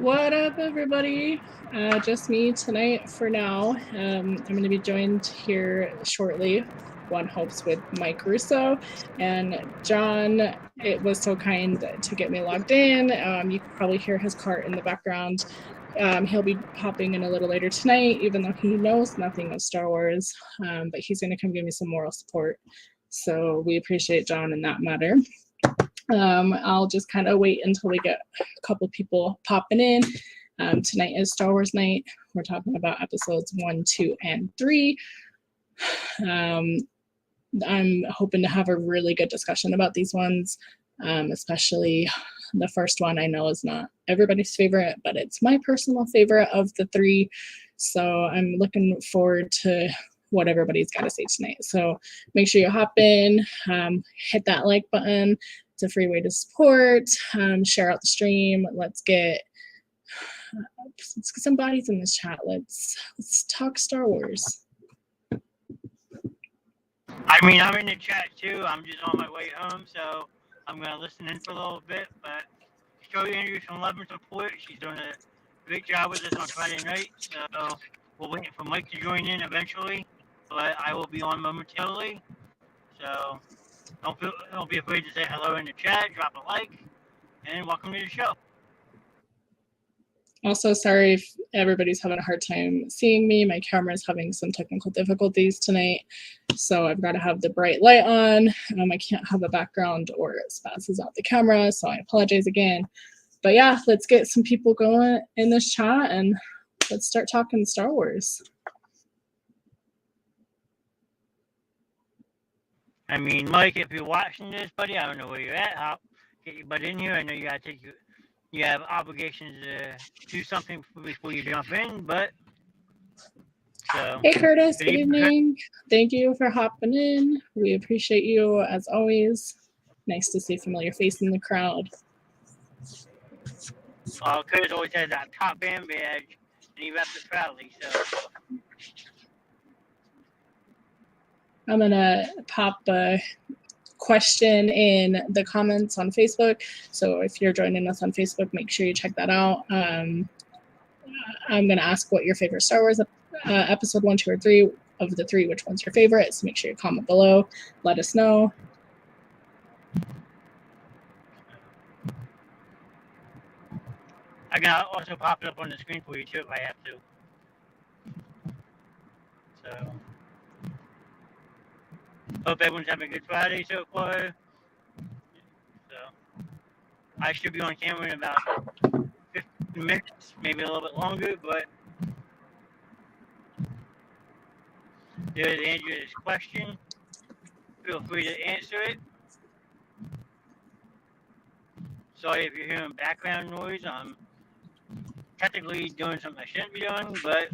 What up, everybody? Just me tonight for now. I'm going to be joined here shortly, one hopes, with Mike Russo. And John, it was so kind to get me logged in. You can probably hear his cart in the background. He'll be popping in a little later tonight, even though he knows nothing of Star Wars, but he's going to come give me some moral support. So we appreciate John in that matter. I'll just kind of wait until we get a couple people popping in. Tonight is Star Wars night. We're talking about episodes 1, 2, and 3. I'm hoping to have a really good discussion about these ones, especially the first one. I know is not everybody's favorite, but it's my personal favorite of the 3. So I'm looking forward to what everybody's got to say tonight. So make sure you hop in, hit that like button. It's a free way to support. Share out the stream. Let's get some bodies in this chat. Let's talk Star Wars. I mean, I'm in the chat too. I'm just on my way home, so I'm gonna listen in for a little bit. But show Andrea some love and support. She's doing a great job with us on Friday night. So we're waiting for Mike to join in eventually, but I will be on momentarily. So don't be afraid to say hello in the chat, drop a like, and welcome to the show. Also, sorry if everybody's having a hard time seeing me. My camera is having some technical difficulties tonight, so I've got to have the bright light on. I can't have a background or it spazzes out the camera, so I apologize again. But yeah, let's get some people going in this chat and let's start talking Star Wars. I mean, Mike, if you're watching this, buddy, I don't know where you're at. How get your butt in here? I know you gotta you have obligations to do something before you jump in, but so. Hey Curtis, good evening. Thank you for hopping in. We appreciate you as always. Nice to see a familiar face in the crowd. Curtis always has that top band badge, and he reps it proudly. So I'm gonna pop a question in the comments on Facebook. So if you're joining us on Facebook, make sure you check that out. I'm gonna ask what your favorite Star Wars episode 1, 2, or 3 of the 3. Which one's your favorite? So make sure you comment below. Let us know. I can also pop it up on the screen for you too if I have to. So. Hope everyone's having a good Friday so far. So, I should be on camera in about 15 minutes, maybe a little bit longer, but there's Andrea's question. Feel free to answer it. Sorry if you're hearing background noise. I'm technically doing something I shouldn't be doing, but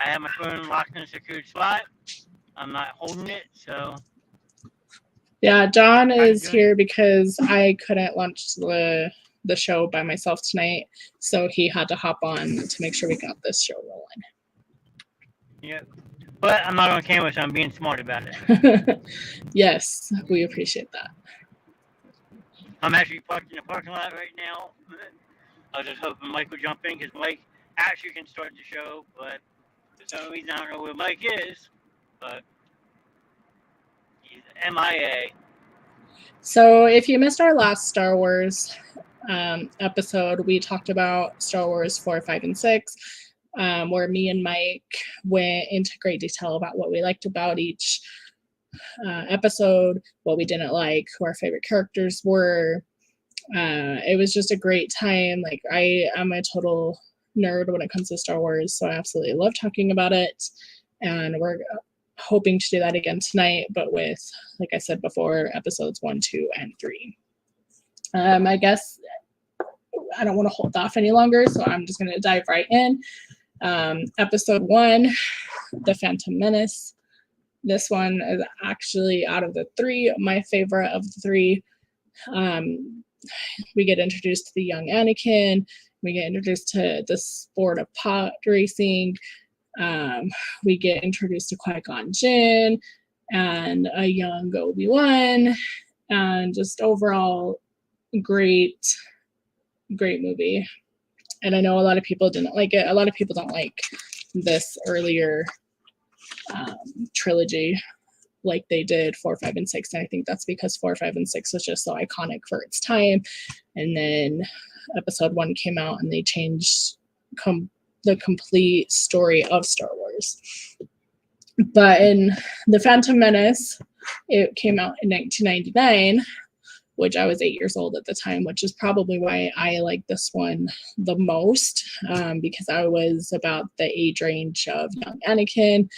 I have my phone locked in a secured spot. I'm not holding it, so. Yeah, John is here because I couldn't launch the show by myself tonight, so he had to hop on to make sure we got this show rolling. Yeah, but I'm not on camera, so I'm being smart about it. Yes, we appreciate that. I'm actually parked in the parking lot right now. I was just hoping Mike would jump in because Mike actually can start the show, but for some reason I don't know where Mike is, but he's MIA. So if you missed our last Star Wars episode, we talked about Star Wars 4, 5, and 6, where me and Mike went into great detail about what we liked about each episode, what we didn't like, who our favorite characters were. It was just a great time. Like, I am a total nerd when it comes to Star Wars, so I absolutely love talking about it, and we're hoping to do that again tonight, but with, like I said before, episodes 1, 2, and 3. I guess I don't want to hold off any longer, so I'm just going to dive right in. Episode 1, The Phantom Menace. This one is actually, out of the 3, my favorite of the 3. We get introduced to the young Anakin. We get introduced to the sport of pod racing. We get introduced to Qui-Gon Jinn and a young Obi-Wan, and just overall great movie. And I know a lot of people didn't like it. A lot of people don't like this earlier trilogy like they did 4, 5, and 6. And I think that's because 4, 5, and 6 was just so iconic for its time. And then episode 1 came out and they changed the complete story of Star Wars. But in The Phantom Menace, it came out in 1999, which I was 8 years old at the time, which is probably why I like this one the most, because I was about the age range of young Anakin.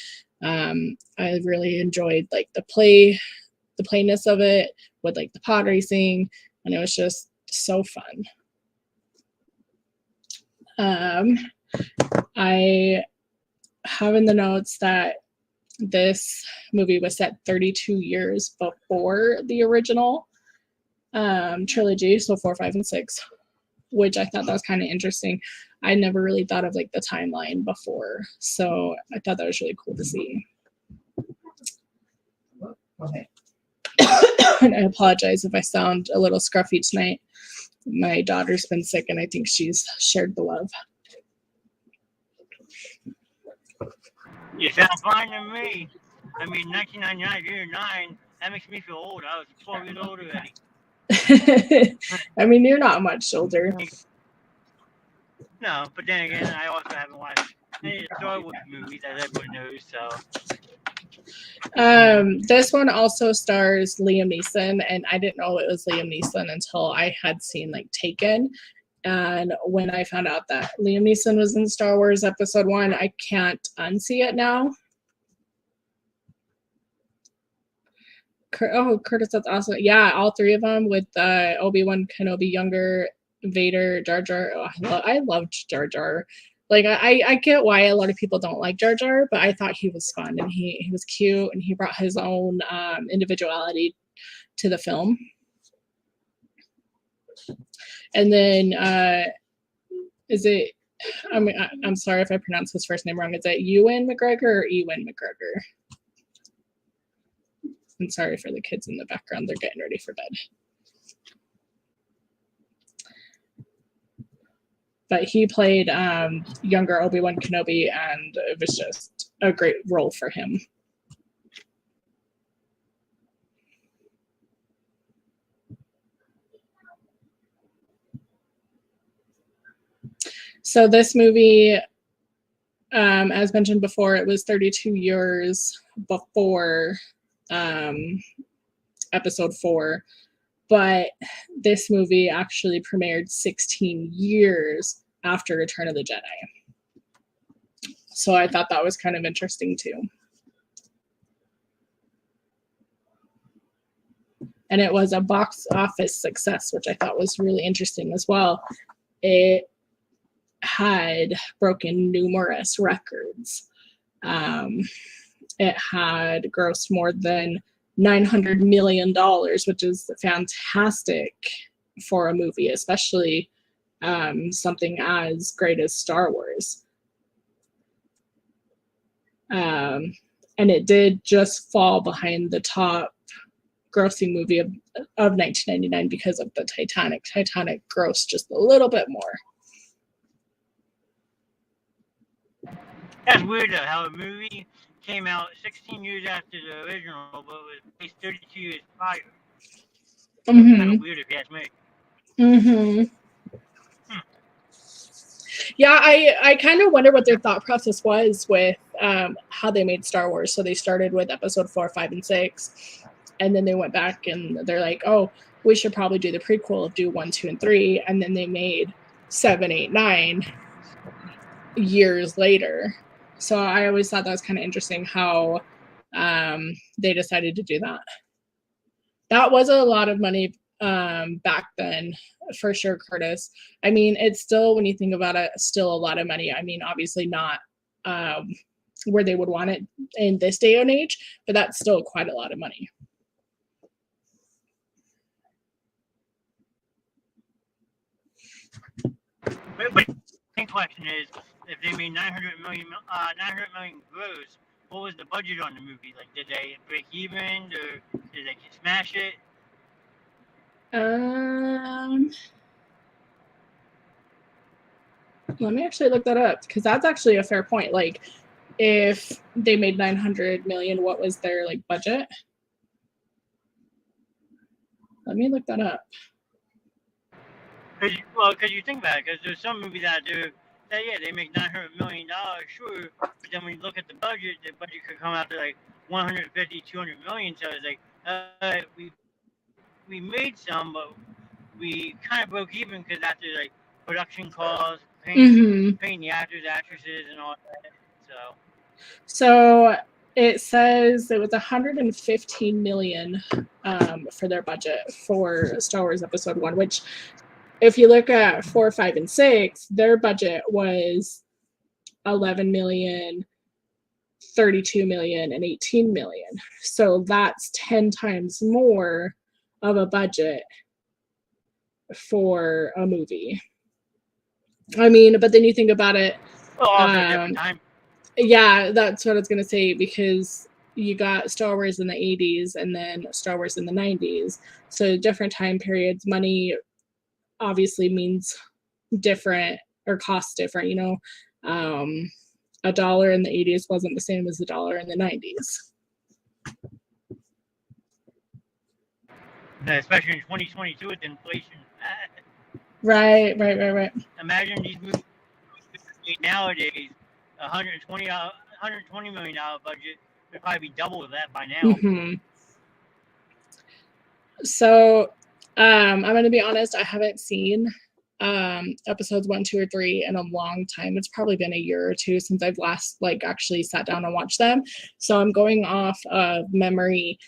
I really enjoyed like the playness of it with like the pod racing, and it was just so fun. I have in the notes that this movie was set 32 years before the original trilogy, so 4, 5, and 6, which I thought that was kind of interesting. I never really thought of like the timeline before, so I thought that was really cool to see. Okay. And I apologize if I sound a little scruffy tonight. My daughter's been sick and I think she's shared the love. You sound fine to me. I mean, 1999, you're 9. That makes me feel old. I was 12 years old already. I mean, you're not much older. No, but then again, I also haven't watched any Star Wars movies, as everyone knows, so. This one also stars Liam Neeson, and I didn't know it was Liam Neeson until I had seen like Taken. And when I found out that Liam Neeson was in Star Wars Episode 1, I can't unsee it now. Oh, Curtis, that's awesome. Yeah, all 3 of them with Obi-Wan Kenobi, younger, Vader, Jar Jar. Oh, I loved Jar Jar. Like, I get why a lot of people don't like Jar Jar, but I thought he was fun and he was cute and he brought his own individuality to the film. And then, is it, I'm sorry if I pronounce his first name wrong. Is it Ewan McGregor or Ewan McGregor? I'm sorry for the kids in the background. They're getting ready for bed. But he played younger Obi-Wan Kenobi, and it was just a great role for him. So this movie, as mentioned before, it was 32 years before Episode 4, but this movie actually premiered 16 years after Return of the Jedi. So I thought that was kind of interesting too. And it was a box office success, which I thought was really interesting as well. It had broken numerous records. It had grossed more than $900 million, which is fantastic for a movie, especially something as great as Star Wars. And it did just fall behind the top grossing movie of 1999 because of the Titanic. Titanic grossed just a little bit more. That's weird though, how a movie came out 16 years after the original, but was based 32 years prior. Mm-hmm. Kind of weird if you ask me. Mm-hmm. Yeah, I kind of wonder what their thought process was with how they made Star Wars. So they started with Episode 4, 5, and 6, and then they went back and they're like, oh, we should probably do the prequel, do 1, 2, and 3, and then they made 7, 8, 9 years later. So I always thought that was kind of interesting how they decided to do that. That was a lot of money back then, for sure, Curtis. I mean, it's still, when you think about it, still a lot of money. I mean, obviously not where they would want it in this day and age, but that's still quite a lot of money. But the main question is, if they made 900 million gross, what was the budget on the movie? Like, did they break even, or did they smash it? Let me actually look that up, because that's actually a fair point. Like, if they made 900 million, what was their like budget? Let me look that up. Because you think about it, because there's some movies that do that, yeah, they make $900 million, sure, but then when you look at the budget could come out to like 150, 200 million. So it's like, we made some, but we kind of broke even because after like production costs, paying the actors, actresses, and all that. So it says it was 115 million for their budget for Star Wars Episode 1, which, if you look at 4, 5, and 6, their budget was 11 million, 32 million, and 18 million. So that's 10 times more of a budget for a movie. I mean, but then you think about it. Different time. Yeah, that's what I was going to say, because you got Star Wars in the 80s and then Star Wars in the 90s. So different time periods, money obviously means different, or costs different, you know. A dollar in the 80s wasn't the same as a dollar in the 90s. Especially in 2022 with inflation. Right. Imagine these movies nowadays, $120 million budget would probably be double of that by now. So I'm going to be honest, I haven't seen episodes 1, 2, or 3 in a long time. It's probably been a year or two since I've last like actually sat down and watched them. So I'm going off of memory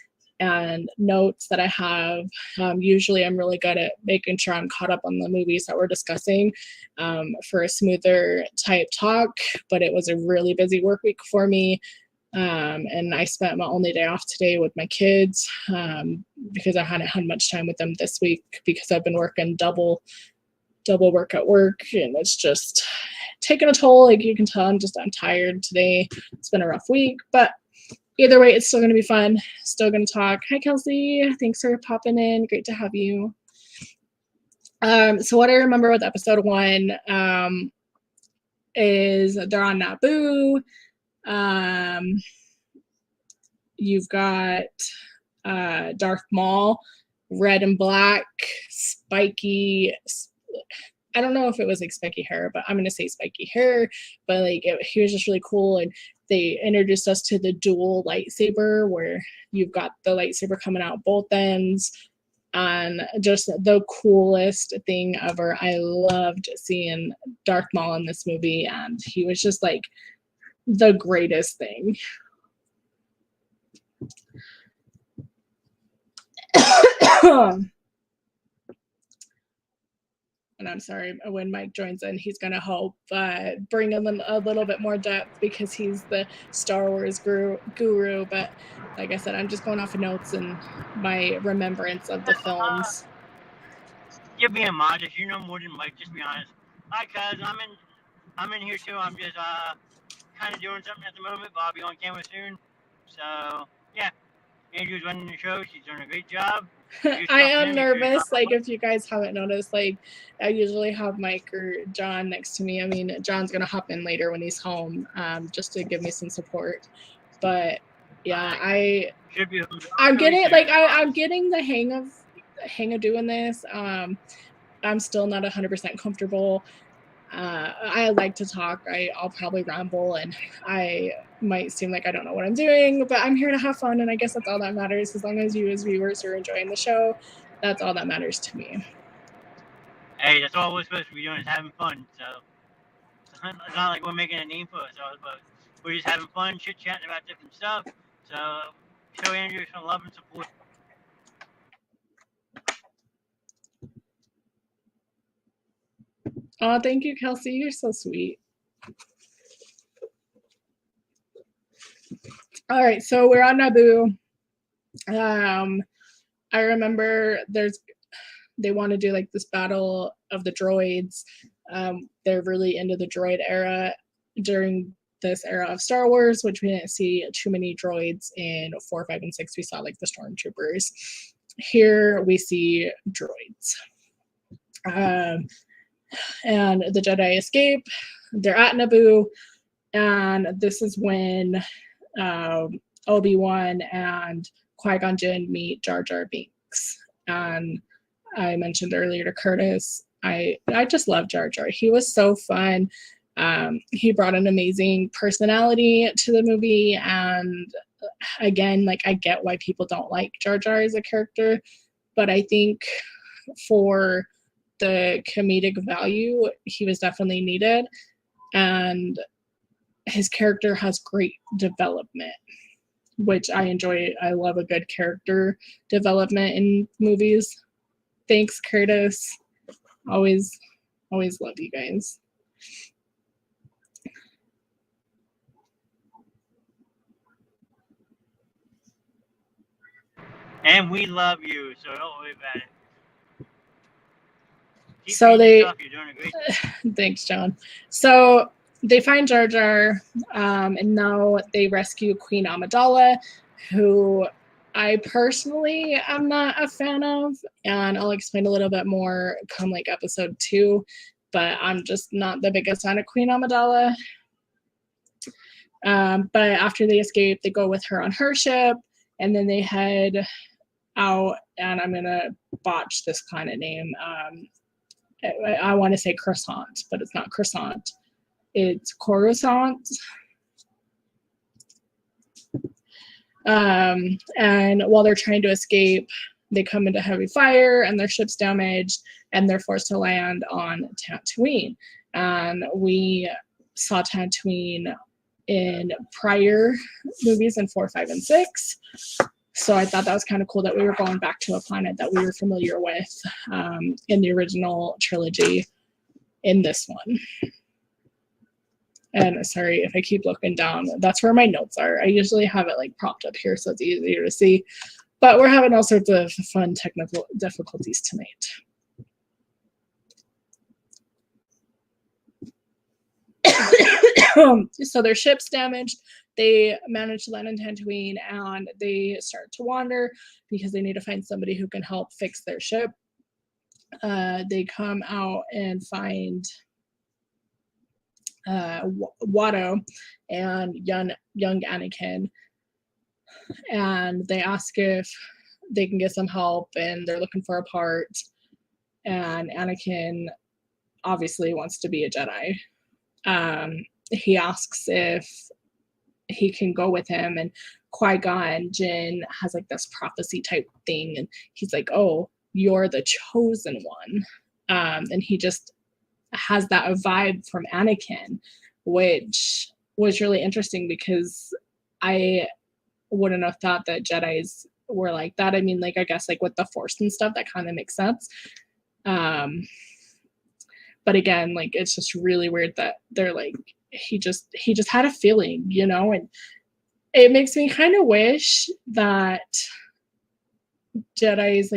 and notes that I have. Usually I'm really good at making sure I'm caught up on the movies that we're discussing for a smoother type talk, but it was a really busy work week for me. And I spent my only day off today with my kids because I hadn't had much time with them this week, because I've been working double work at work, and it's just taking a toll. Like you can tell, I'm tired today. It's been a rough week, but either way, it's still going to be fun. Still going to talk. Hi, Kelsey. Thanks for popping in. Great to have you. So what I remember with episode 1 is they're on Naboo. You've got Darth Maul, red and black, spiky. I don't know if it was like spiky hair, but I'm going to say spiky hair. But like he was just really cool. And they introduced us to the dual lightsaber, where you've got the lightsaber coming out both ends. And just the coolest thing ever. I loved seeing Darth Maul in this movie, and he was just like the greatest thing. And I'm sorry, when Mike joins in, he's going to help bring in a little bit more depth, because he's the Star Wars guru. But like I said, I'm just going off of notes and my remembrance of the films. You're being modest. You know more than Mike, just be honest. Hi, cuz. I'm in here too. I'm just kind of doing something at the moment, but I'll be on camera soon. So, yeah. Andrew's running the show. She's doing a great job. I am nervous. Like, if you guys haven't noticed, like, I usually have Mike or John next to me. I mean, John's going to hop in later when he's home just to give me some support. But, yeah, I'm getting, like, I'm getting the hang of doing this. I'm still not 100% comfortable. I like to talk. I'll probably ramble, and I might seem like I don't know what I'm doing, but I'm here to have fun, and I guess that's all that matters. As long as you as viewers are enjoying the show, that's all that matters to me. Hey, that's all we're supposed to be doing, is having fun. So it's not like we're making a name for ourselves, but we're just having fun, chit-chatting about different stuff. So show Andrew some love and support. Oh, thank you, Kelsey. You're so sweet. All right, so we're on Naboo. I remember they want to do like this battle of the droids. They're really into the droid era during this era of Star Wars, which we didn't see too many droids in 4, 5, and 6. We saw like the stormtroopers. Here we see droids. and the Jedi escape. They're at Naboo, and this is when Obi-Wan and Qui-Gon Jinn meet Jar Jar Binks. And I mentioned earlier to Curtis, I just love Jar Jar. He was so fun. He brought an amazing personality to the movie, and again, like, I get why people don't like Jar Jar as a character, but I think for the comedic value, he was definitely needed, and his character has great development, which I enjoy. I love a good character development in movies. Thanks, Curtis. Always love you guys. And we love you, so don't worry about it. Keep So being yourself, you're doing a great job. Thanks, John. So they find Jar Jar, and now they rescue Queen Amidala, who I personally am not a fan of, and I'll explain a little bit more come like episode 2, but I'm just not the biggest fan of Queen Amidala. But after they escape, they go with her on her ship, and then they head out, and I'm gonna botch this planet name. I want to say croissant, but it's not croissant. It's Coruscant. And while they're trying to escape, they come into heavy fire and their ship's damaged, and they're forced to land on Tatooine. And we saw Tatooine in prior movies in 4, 5, and 6. So I thought that was kind of cool that we were going back to a planet that we were familiar with in the original trilogy in this one. And sorry if I keep looking down, that's where my notes are. I usually have it like propped up here so it's easier to see, but we're having all sorts of fun technical difficulties tonight. So their ship's damaged. They manage to land in Tatooine, and they start to wander because they need to find somebody who can help fix their ship. They come out and find Watto and young Anakin, and they ask if they can get some help, and they're looking for a part, and Anakin obviously wants to be a Jedi. He asks if he can go with him, and Qui-Gon Jinn has like this prophecy type thing, and he's like, oh, you're the chosen one. And he just has that vibe from Anakin, which was really interesting because I wouldn't have thought that Jedis were like that. I mean, like, I guess like with the Force and stuff, that kind of makes sense. But again, like, it's just really weird that they're like, he just had a feeling, you know, and it makes me kind of wish that Jedis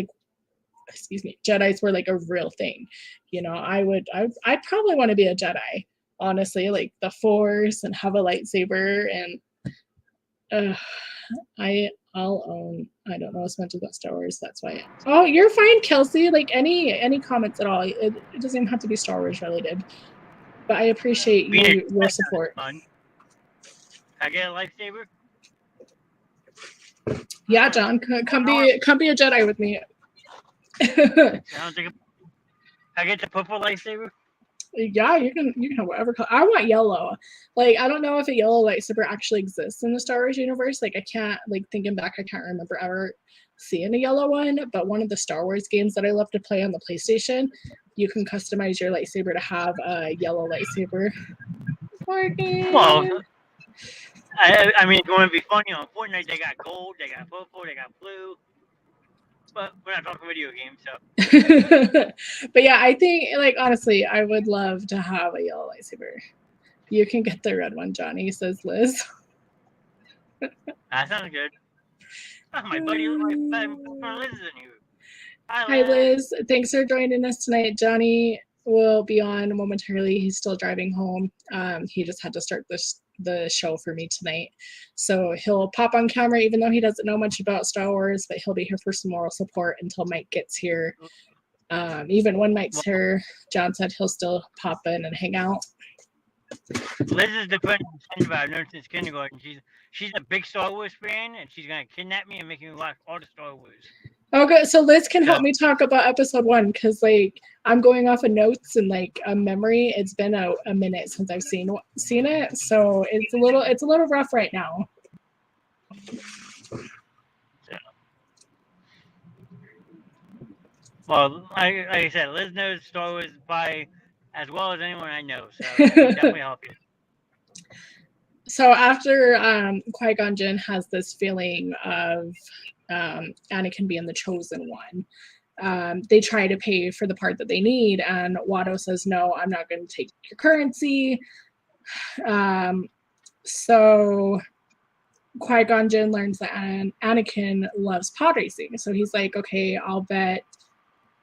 were like a real thing. You know, I'd probably want to be a Jedi, honestly, like the Force and have a lightsaber, and I'll own, I don't know as much about Star Wars, that's why. Oh, you're fine, Kelsey. Like, any comments at all. It doesn't even have to be Star Wars related. But I appreciate your support. Fun. I get a lightsaber? Yeah, John, come be a Jedi with me. I get the purple lightsaber? Yeah, you can have whatever color. I want yellow. Like, I don't know if a yellow lightsaber actually exists in the Star Wars universe. Like, I can't, like, thinking back, I can't remember ever seeing a yellow one. But one of the Star Wars games that I love to play on the PlayStation, you can customize your lightsaber to have a yellow lightsaber. Well, I mean, it's going to be funny on Fortnite. They got gold, they got purple, they got blue. But we're not talking video games, so. But yeah, I think, like, honestly, I would love to have a yellow lightsaber. You can get the red one, Johnny, says Liz. That sounds good. Oh, my buddy, my Liz is in here. Hi, Liz. Thanks for joining us tonight. Johnny will be on momentarily. He's still driving home. He just had to start the show for me tonight. So he'll pop on camera even though he doesn't know much about Star Wars, but he'll be here for some moral support until Mike gets here. Even when Mike's here, John said he'll still pop in and hang out. Liz is the friend I've known since kindergarten. She's a big Star Wars fan, and she's gonna kidnap me and make me watch all the Star Wars. Okay, so Liz can help me talk about episode 1 because like I'm going off of notes and like a memory. It's been a minute since I've seen it, so it's a little rough right now. Well, like I said, Liz knows Star Wars by as well as anyone I know, so she can definitely help you. So after Qui-Gon Jinn has this feeling of Anakin being the chosen one, they try to pay for the part that they need, and Watto says, no, I'm not going to take your currency. So Qui-Gon Jinn learns that Anakin loves pod racing. So he's like, okay, I'll bet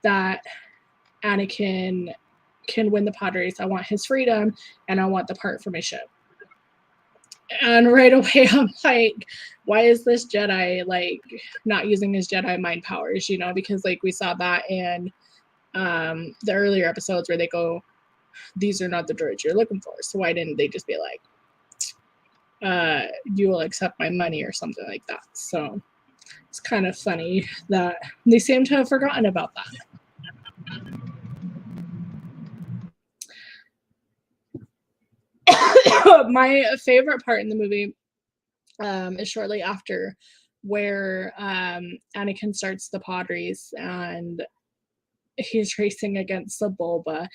that Anakin can win the pod race. I want his freedom, and I want the part for my ship. And right away, I'm like, why is this Jedi like not using his Jedi mind powers? You know, because like we saw that in the earlier episodes where they go, these are not the droids you're looking for. So why didn't they just be like, you will accept my money or something like that? So it's kind of funny that they seem to have forgotten about that. My favorite part in the movie is shortly after, where Anakin starts the pod race and he's racing against the Bulba.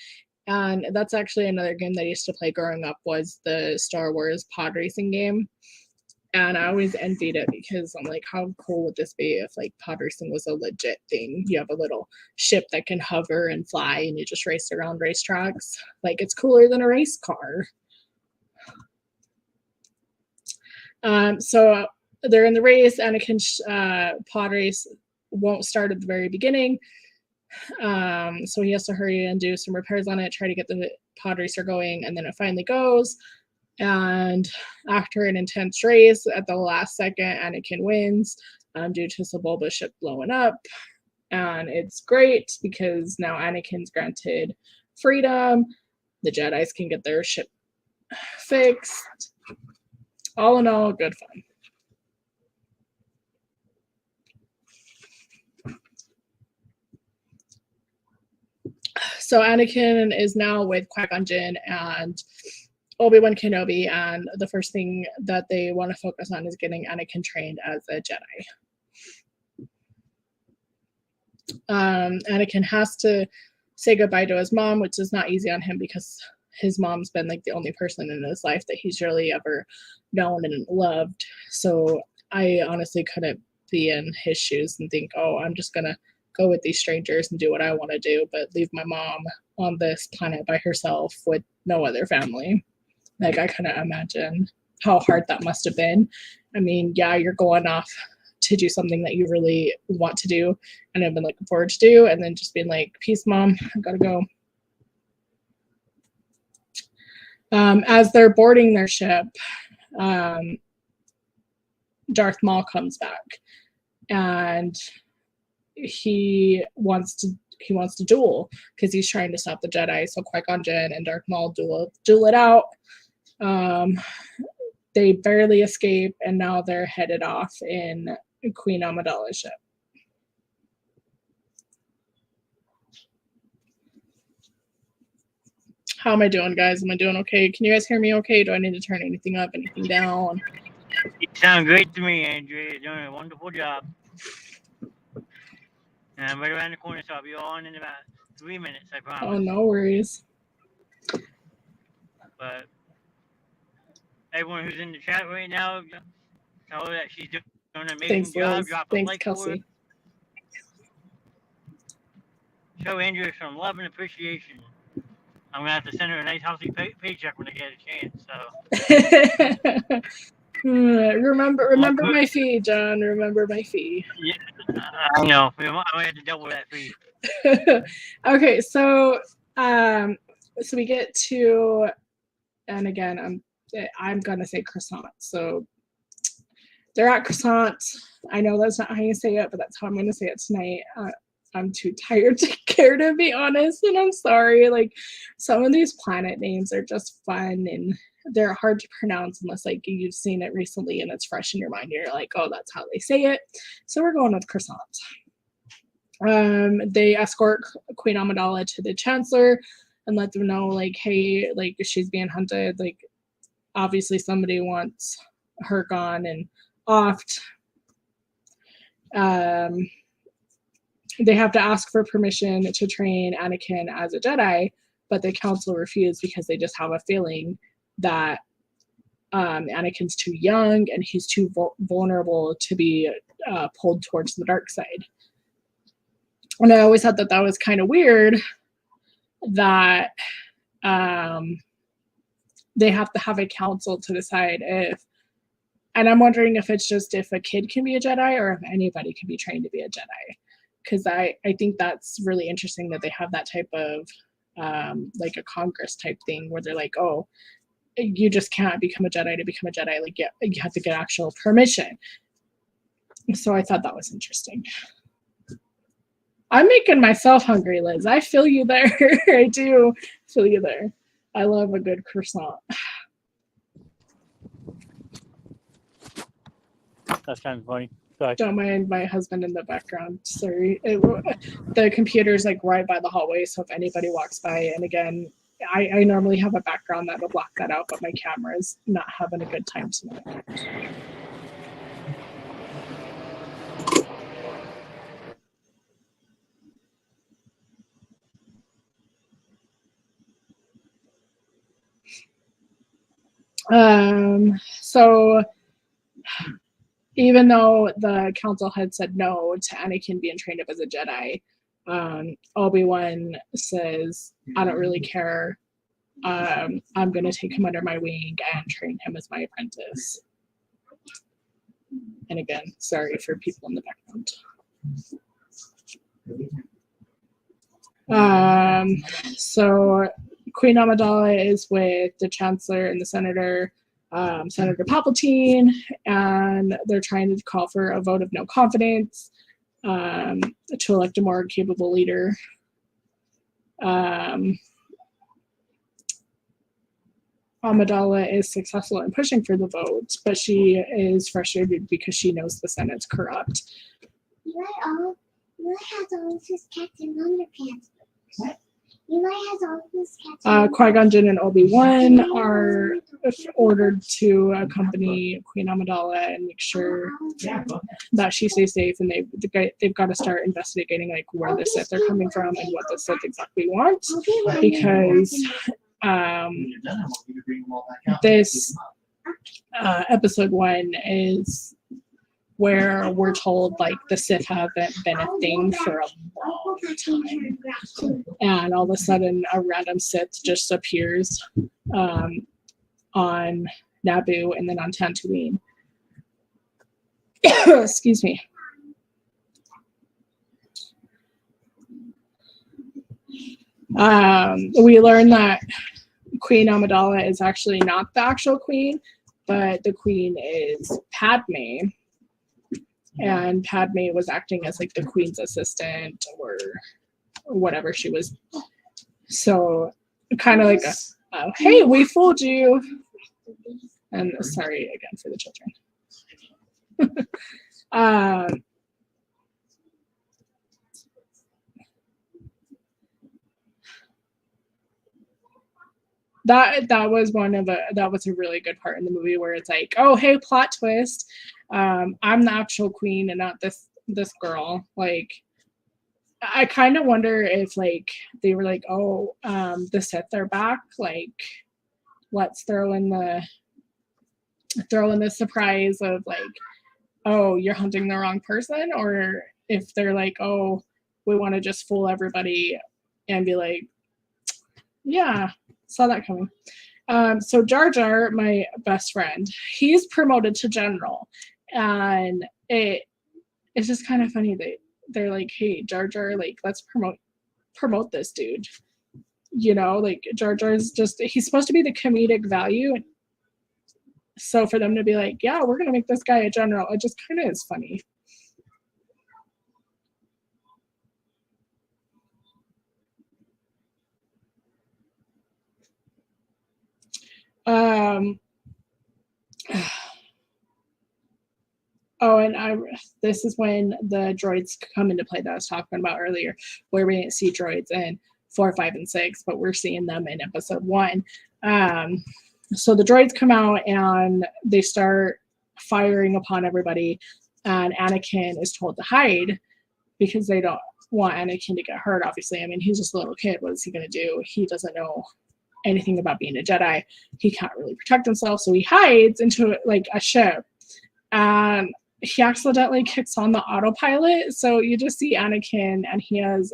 And that's actually another game that I used to play growing up, was the Star Wars pod racing game. And I always envied it because I'm like, how cool would this be if like pod racing was a legit thing? You have a little ship that can hover and fly and you just race around racetracks. Like, it's cooler than a race car. So they're in the race. Anakin's pod race won't start at the very beginning. So he has to hurry and do some repairs on it, try to get the pod racer going, and then it finally goes. And after an intense race, at the last second, Anakin wins due to Sebulba's ship blowing up. And it's great because now Anakin's granted freedom. The Jedis can get their ship fixed. All in all, good fun. So Anakin is now with Qui-Gon Jinn and Obi-Wan Kenobi, and the first thing that they want to focus on is getting Anakin trained as a Jedi. Anakin has to say goodbye to his mom, which is not easy on him because his mom's been like the only person in his life that he's really ever known and loved. So I honestly couldn't be in his shoes and think, oh, I'm just gonna go with these strangers and do what I want to do, but leave my mom on this planet by herself with no other family. Like, I couldn't imagine how hard that must have been. I mean, yeah, you're going off to do something that you really want to do and have been looking forward to do, and then just being like, peace, mom, I gotta go. As they're boarding their ship, Darth Maul comes back, and he wants to duel because he's trying to stop the Jedi. So Qui-Gon Jinn and Darth Maul duel it out. They barely escape, and now they're headed off in Queen Amidala's ship. How am I doing, guys? Am I doing okay? Can you guys hear me okay? Do I need to turn anything up, anything down? You sound great to me, Andrea. You're doing a wonderful job. And I'm right around the corner, so I'll be on in about 3 minutes, I promise. Oh, no worries. But everyone who's in the chat right now, tell her that she's doing an amazing job. Drop a like for her. Show Andrea some love and appreciation. I'm gonna have to send her a nice healthy paycheck when I get a chance. So remember my fee, John. Remember my fee. Yeah, I know. I might have to double that fee. Okay, so we get to, and again, I'm gonna say croissant. So they're at croissant. I know that's not how you say it, but that's how I'm gonna say it tonight. I'm too tired to care, to be honest, and I'm sorry. Like, some of these planet names are just fun and they're hard to pronounce unless like you've seen it recently and it's fresh in your mind. You're like, oh, that's how they say it. So we're going with croissant. They escort Queen Amidala to the Chancellor and let them know, like, hey, like, she's being hunted. Like, obviously somebody wants her gone and offed. They have to ask for permission to train Anakin as a Jedi, but the council refused because they just have a feeling that Anakin's too young and he's too vulnerable to be pulled towards the dark side. And I always thought that that was kind of weird that they have to have a council to decide if, and I'm wondering if it's just if a kid can be a Jedi or if anybody can be trained to be a Jedi. Because I think that's really interesting that they have that type of like a Congress type thing where they're like, oh, you just can't become a Jedi to become a Jedi. Like, yeah, you have to get actual permission. So I thought that was interesting. I'm making myself hungry, Liz. I feel you there. I do feel you there. I love a good croissant. That's kind of funny. Sorry. Don't mind my husband in the background. Sorry. The computer's like right by the hallway, so if anybody walks by, and again, I normally have a background that'll block that out, but my camera's not having a good time tonight. So even though the council had said no to Anakin being trained up as a Jedi, Obi-Wan says, I don't really care. I'm going to take him under my wing and train him as my apprentice. And again, sorry for people in the background. So Queen Amidala is with the Chancellor and the Senator, Senator Palpatine, and they're trying to call for a vote of no confidence to elect a more capable leader. Amidala is successful in pushing for the vote, but she is frustrated because she knows the Senate's corrupt. Eli has all his cats in underpants. What? Eli has all his cats. Qui-Gon Jinn and Obi-Wan are ordered to accompany Queen Amidala and make sure that she stays safe, and they've got to start investigating like where the Sith are coming from and what the Sith exactly want, because this episode 1 is where we're told like the Sith haven't been a thing for a long time, and all of a sudden a random Sith just appears on Naboo and then on Tatooine. Excuse me. We learn that Queen Amidala is actually not the actual queen, but the queen is Padme. And Padme was acting as like the queen's assistant or whatever she was. So kind of like, hey, we fooled you. And sorry again for the children. That was a really good part in the movie where it's like, oh, hey, plot twist. I'm the actual queen and not this girl. Like, I kind of wonder if like they were like, oh, the Sith are back. Like, let's throw in the surprise of like, oh, you're hunting the wrong person, or if they're like, oh, we want to just fool everybody and be like, yeah, saw that coming. So Jar Jar, my best friend, he's promoted to general, and it's just kind of funny that they're like, hey, Jar Jar, like, let's promote this dude. You know, like Jar Jar's he's supposed to be the comedic value. So for them to be like, yeah, we're gonna make this guy a general, it just kind of is funny. Oh, and this is when the droids come into play that I was talking about earlier, where we didn't see droids in 4, 5, and 6, but we're seeing them in episode 1. So the droids come out and they start firing upon everybody, and Anakin is told to hide because they don't want Anakin to get hurt, obviously. I mean, he's just a little kid. What is he going to do? He doesn't know anything about being a Jedi. He can't really protect himself, so he hides into like a ship. And he accidentally kicks on the autopilot, so you just see Anakin, and he has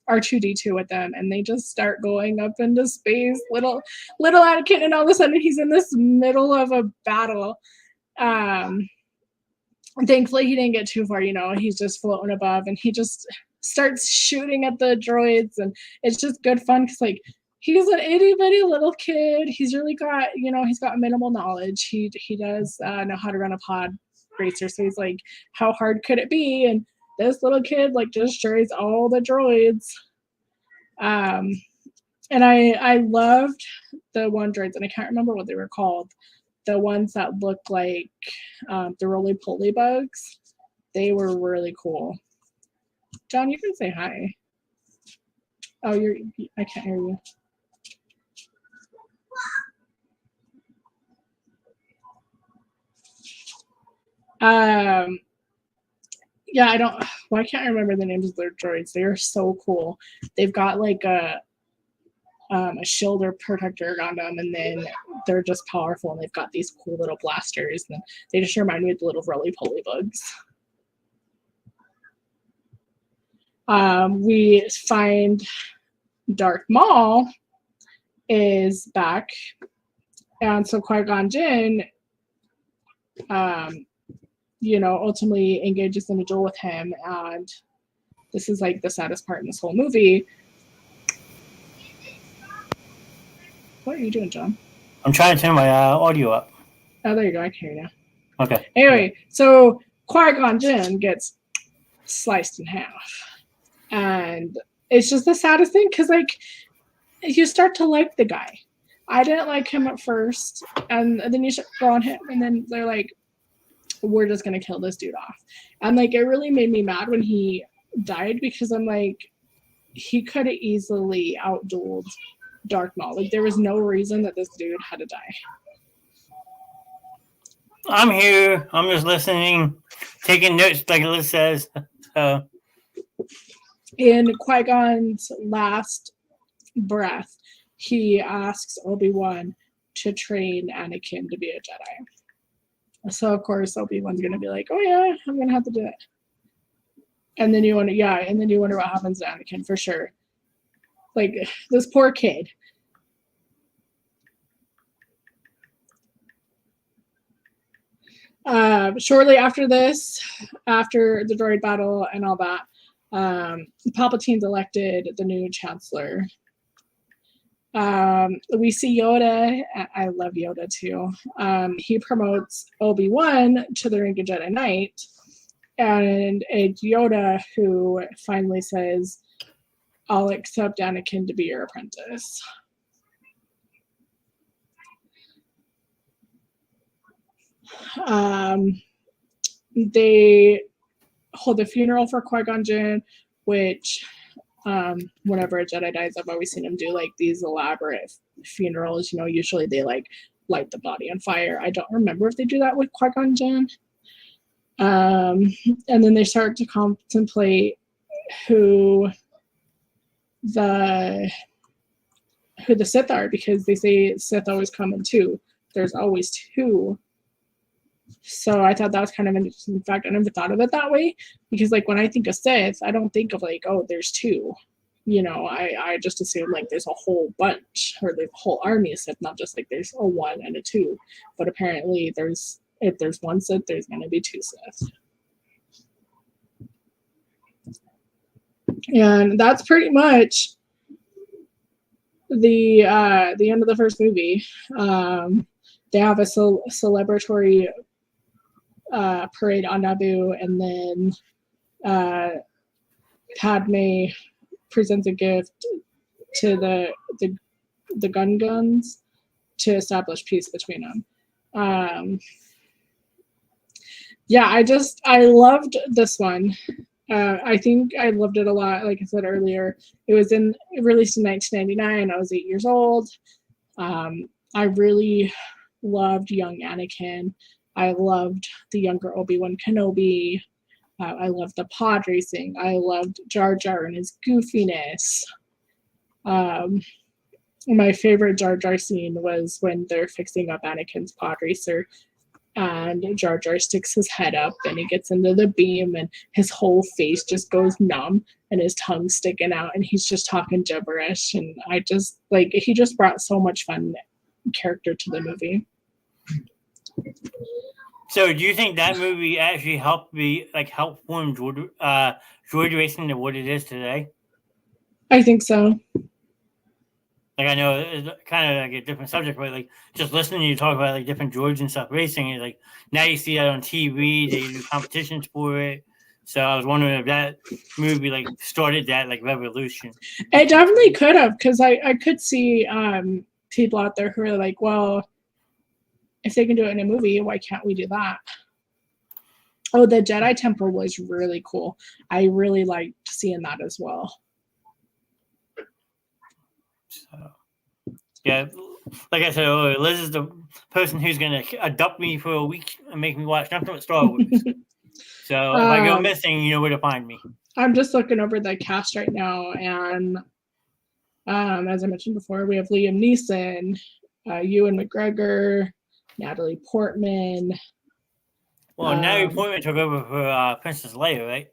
R2-D2 with them, and they just start going up into space, little Anakin, and all of a sudden he's in this middle of a battle. Thankfully he didn't get too far, he's just floating above, and he just starts shooting at the droids, and it's just good fun because like he's an itty-bitty little kid. He's really got, he's got minimal knowledge. He does know how to run a pod racer, so he's like, how hard could it be? And this little kid like destroys all the droids. And I loved the one droids, and I can't remember what they were called. The ones that looked like the roly-poly bugs. They were really cool. John, you can say hi. Oh, I can't hear you. Yeah, why can't I remember the names of their droids? They are so cool. They've got like a shield protector on them, and then they're just powerful, and they've got these cool little blasters, and they just remind me of the little roly-poly bugs. We find Darth Maul is back, and so Qui-Gon Jinn ultimately engages in a duel with him, and this is like the saddest part in this whole movie. What are you doing, John? I'm trying to turn my audio up. Oh, there you go. I can hear you now. Okay. Anyway, so Qui-Gon Jinn gets sliced in half, and it's just the saddest thing because like you start to like the guy. I didn't like him at first, and then you go on him, and then they're like, we're just gonna kill this dude off. And like it really made me mad when he died, because I'm like, he could have easily outdueled Darth Maul. Like there was no reason that this dude had to die. I'm here. I'm just listening, taking notes like Liz says. In Qui-Gon's last breath, he asks Obi-Wan to train Anakin to be a Jedi. So of course Obi-Wan's gonna be like, oh yeah, I'm gonna have to do it. And then you wonder what happens to Anakin for sure. Like this poor kid. Shortly after this, after the droid battle and all that, Palpatine's elected the new chancellor. We see Yoda. I love Yoda too. He promotes Obi-Wan to the rank of Jedi Knight, and it's Yoda who finally says, I'll accept Anakin to be your apprentice. They hold a funeral for Qui-Gon Jinn, which whenever a Jedi dies, I've always seen them do like these elaborate funerals. Usually they like light the body on fire. I don't remember if they do that with Qui-Gon Jinn. And then they start to contemplate who the Sith are, because they say Sith always come in two. There's always two. So I thought that was kind of an interesting fact. I never thought of it that way, because like when I think of Sith, I don't think of like, oh, there's two. I just assume like there's a whole bunch, or the whole army of Sith, not just like there's a 1 and a 2. But apparently if there's one Sith, there's going to be 2 Sith. And that's pretty much the end of the first movie. They have a celebratory parade on Naboo, and then Padme presents a gift to the guns to establish peace between them. Yeah, I loved this one. I think I loved it a lot. Like I said earlier, it released in 1999. I was 8 years old. I really loved young Anakin. I loved the younger Obi-Wan Kenobi. I loved the pod racing. I loved Jar Jar and his goofiness. My favorite Jar Jar scene was when they're fixing up Anakin's pod racer, and Jar Jar sticks his head up and he gets into the beam and his whole face just goes numb and his tongue's sticking out and he's just talking gibberish. And I just he just brought so much fun character to the movie. So do you think that movie actually helped form droid racing to what it is today? I think so. Like, I know it's kind of like a different subject, but like just listening to you talk about like different droids and stuff racing, it's like now you see that on TV, they do competitions for it. So I was wondering if that movie like started that like revolution. It definitely could have, because I could see people out there who are like, well, if they can do it in a movie, why can't we do that? Oh, the Jedi Temple was really cool. I really liked seeing that as well. So, yeah, like I said earlier, Liz is the person who's going to adopt me for a week and make me watch nothing but Star Wars. So if I go missing, you know where to find me. I'm just looking over the cast right now, and as I mentioned before, we have Liam Neeson, Ewan McGregor, Natalie Portman. Well, Natalie Portman took over for Princess Leia, right?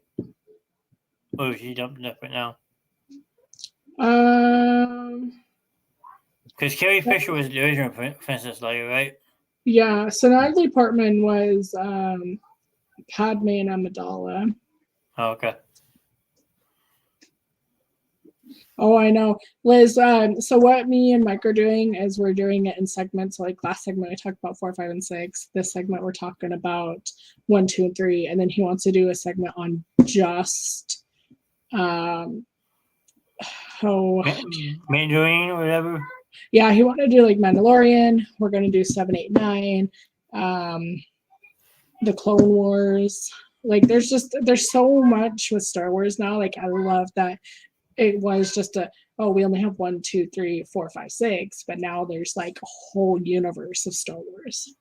Or is she dumped it right now? Because Carrie Fisher was the original Princess Leia, right? Yeah, so Natalie Portman was Padme and Amidala. Oh, okay. Oh, I know. Liz, so what me and Mike are doing is we're doing it in segments. So like last segment, I talked about 4, 5, and 6. This segment, we're talking about 1, 2, and 3. And then he wants to do a segment on just Mandarin or whatever. Yeah, he wanted to do like Mandalorian. We're going to do 7, 8, 9. The Clone Wars. Like there's so much with Star Wars now. Like I love that it was just we only have 1, 2, 3, 4, 5, 6, but now there's like a whole universe of Star Wars.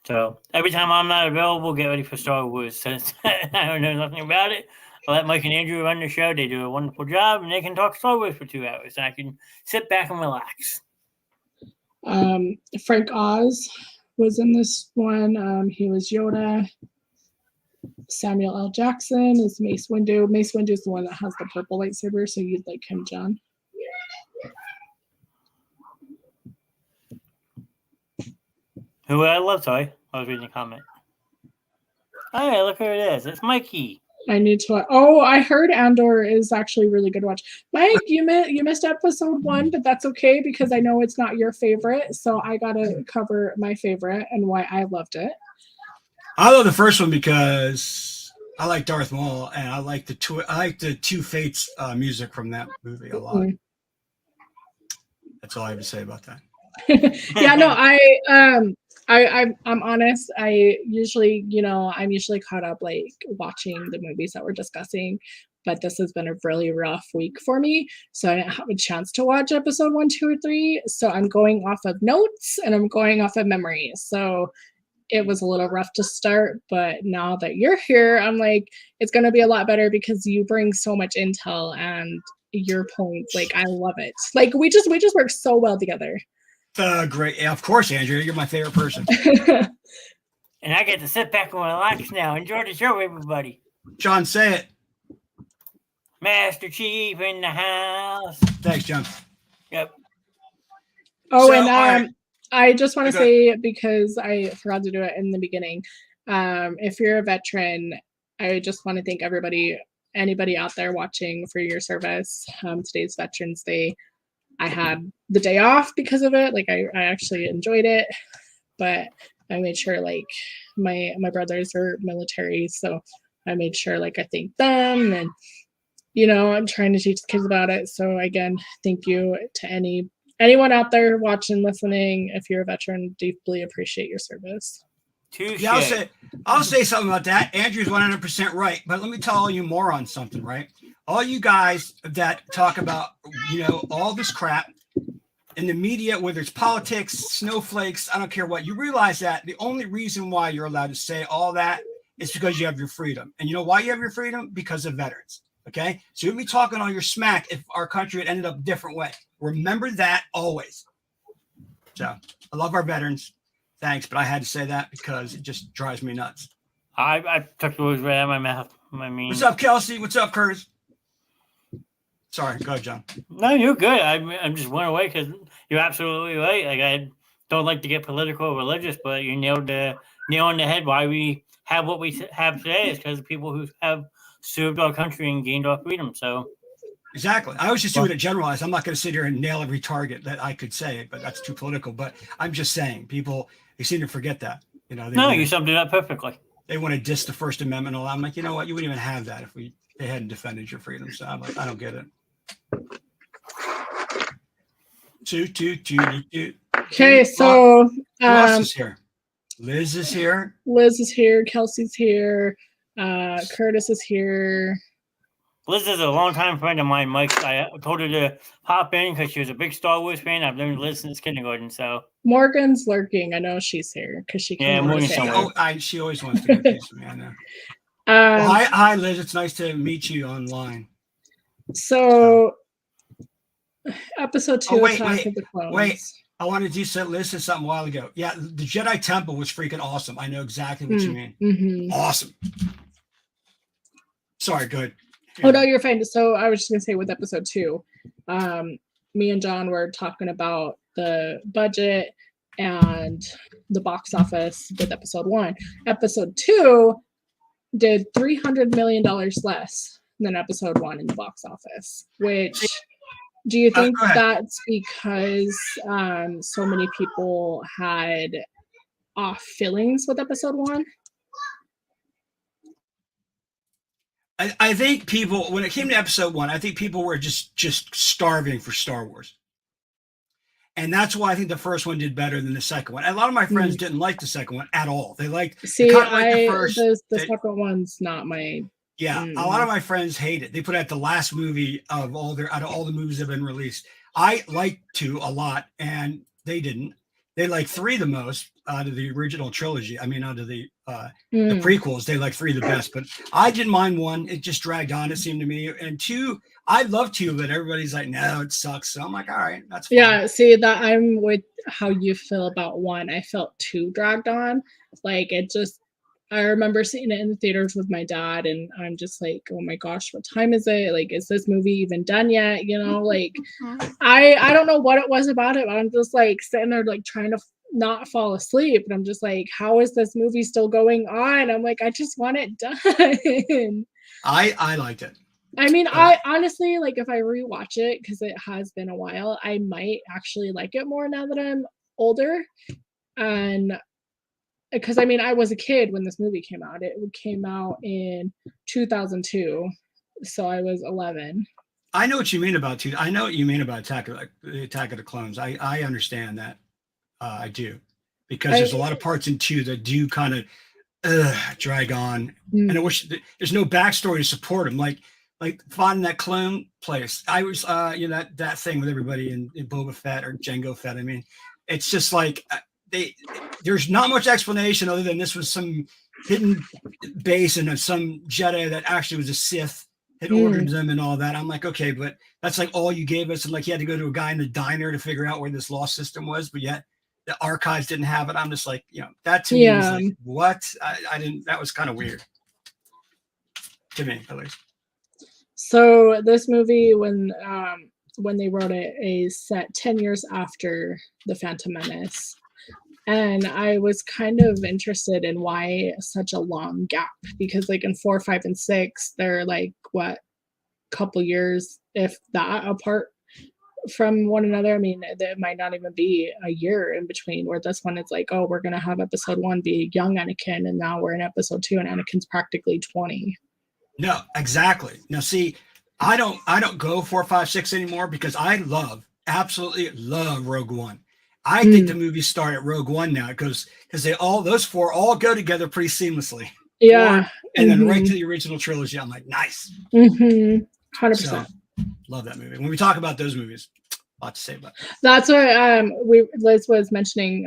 So every time I'm not available, get ready for Star Wars. Since I don't know nothing about it, I'll let Mike and Andrew run the show. They do a wonderful job, and they can talk Star Wars for 2 hours, and I can sit back and relax. Frank Oz was in this one. He was Yoda. Samuel L. Jackson is Mace Windu. Mace Windu is the one that has the purple lightsaber, so you'd like him, John. Who would I love? Sorry, I was reading a comment. Oh, yeah, look who it is. It's Mikey. I need to. Oh, I heard Andor is actually really good to watch. Mike, you missed episode 1, but that's okay because I know it's not your favorite, so I gotta cover my favorite and why I loved it. I love the first one because I like Darth Maul and I like the Two Fates music from that movie a lot. Mm-hmm. That's all I have to say about that. Yeah, no, I'm honest. I'm usually caught up like watching the movies that we're discussing, but this has been a really rough week for me. So I didn't have a chance to watch episode 1, 2, or 3. So I'm going off of notes and I'm going off of memories. So it was a little rough to start, but now that you're here, I'm like, it's going to be a lot better because you bring so much intel and your points. Like, I love it. Like, we just work so well together. Great. Yeah, of course, Andrea, you're my favorite person. And I get to sit back and relax now. Enjoy the show, everybody. John, say it. Master Chief in the house. Thanks, John. Yep. Oh, so, and right. I just want to say, because I forgot to do it in the beginning, if you're a veteran, I just want to thank anybody out there watching for your service. Today's Veterans Day. I had the day off because of it. Like I actually enjoyed it, but I made sure like my brothers are military, so I made sure like I thanked them, and I'm trying to teach the kids about it. So again, thank you to any anyone out there watching, listening, if you're a veteran, deeply appreciate your service. Yeah, I'll say something about that. Andrew's 100% right, but let me tell you more on something, right? All you guys that talk about, all this crap in the media, whether it's politics, snowflakes, I don't care what, you realize that the only reason why you're allowed to say all that is because you have your freedom. And you know why you have your freedom? Because of veterans. Okay? So you'll be talking all your smack if our country had ended up a different way. Remember that always. So I love our veterans. Thanks, but I had to say that because it just drives me nuts. I took the words right out of my mouth. I mean, what's up, Kelsey? What's up, Curtis? Sorry, go ahead, John. No, you're good. I'm just went away because you're absolutely right. Like, I don't like to get political or religious, but you nailed the nail on the head. Why we have what we have today is because of people who have served our country and gained our freedom. So exactly. I was just doing it generalized. I'm not going to sit here and nail every target that I could say, but that's too political. But I'm just saying, people, they seem to forget that. You summed it up perfectly. They want to diss the First Amendment. And all. I'm like, you know what? You wouldn't even have that if they hadn't defended your freedom. So I'm like, I don't get it. Okay, so who else is here? Liz is here. Liz is here. Kelsey's here. Curtis is here. Liz is a longtime friend of mine, Mike. I told her to hop in because she was a big Star Wars fan. I've known Liz since kindergarten. So Morgan's lurking. I know she's here because she. Yeah, Morgan's somewhere. She always wants to get piece of me. I know. Well, hi, Liz. It's nice to meet you online. So, episode 2. Attack of the Clones. Wait. I wanted to say, Liz said something a while ago. Yeah, the Jedi Temple was freaking awesome. I know exactly what you mean. Mm-hmm. Awesome. Sorry, go ahead. Oh, no, you're fine. So I was just going to say with episode 2, me and John were talking about the budget and the box office with episode 1. Episode 2 did $300 million less than episode 1 in the box office, which do you think that's because so many people had off feelings with episode 1? I think people, when it came to episode 1, I think people were just starving for Star Wars. And that's why I think the first one did better than the second one. A lot of my friends didn't like the second one at all. They liked the first. The second one's not my. Yeah, a lot of my friends hate it. They put out the last movie out of all the movies that have been released. I liked 2 a lot, and they didn't. They like 3 the most out of the original trilogy. I mean, out of the prequels, they like 3 the best. But I didn't mind 1. It just dragged on, it seemed to me. And 2, I love 2, but everybody's like, no, it sucks. So I'm like, all right, that's fine. Yeah, see, that I'm with how you feel about 1. I felt 2 dragged on. Like, it just, I remember seeing it in the theaters with my dad, and I'm just like, oh my gosh, what time is it? Like, is this movie even done yet? Like, I don't know what it was about it, but I'm just like sitting there like trying to not fall asleep, and I'm just like, how is this movie still going on? I'm like, I just want it done. I liked it. I mean, I honestly, like, if I rewatch it, because it has been a while, I might actually like it more now that I'm older. And because, I mean, I was a kid when this movie came out. It came out in 2002, so I was 11. I know what you mean about 2. I know what you mean about Attack of the Clones. I understand that. I do. Because there's a lot of parts in 2 that do kind of drag on. And I wish there's no backstory to support them. Like finding that clone place. I was, that thing with everybody in Boba Fett or Jango Fett. I mean, it's just like there's not much explanation other than this was some hidden base and some Jedi that actually was a Sith had ordered them and all that. I'm like, okay, but that's like all you gave us. And like, you had to go to a guy in the diner to figure out where this lost system was, but yet the archives didn't have it. I'm just like, that to me was like, what? I didn't, that was kind of weird to me, at least. So this movie, when they wrote it, is set 10 years after The Phantom Menace. And I was kind of interested in why such a long gap, because like in 4, 5, and 6, they're like, what, couple years, if that, apart from one another. I mean, there might not even be a year in between, where this one is like, oh, we're going to have episode 1 be young Anakin, and now we're in episode 2 and Anakin's practically 20. No, exactly. Now, see, I don't go 4, 5, 6 anymore because I love absolutely love Rogue One. I think the movies start at Rogue One now because those four all go together pretty seamlessly. Yeah. And then right to the original trilogy. I'm like, nice. 100%. So, love that movie. When we talk about those movies, a lot to say about it. That's what Liz was mentioning.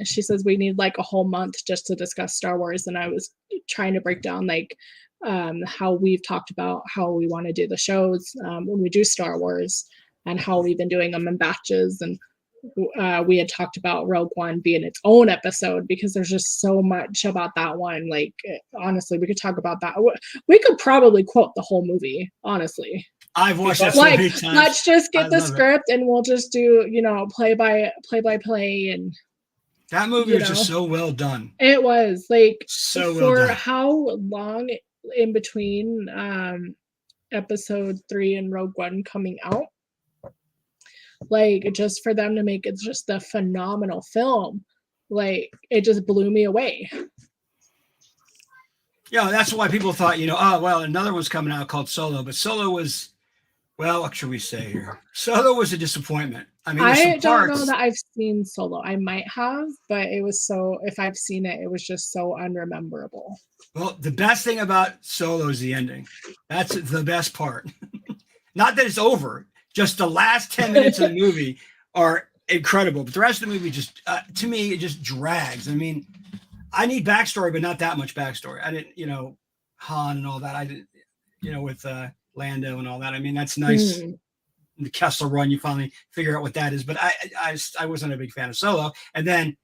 She says we need like a whole month just to discuss Star Wars, and I was trying to break down like how we've talked about how we want to do the shows when we do Star Wars, and how we've been doing them in batches. And we had talked about Rogue One being its own episode because there's just so much about that one. Like, honestly, we could talk about that. We could probably quote the whole movie, honestly. I've watched that so many times. Let's just get the script and we'll just do, play by play. And that movie was just so well done. It was like so well done. For how long in between episode 3 and Rogue One coming out, like just for them to make it just a phenomenal film, like it just blew me away. Yeah, that's why people thought, oh well, another one's coming out called Solo, but Solo was, well, what should we say here? Solo was a disappointment. I mean, I don't know that I've seen Solo. I might have, but it was if I've seen it, it was just so unrememberable. Well, the best thing about Solo is the ending. That's the best part. Not that it's over. Just the last 10 minutes of the movie are incredible. But the rest of the movie just, to me, it just drags. I mean, I need backstory, but not that much backstory. I didn't, Han and all that. I didn't, with Lando and all that. I mean, that's nice. The Kessel Run, you finally figure out what that is. But I wasn't a big fan of Solo. And then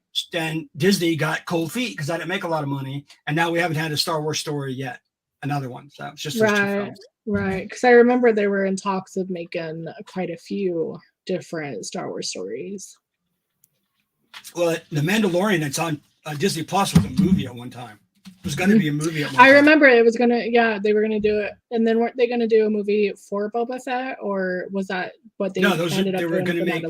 Disney got cold feet because I didn't make a lot of money. And now we haven't had a Star Wars story yet. Another one. So it's just those 2 films. Right. Because I remember they were in talks of making quite a few different Star Wars stories. Well, The Mandalorian that's on Disney Plus was a movie at one time. It was going to be a movie at one time. I remember it was going to, they were going to do it. And then weren't they going to do a movie for Boba Fett? Or was that what they ended up doing? Going to make.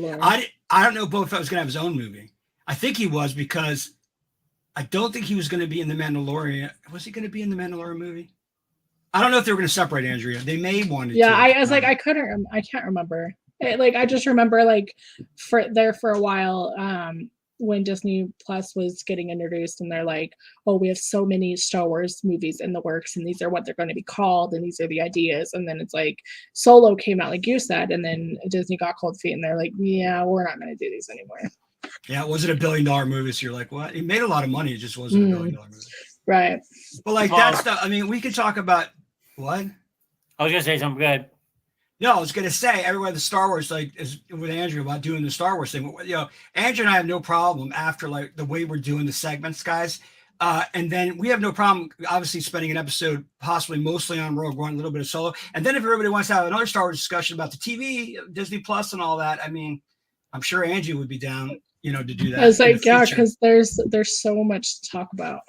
I don't know if Boba Fett was going to have his own movie. I think he was because I don't think he was going to be in The Mandalorian. Was he going to be in The Mandalorian movie? I don't know if they were going to separate Andrea. They may want to. Yeah, I was like, I can't remember. I just remember for a while when Disney Plus was getting introduced, and they're like, oh, we have so many Star Wars movies in the works, and these are what they're going to be called, and these are the ideas. And then it's like Solo came out, like you said, and then Disney got cold feet, and they're like, yeah, we're not going to do these anymore. Yeah, it wasn't $1 billion movie, so you're like, what? It made a lot of money. It just wasn't $1 billion movie. Right. But that stuff, I mean, we could talk about what? I was going to say something good. No, I was going to say everywhere the Star Wars, is with Andrew about doing the Star Wars thing. Andrew and I have no problem after the way we're doing the segments, guys. And then we have no problem, obviously, spending an episode possibly mostly on Rogue One, a little bit of Solo. And then if everybody wants to have another Star Wars discussion about the TV, Disney Plus and all that, I mean, I'm sure Andrew would be down, to do that. I was like, yeah, because there's so much to talk about.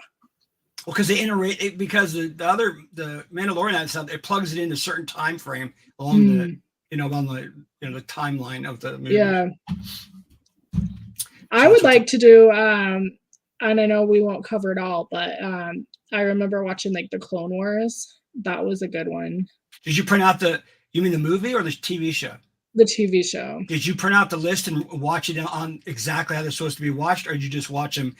Well, because they iterate because the Mandalorian and stuff, it plugs it in a certain time frame along the the timeline of the movie. Yeah. I would like to do and I know we won't cover it all, but I remember watching the Clone Wars. That was a good one. Did you print out you mean the movie or the TV show? The TV show. Did you print out the list and watch it on exactly how they're supposed to be watched, or did you just watch them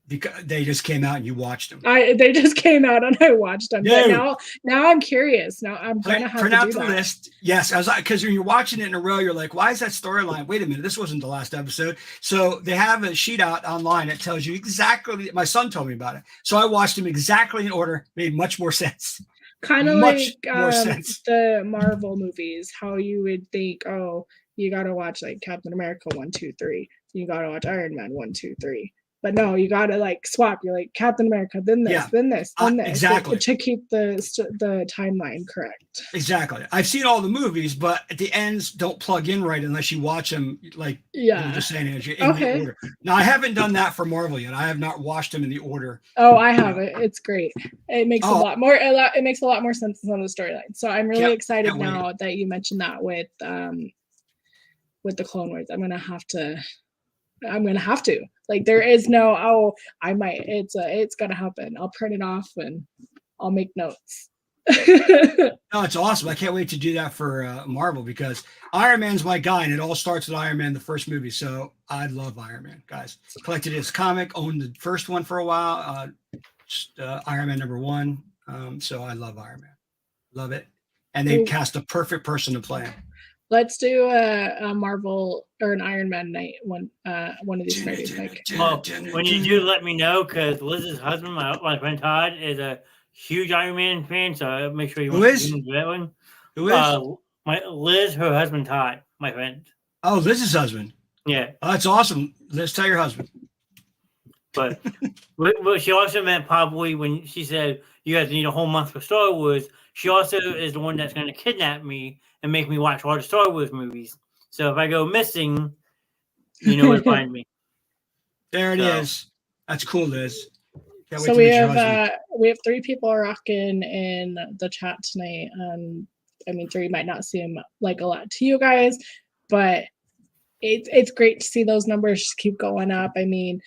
because they just came out and you watched them? They just came out and I watched them. Yeah. Now I'm curious. Now I'm going to have print to out do the that. List. Yes, I was because when you're watching it in a row, you're like, why is that storyline? Wait a minute, this wasn't the last episode. So they have a sheet out online that tells you exactly. My son told me about it, so I watched them exactly in order. Made much more sense. Kind of like the Marvel movies, how you would think, oh, you got to watch Captain America 1, 2, 3. You got to watch Iron Man 1, 2, 3. But no, you got to swap. You're like Captain America, then this, then this, then this. Exactly. To keep the timeline correct. Exactly. I've seen all the movies, but the ends don't plug in right unless you watch them you were just saying, in the order. Now, I haven't done that for Marvel yet. I have not watched them in the order. Oh, I have it. It's great. It makes a lot more sense on the storyline. So I'm really excited now that you mentioned that with the Clone Wars. I'm gonna have to. There is no, I might. It's gonna happen. I'll print it off and I'll make notes. No, it's awesome. I can't wait to do that for Marvel because Iron Man's my guy, and it all starts with Iron Man, the first movie. So I love Iron Man, guys. Collected his comic, owned the first one for a while, Iron Man #1. So I love Iron Man, love it, and they cast a perfect person to play him. Let's do a Marvel or an Iron Man night one of these Fridays, Mike. Well, when you do, let me know because Liz's husband, my friend Todd, is a huge Iron Man fan, so I'll make sure you want to do that one. Who is? My Liz, her husband Todd, my friend. Oh, Liz's husband. Yeah. Oh, that's awesome. Liz, tell your husband. But she also meant probably when she said you guys need a whole month for Star Wars, she also is the one that's going to kidnap me and make me watch all the Star Wars movies. So if I go missing, you know where to find me. There it is. That's cool, Liz. So we have 3 people rocking in the chat tonight. I mean, 3 might not seem like a lot to you guys, but it's great to see those numbers just keep going up. I mean,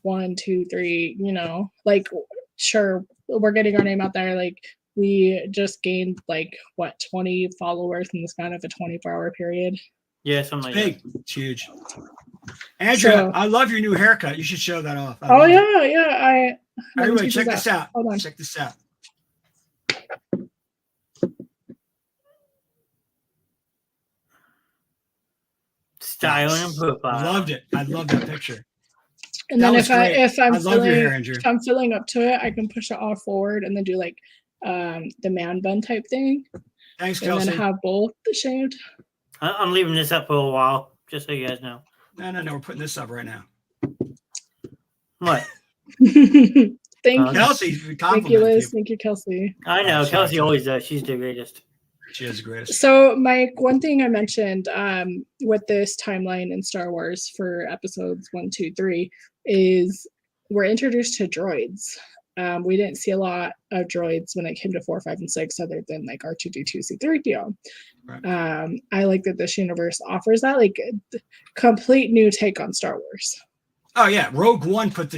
1, 2, 3, you know, like, sure, we're getting our name out there. Like, we just gained, like, 20 followers in the span of a 24-hour period. Yeah, something like that. It's huge. Andrea, I love your new haircut. You should show that off. Yeah. Everybody, check this out. Hold on. Check this out. Style and profile. Loved it. I love that picture. And then if I'm feeling up to it, I can push it all forward and then do like the man bun type thing. Thanks, Kelsey. And then have both shaved. I'm leaving this up for a while, just so you guys know. No. We're putting this up right now. What? Thank you, Kelsey. Thank you, Liz. Thank you, Kelsey. I know. Kelsey always does. She's the greatest. She is the greatest. So, Mike, one thing I mentioned with this timeline in Star Wars for episodes 1, 2, 3 is we're introduced to droids. We didn't see a lot of droids when it came to 4, 5, and 6, other than like R2D2, C3PO. Right. I like that this universe offers that, like, complete new take on Star Wars. Oh yeah, Rogue One put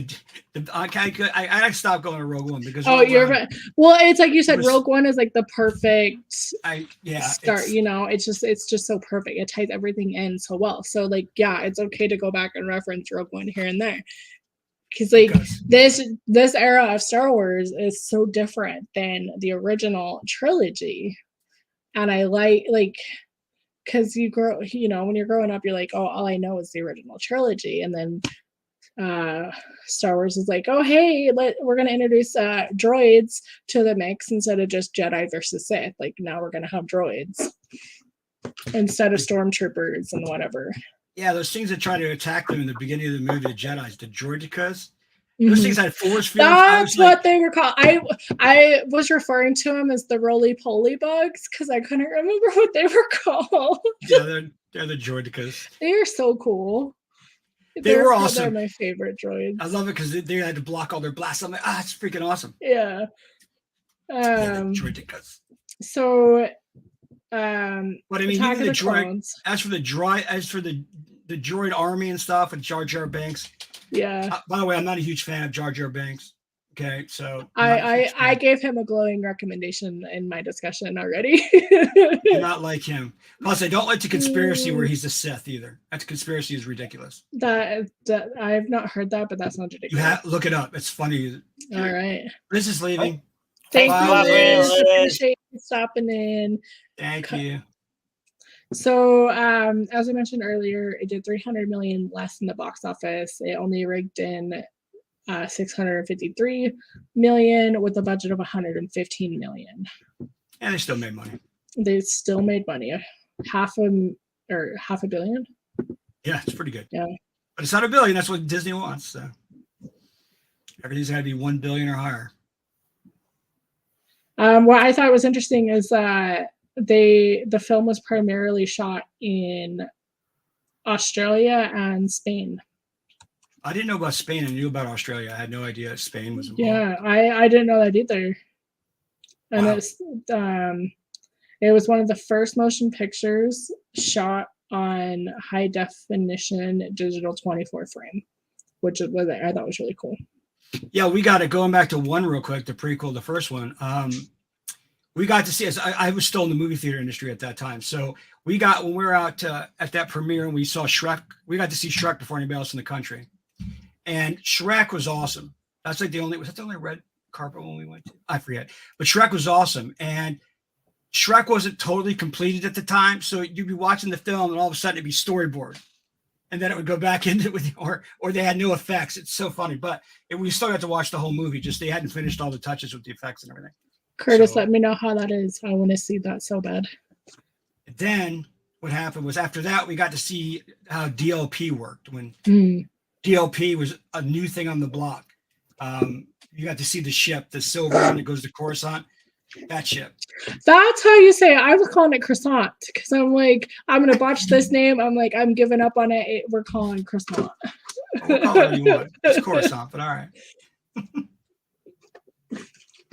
I stopped going to Rogue One because you're right. Well, it's like you said, Rogue One is like the perfect start. You know, it's just so perfect. It ties everything in so well. So like, yeah, it's okay to go back and reference Rogue One here and there, because like this era of Star Wars is so different than the original trilogy, and I like because you grow, you know, when you're growing up, you're like, oh, all I know is the original trilogy, and then Star Wars is like, oh hey, we're gonna introduce droids to the mix instead of just Jedi versus Sith. Like, now we're gonna have droids instead of stormtroopers and whatever. Yeah, those things that try to attack them in the beginning of the movie, the Jedis, the droidicas. Those things had force fields. That's what they were called. I was referring to them as the roly-poly bugs because I couldn't remember what they were called. Yeah, they're the droidicas. They are so cool. They were awesome. They're my favorite droids. I love it because they had to block all their blasts. I'm like, it's freaking awesome. Yeah. Droidicas. So, but I mean, even the droid. As for the droid army and stuff, and Jar Jar Binks. Yeah. By the way, I'm not a huge fan of Jar Jar Binks. Okay, so I gave him a glowing recommendation in my discussion already. Do not like him. Plus, I don't like the conspiracy where he's a Sith either. That conspiracy is ridiculous. That I have not heard that, but that sounds ridiculous. Look it up. It's funny. All right. Liz is leaving. Thank you, Liz. Appreciate you stopping in. Thank you. So, as I mentioned earlier, it did 300 million less in the box office. It only rigged in 653 million with a budget of 115 million. And they still made money. They still made money. Half a billion. Yeah, it's pretty good. Yeah. But it's not a billion. That's what Disney wants. So everything's got to be 1 billion or higher. What I thought was interesting is that the film was primarily shot in Australia and Spain. I didn't know about Spain. I knew about Australia. I had no idea Spain was involved. Yeah, I didn't know that either. And it was one of the first motion pictures shot on high definition digital 24 frame, which was I thought was really cool. Yeah, we got it. Going back to one real quick, the prequel, the first one. we got to see, as I was still in the movie theater industry at that time. So when we were out at that premiere and we saw Shrek, we got to see Shrek before anybody else in the country. And Shrek was awesome. That's like was that the only red carpet one we went to? I forget. But Shrek was awesome. And Shrek wasn't totally completed at the time. So you'd be watching the film and all of a sudden it'd be storyboard. And then it would go back into it with, or they had no effects. It's so funny. But we still got to watch the whole movie. Just they hadn't finished all the touches with the effects and everything. Curtis, let me know how that is. I want to see that so bad. Then what happened was after that, we got to see how DLP worked when DLP was a new thing on the block. You got to see the ship, the silver one that goes to Coruscant, that ship. That's how you say it. I was calling it croissant because I'm like, I'm going to botch this name. I'm like, I'm giving up on it. We're calling croissant. We'll call it what you want. It's Coruscant, but all right.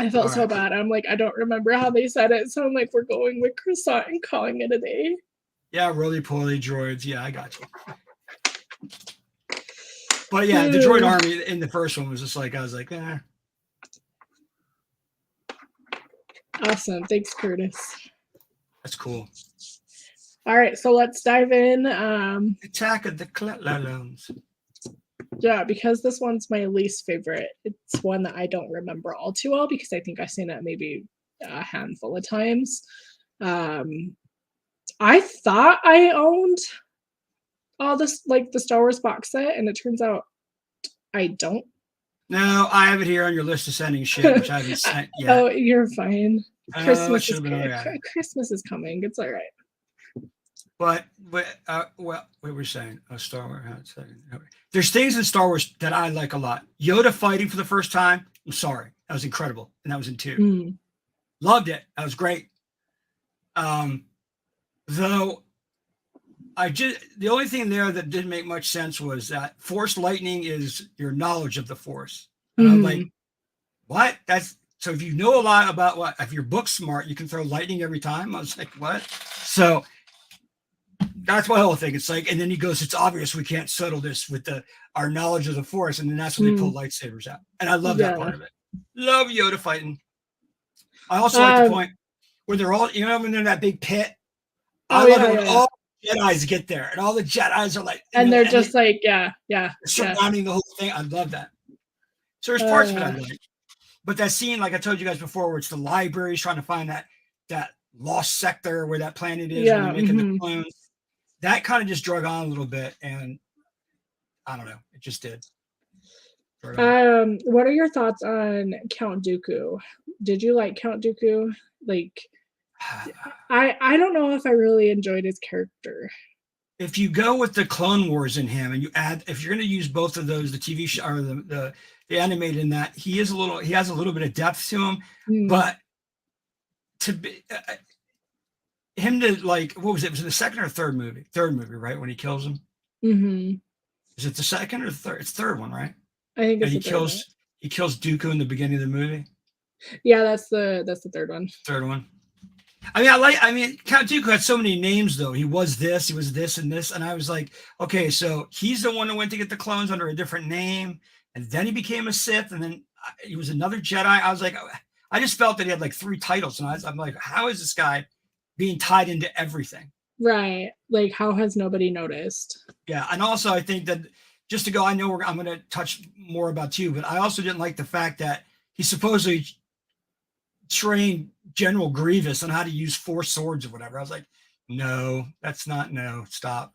I felt so bad. I'm like, I don't remember how they said it. So I'm like, we're going with croissant and calling it a day. Yeah, roly-poly droids. Yeah, I got you. But yeah, the droid army in the first one was just like, I was like, eh. Awesome. Thanks, Curtis. That's cool. All right, so let's dive in. Attack of the Clones. Yeah, because this one's my least favorite. It's one that I don't remember all too well because I think I've seen it maybe a handful of times. I thought I owned all this, like the Star Wars box set, and it turns out I don't. No, I have it here on your list of sending shit, which I haven't sent yet. Oh, you're fine. Christmas is right. Christmas is coming. It's all right. But what we're saying, Star Wars. There's things in Star Wars that I like a lot. Yoda fighting for the first time. I'm sorry, that was incredible, and that was in 2. Loved it. That was great. Though the only thing there that didn't make much sense was that Force lightning is your knowledge of the Force. And I'm like, what? So if you know a lot about if you're book smart, you can throw lightning every time. I was like, what? So that's my whole thing. It's like, and then he goes, it's obvious we can't settle this with our knowledge of the Force. And then that's when they pull lightsabers out. And I love that part of it. Love Yoda fighting. I also like the point where they're all, when they're in that big pit. I love it when all Jedis get there and all the Jedis are like, and they're just like, surrounding the whole thing. I love that. So there's parts of it I like. But that scene, like I told you guys before, where it's the libraries trying to find that lost sector where that planet is when they're making the clones, that kind of just drug on a little bit, and I don't know, it just did. What are your thoughts on Count Dooku? Did you like Count Dooku? Like, I don't know if I really enjoyed his character. If you go with the Clone Wars in him, and you add, if you're going to use both of those, the TV show or the animated, in that he has a little bit of depth to him, but to be him to like, what was it? Was it the second or third movie? Third movie, right? When he kills him. Is it the second or the third? It's the third one, right? I think it's he kills Dooku in the beginning of the movie. Yeah, that's the third one. Third one. I mean, Count Dooku had so many names, though. He was this, and this. And I was like, okay, so he's the one who went to get the clones under a different name. And then he became a Sith. And then he was another Jedi. I was like, I just felt that he had like 3 titles. And I'm like, how is this guy being tied into everything? Right. Like, how has nobody noticed? Yeah. And also, I think that just to go, I know I'm going to touch more about you, but I also didn't like the fact that he supposedly trained General Grievous on how to use 4 swords or whatever. I was like, no, stop.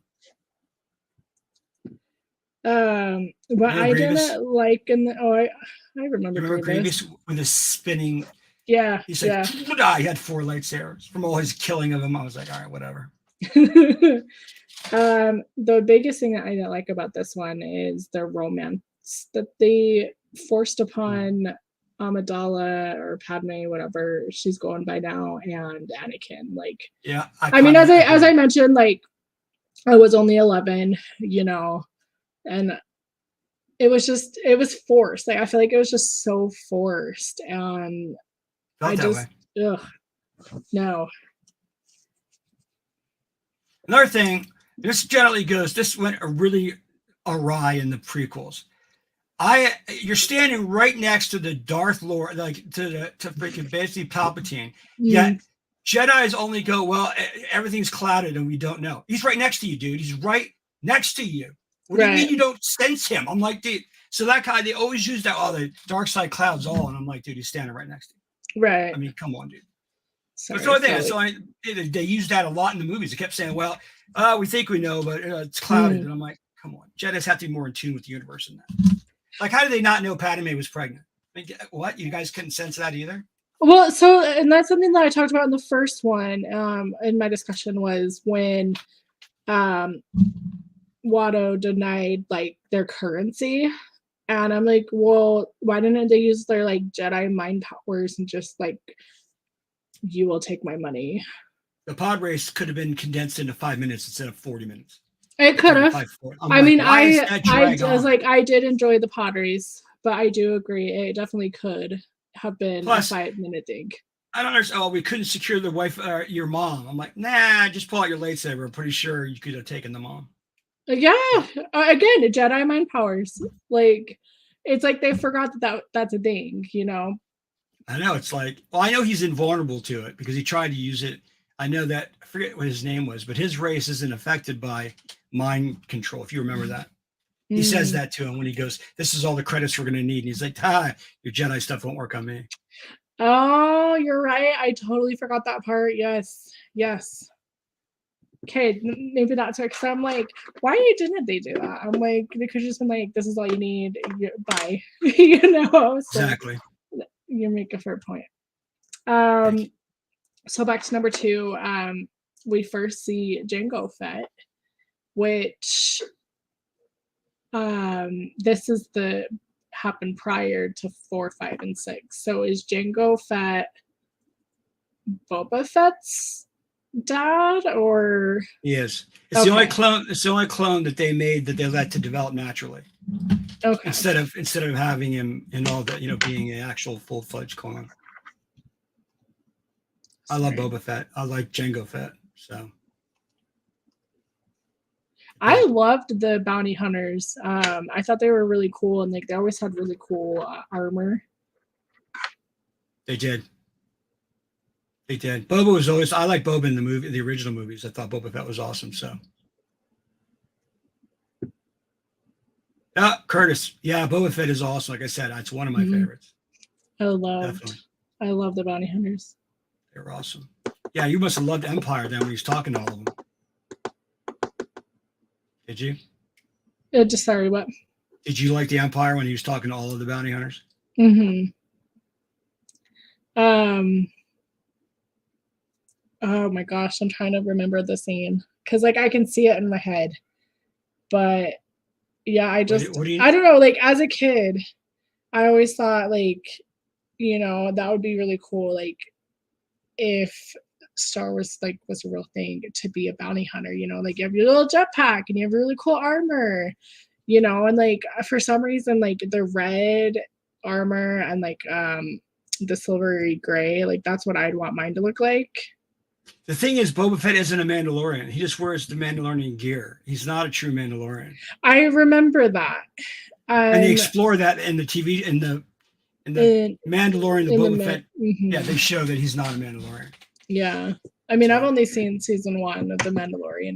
What I didn't like I remember Grievous with his spinning. Yeah. He said, he had 4 lightsabers from all his killing of them. I was like, all right, whatever. The biggest thing that I didn't like about this one is the romance that they forced upon Amidala or Padme, whatever she's going by now, and Anakin. Like, yeah, I mean, as I mentioned, like, I was only 11, and it was forced. Like, I feel like it was just so forced, and no. Another thing, this went really awry in the prequels. You're standing right next to the Darth Lord, like to freaking basically Palpatine. Yet Jedi's only go, well, everything's clouded and we don't know. He's right next to you, dude. He's right next to you. What do you mean you don't sense him? I'm like, dude. So that guy, they always use that. Oh, the dark side clouds all, and I'm like, dude, he's standing right next to you. Right. I mean, come on, dude. Sorry, They use that a lot in the movies. They kept saying, well, we think we know, but it's clouded. And I'm like, come on. Jedi's have to be more in tune with the universe than that. Like, how did they not know Padme was pregnant? I mean, what? You guys couldn't sense that either? Well, so, and that's something that I talked about in the first one in my discussion was when Watto denied, like, their currency. And I'm like, well, why didn't they use their, like, Jedi mind powers and just, like, you will take my money? The pod race could have been condensed into 5 minutes instead of 40 minutes. It could have. I mean, I was like, I did enjoy the pod race, but I do agree it definitely could have been a 5-minute thing. I don't understand. Oh, we couldn't secure the wife, your mom. I'm like, nah, just pull out your lightsaber. I'm pretty sure you could have taken the mom. Yeah, again, Jedi mind powers. Like, it's like they forgot that's a thing, you know? I know. It's like, well, I know he's invulnerable to it because he tried to use it. I know that, I forget what his name was, but his race isn't affected by mind control, if you remember that. He says that to him when he goes, this is all the credits we're going to need. And he's like, your Jedi stuff won't work on me. Oh, you're right. I totally forgot that part. Yes. Okay, maybe that's it. Because I'm like, why didn't they do that? I'm like, they could have just been like, this is all you need. Bye. You know? So exactly. You make a fair point. So back to number 2, we first see Jango Fett, which this is happened prior to 4, 5, and 6. So is Jango Fett Boba Fett's dad, or he is? It's the only clone. It's the only clone that they made that they let to develop naturally. Okay. Instead of having him in all that, being an actual full-fledged clone. I love Boba Fett. I like Jango Fett. So I loved the bounty hunters. I thought they were really cool, and like they always had really cool armor. They did. Boba was always. I like Boba in the original movies. I thought Boba Fett was awesome. So. Curtis. Yeah, Boba Fett is awesome. Like I said, it's one of my favorites. I love the bounty hunters. They're awesome. Yeah, you must have loved Empire then when he was talking to all of them. Did you? Just sorry, what? Did you like the Empire when he was talking to all of the bounty hunters? Oh my gosh, I'm trying to remember the scene because like I can see it in my head, but yeah, I don't know. Like as a kid, I always thought like, that would be really cool. Like if Star Wars like was a real thing to be a bounty hunter, like you have your little jetpack and you have really cool armor, and like for some reason like the red armor and like the silvery gray, like that's what I'd want mine to look like. The thing is, Boba Fett isn't a Mandalorian. He just wears the Mandalorian gear. He's not a true Mandalorian. I remember that. And they explore that in the TV, in the Mandalorian, the Boba Fett. Yeah, they show that he's not a Mandalorian. Yeah. I mean, I've only seen season 1 of The Mandalorian.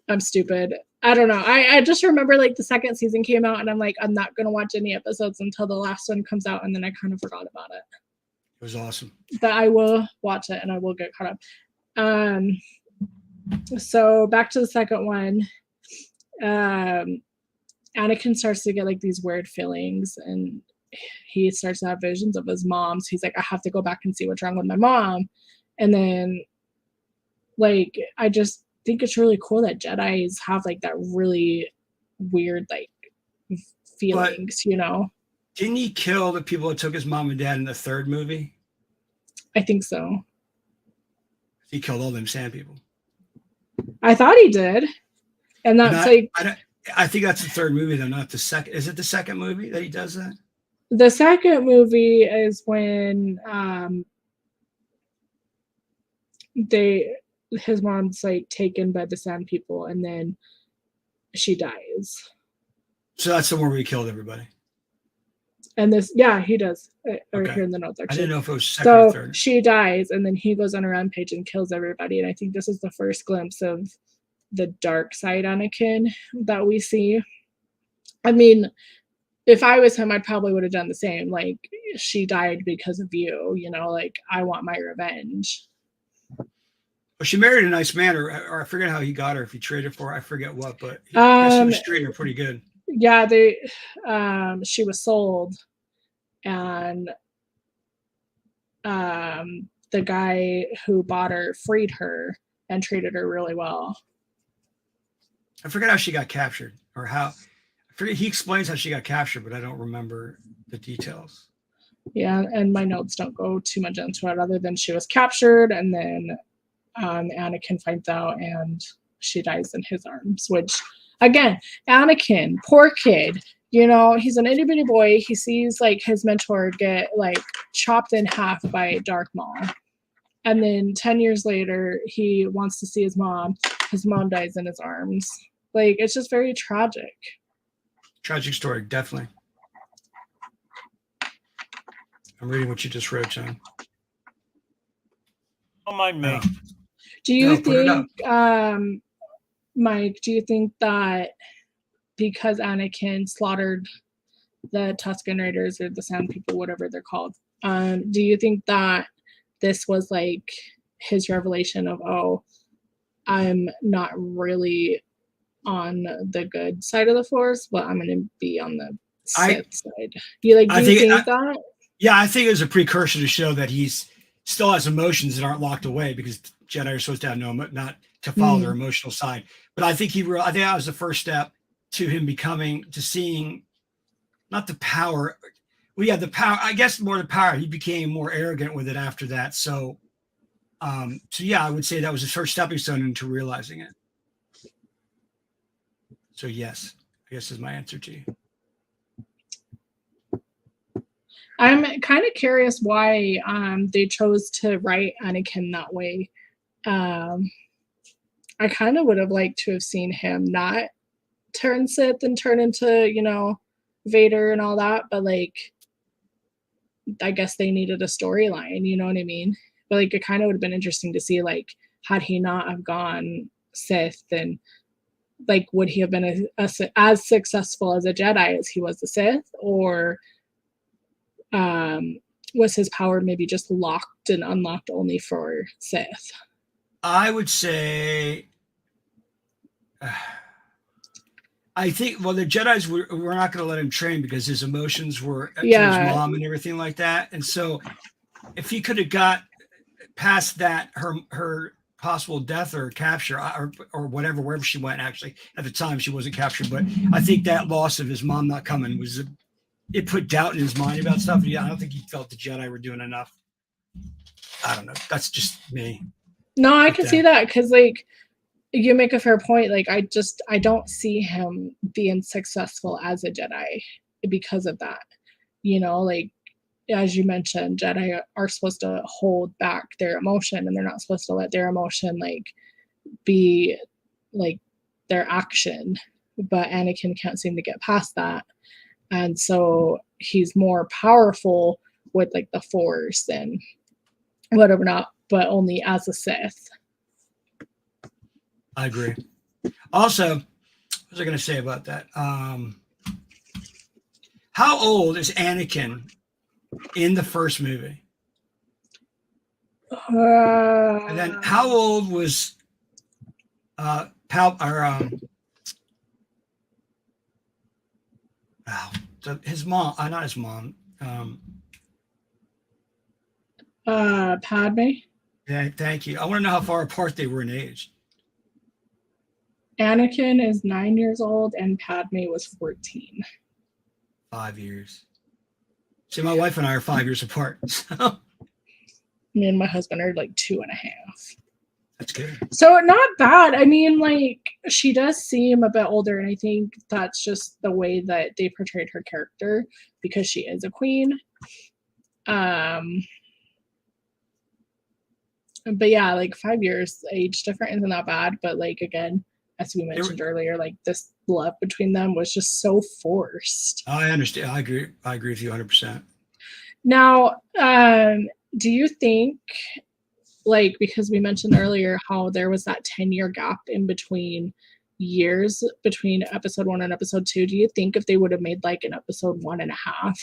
I'm stupid. I don't know. I just remember like the second season came out and I'm like, I'm not going to watch any episodes until the last one comes out. And then I kind of forgot about it. It was awesome. But I will watch it and I will get caught up. So back to the second one. Anakin starts to get like these weird feelings and he starts to have visions of his mom. So he's like, I have to go back and see what's wrong with my mom. And then like, I just think it's really cool that Jedis have like that really weird like feelings, Didn't he kill the people that took his mom and dad in the third movie? I think so. He killed all them sand people. I thought he did. And that's I think that's the third movie though, not the second. Is it the second movie that he does that? The second movie is when his mom's like taken by the sand people and then she dies. So that's the one where he killed everybody. And this, yeah, he does. Or Okay. here in the notes, I actually. didn't know if it was second or So third. she dies, and then he goes on a rampage and kills everybody. And I think this is the first glimpse of the dark side Anakin that we see. I mean, if I was him, I probably would have done the same. Like, she died because of you, you know, like, I want my revenge. Well, she married a nice man, or I forget how he got her, if he traded for her, I forget what, but I guess he was treating her pretty good. Yeah, she was sold, and the guy who bought her freed her and treated her really well. I forget how she got captured, or how. I forget, he explains how she got captured, but I don't remember the details. Yeah, and my notes don't go too much into it, other than she was captured, and then Anakin finds out, and she dies in his arms. Which, again, Anakin, poor kid. You know, he's an itty bitty boy. He sees like his mentor get like chopped in half by Darth Maul, and then 10 years later, he wants to see his mom. His mom dies in his arms. Like, it's just very tragic. Tragic story, definitely. I'm reading what you just wrote, John. Don't mind me. Do you think, Mike, do you think that because Anakin slaughtered the Tusken Raiders or the Sand People, whatever they're called, do you think that this was like his revelation of, oh, I'm not really on the good side of the Force, but I'm going to be on the Sith side? Do you think that? Yeah, I think it was a precursor to show that he's still has emotions that aren't locked away, because Jedi are supposed to have not to follow their emotional side. But I think I think that was the first step to him seeing not the power. Well, yeah, the power. I guess more the power. He became more arrogant with it after that. So yeah, I would say that was the first stepping stone into realizing it. So yes, I guess is my answer to you. I'm kind of curious why they chose to write Anakin that way. I kind of would have liked to have seen him not turn Sith and turn into, you know, Vader and all that, but like, I guess they needed a storyline, you know what I mean? But like, it kind of would have been interesting to see, like, had he not have gone Sith, then like, would he have been as successful as a Jedi as he was the Sith, or was his power maybe just locked and unlocked only for Sith? I would say, I think, well, the Jedis were not going to let him train because his emotions were to his mom and everything like that. And so if he could have got past that, her possible death or capture or whatever, wherever she went, actually, at the time she wasn't captured. But I think that loss of his mom not coming it put doubt in his mind about stuff. Yeah, I don't think he felt the Jedi were doing enough. I don't know. That's just me. No, I can see that, because like, you make a fair point. Like, I don't see him being successful as a Jedi because of that. You know, like, as you mentioned, Jedi are supposed to hold back their emotion, and they're not supposed to let their emotion like be like their action. But Anakin can't seem to get past that, and so he's more powerful with like the Force and whatever, not, but only as a Sith. I agree. Also, what was I going to say about that? How old is Anakin in the first movie? And then how old was his mom? Not his mom. Padme? Yeah, thank you. I want to know how far apart they were in age. Anakin is 9 years old and Padme was 14. 5 years. See, my wife and I are 5 years apart. So. Me and my husband are like 2.5. That's good. So not bad. I mean, like, she does seem a bit older, and I think that's just the way that they portrayed her character because she is a queen. But yeah, like 5 years age different isn't that bad. But like, again, as we mentioned earlier, like this love between them was just so forced. I understand. I agree with you 100%. Now, do you think, like, because we mentioned earlier how there was that 10-year gap in between years between episode 1 and episode 2, do you think if they would have made like an episode 1.5,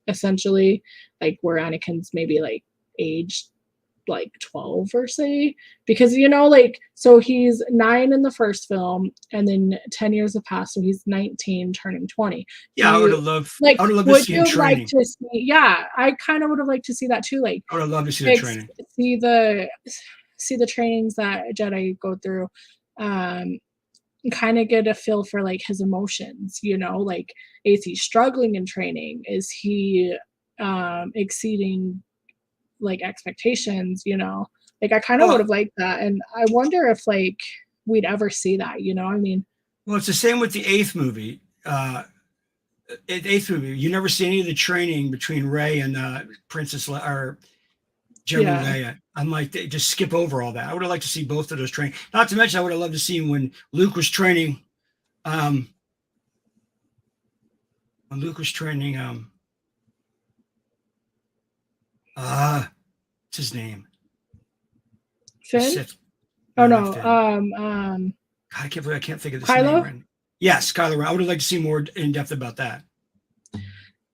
essentially, like where Anakin's maybe like aged like 12 or say, because like, so he's 9 in the first film and then 10 years have passed, so he's 19 turning 20. Yeah, I would have loved to see him training. I kind of would have liked to see that too, like I would have loved to see the training, see the trainings that Jedi go through, kind of get a feel for like his emotions, like, is he struggling in training, is he exceeding like expectations, like I kind of would have liked that, and I wonder if like we'd ever see that, I mean, well, it's the same with the 8th movie. You never see any of the training between Rey and Princess or General Leia. I'm like, they just skip over all that. I would have liked to see both of those training. Not to mention, I would have loved to see when Luke was training. What's his name? Finn? Oh no. God, I can't think of this Kylo? name right now. Yes, Kylo Ren. I would have liked to see more in depth about that.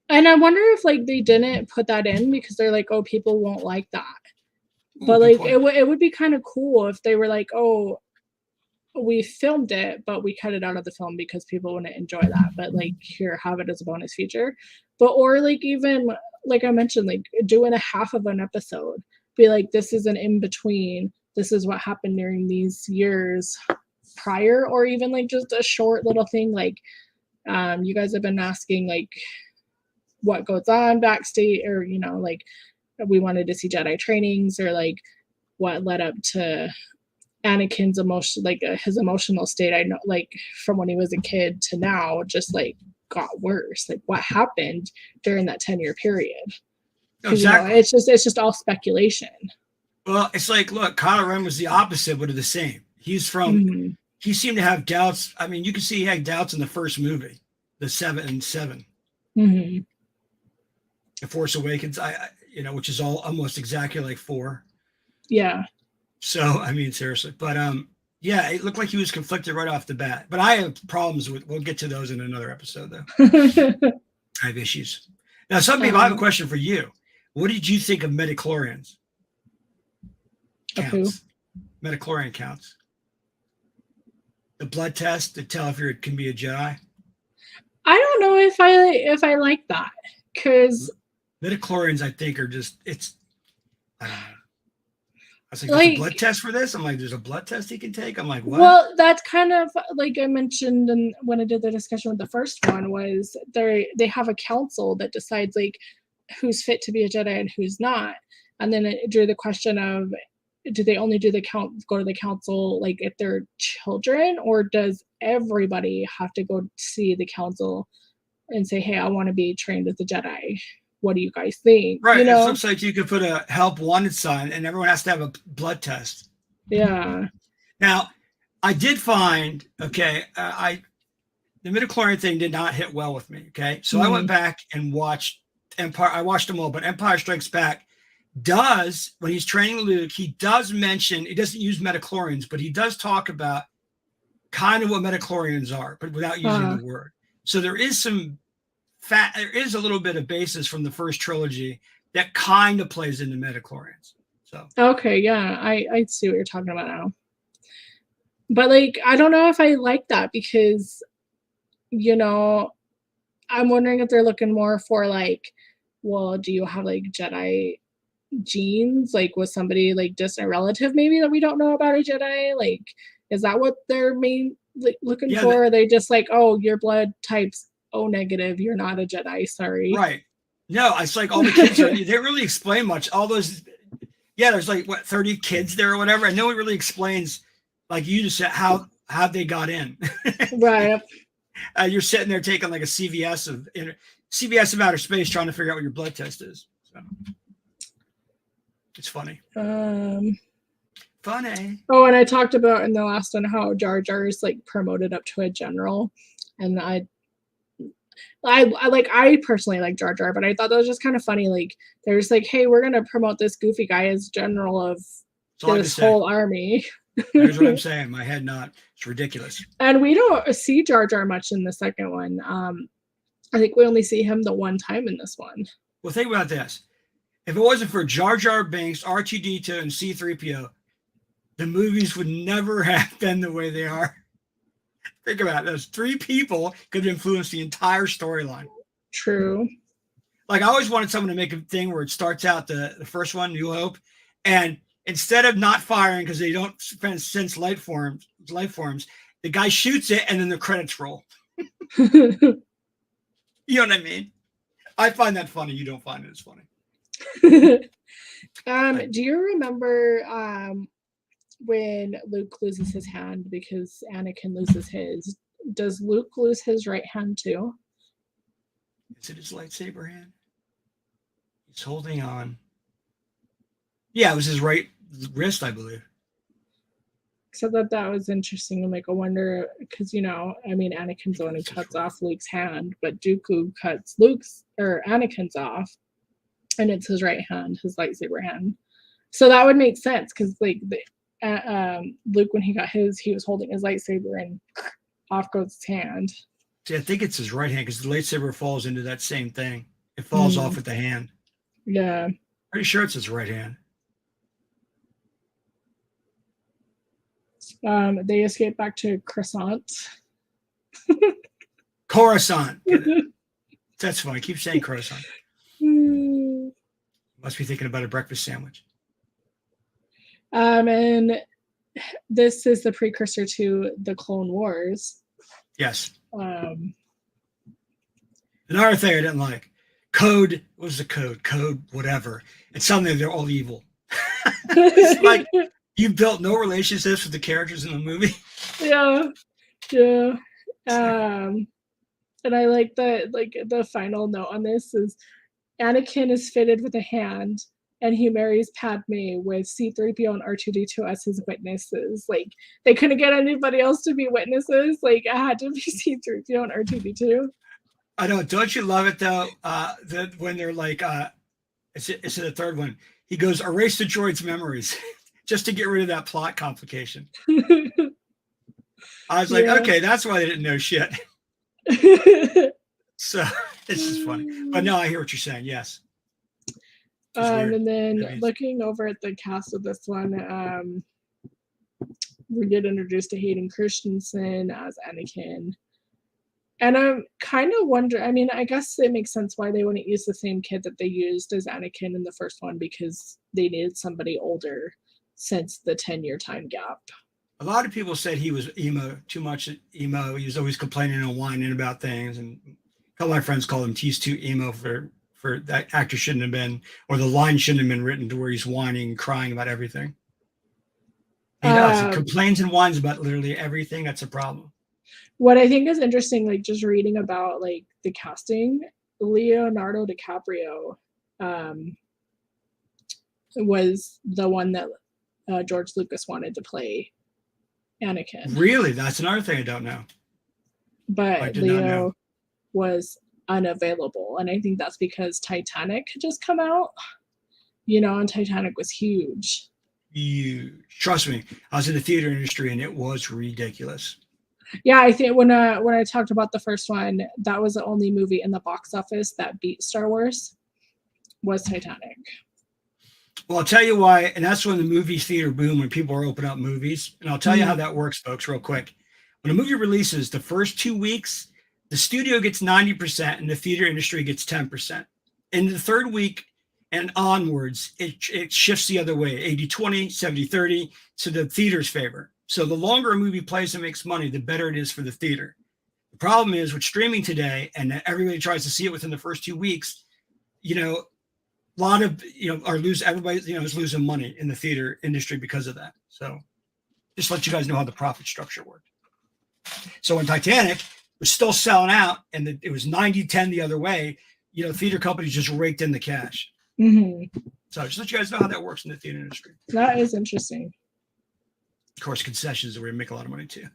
And I wonder if like they didn't put that in because they're like, oh, people won't like that. But like it would be kind of cool if they were like, oh, we filmed it, but we cut it out of the film because people wouldn't enjoy that. But like, here, have it as a bonus feature. But or like even like I mentioned, like doing a half of an episode, be like, this is an in between. This is what happened during these years prior, or even like just a short little thing. Like, you guys have been asking like what goes on backstage, or like we wanted to see Jedi trainings, or like what led up to Anakin's emotion, like his emotional state. I know, like from when he was a kid to now, just like got worse. Like what happened during that 10-year period? Exactly. It's just all speculation. Well, it's like, look, Kylo Ren was the opposite, but the same. He's from. He seemed to have doubts. I mean, you can see he had doubts in the first movie, the 7. Mm-hmm. The Force Awakens, which is all almost exactly like 4. Yeah. So, I mean, seriously. But, yeah, it looked like he was conflicted right off the bat. But I have problems with, we'll get to those in another episode, though. I have issues. Now, some people, I have a question for you. What did you think of midichlorians? Counts. Midichlorian counts. The blood test to tell if you can be a Jedi. I don't know if I like that, because midichlorians, I think, are just, it's, I don't know. I was like, there's a blood test for this? I'm like, there's a blood test he can take? I'm like, what? Well, that's kind of like I mentioned when I did the discussion with the first one, was they have a council that decides like who's fit to be a Jedi and who's not. And then it drew the question of, do they only go to the council like if they're children, or does everybody have to go see the council and say, hey, I want to be trained as a Jedi? What do you guys think? Right. It looks like you could put a help wanted sign and everyone has to have a blood test. Yeah. Now, I did find, the midichlorian thing did not hit well with me. Okay. So I went back and watched Empire. I watched them all, but Empire Strikes Back does, when he's training Luke, he does mention, he doesn't use midichlorians, but he does talk about kind of what midichlorians are, but without using the word. So there is there is a little bit of basis from the first trilogy that kind of plays into midichlorians. So okay, yeah, I see what you're talking about now. But like, I don't know if I like that, because I'm wondering if they're looking more for like, well, do you have like Jedi genes? Like, was somebody like distant relative maybe that we don't know about a Jedi? Like, is that what they're looking for? Or are they just like, oh, your blood type's O negative, you're not a Jedi, sorry. Right. No, it's like all the kids they didn't really explain much. All those, there's like 30 kids there or whatever, and no one really explains, like you just said, how they got in. Right. You're sitting there taking like a CVS of outer space, trying to figure out what your blood test is. So it's funny. Funny. Oh, and I talked about in the last one how Jar Jar is like promoted up to a general, and I personally like Jar Jar, but I thought that was just kind of funny. Like they're just like, hey, we're gonna promote this goofy guy as general of this whole army. Here's what I'm saying. My head not. It's ridiculous. And we don't see Jar Jar much in the second one. I think we only see him the one time in this one. Well, think about this. If it wasn't for Jar Jar Binks, R2-D2, and C-3PO, the movies would never have been the way they are. Think about it. Those three people could have influenced the entire storyline. True. Like, I always wanted someone to make a thing where it starts out the first one, New Hope, and instead of not firing because they don't sense life forms, the guy shoots it and then the credits roll. You know what I mean? I find that funny. You don't find it as funny. Do you remember when Luke loses his hand because Anakin loses his? Does Luke lose his right hand too? Is it his lightsaber hand? He's holding on. Yeah, it was his right wrist, I believe. So that was interesting. I'm like, I wonder, because Anakin's the one who cuts off Luke's hand, but Dooku cuts Anakin's off, and it's his right hand, his lightsaber hand. So that would make sense because like Luke, when he got his, he was holding his lightsaber, and off goes his hand. See, I think it's his right hand because the lightsaber falls into that same thing. It falls off with the hand. Yeah. Pretty sure it's his right hand. They escape back to Coruscant. Coruscant. That's funny. I keep saying Coruscant. Must be thinking about a breakfast sandwich. And this is the precursor to the Clone Wars. Yes. Another thing I didn't like. Code. What was the code? Code whatever. And suddenly they're all evil. It's like you built no relationships with the characters in the movie. Yeah. And I like the final note on this is Anakin is fitted with a hand, and he marries Padme with C-3PO and R2-D2 as his witnesses. Like they couldn't get anybody else to be witnesses. Like it had to be C-3PO and R2-D2. I know. Don't you love it though? When they're like, it's the third one. He goes, erase the droid's memories. Just to get rid of that plot complication. I was like, okay, that's why they didn't know shit. So this is funny. But no, I hear what you're saying. Yes. And then looking over at the cast of this one, we get introduced to Hayden Christensen as Anakin. And I'm kind of wondering, I guess it makes sense why they wouldn't use the same kid that they used as Anakin in the first one, because they needed somebody older since the 10-year time gap. A lot of people said he was emo, too much emo. He was always complaining and whining about things. And a couple of my friends called him, he's too emo for that actor shouldn't have been, or the line shouldn't have been written to where he's whining and crying about everything. He does. He complains and whines about literally everything. That's a problem. What I think is interesting, like just reading about like the casting, Leonardo DiCaprio was the one that George Lucas wanted to play Anakin. Really? That's another thing I don't know. But Leo was unavailable. And I think that's because Titanic had just come out, and Titanic was huge. Trust me, I was in the theater industry and it was ridiculous. Yeah, I think when I talked about the first one, that was the only movie in the box office that beat Star Wars was Titanic. Well, I'll tell you why, and that's when the movie theater boom, when people are opening up movies. And I'll tell you how that works, folks, real quick. When a movie releases, the first 2 weeks, the studio gets 90% and the theater industry gets 10%. In the third week and onwards, it shifts the other way, 80-20, 70-30, to the theater's favor. So the longer a movie plays and makes money, the better it is for the theater. The problem is with streaming today, and everybody tries to see it within the first 2 weeks, a lot of, everybody, is losing money in the theater industry because of that. So just let you guys know how the profit structure worked. So when Titanic was still selling out and it was 90-10 the other way, theater companies just raked in the cash. Mm-hmm. So just let you guys know how that works in the theater industry. That is interesting. Of course, concessions are where you make a lot of money too.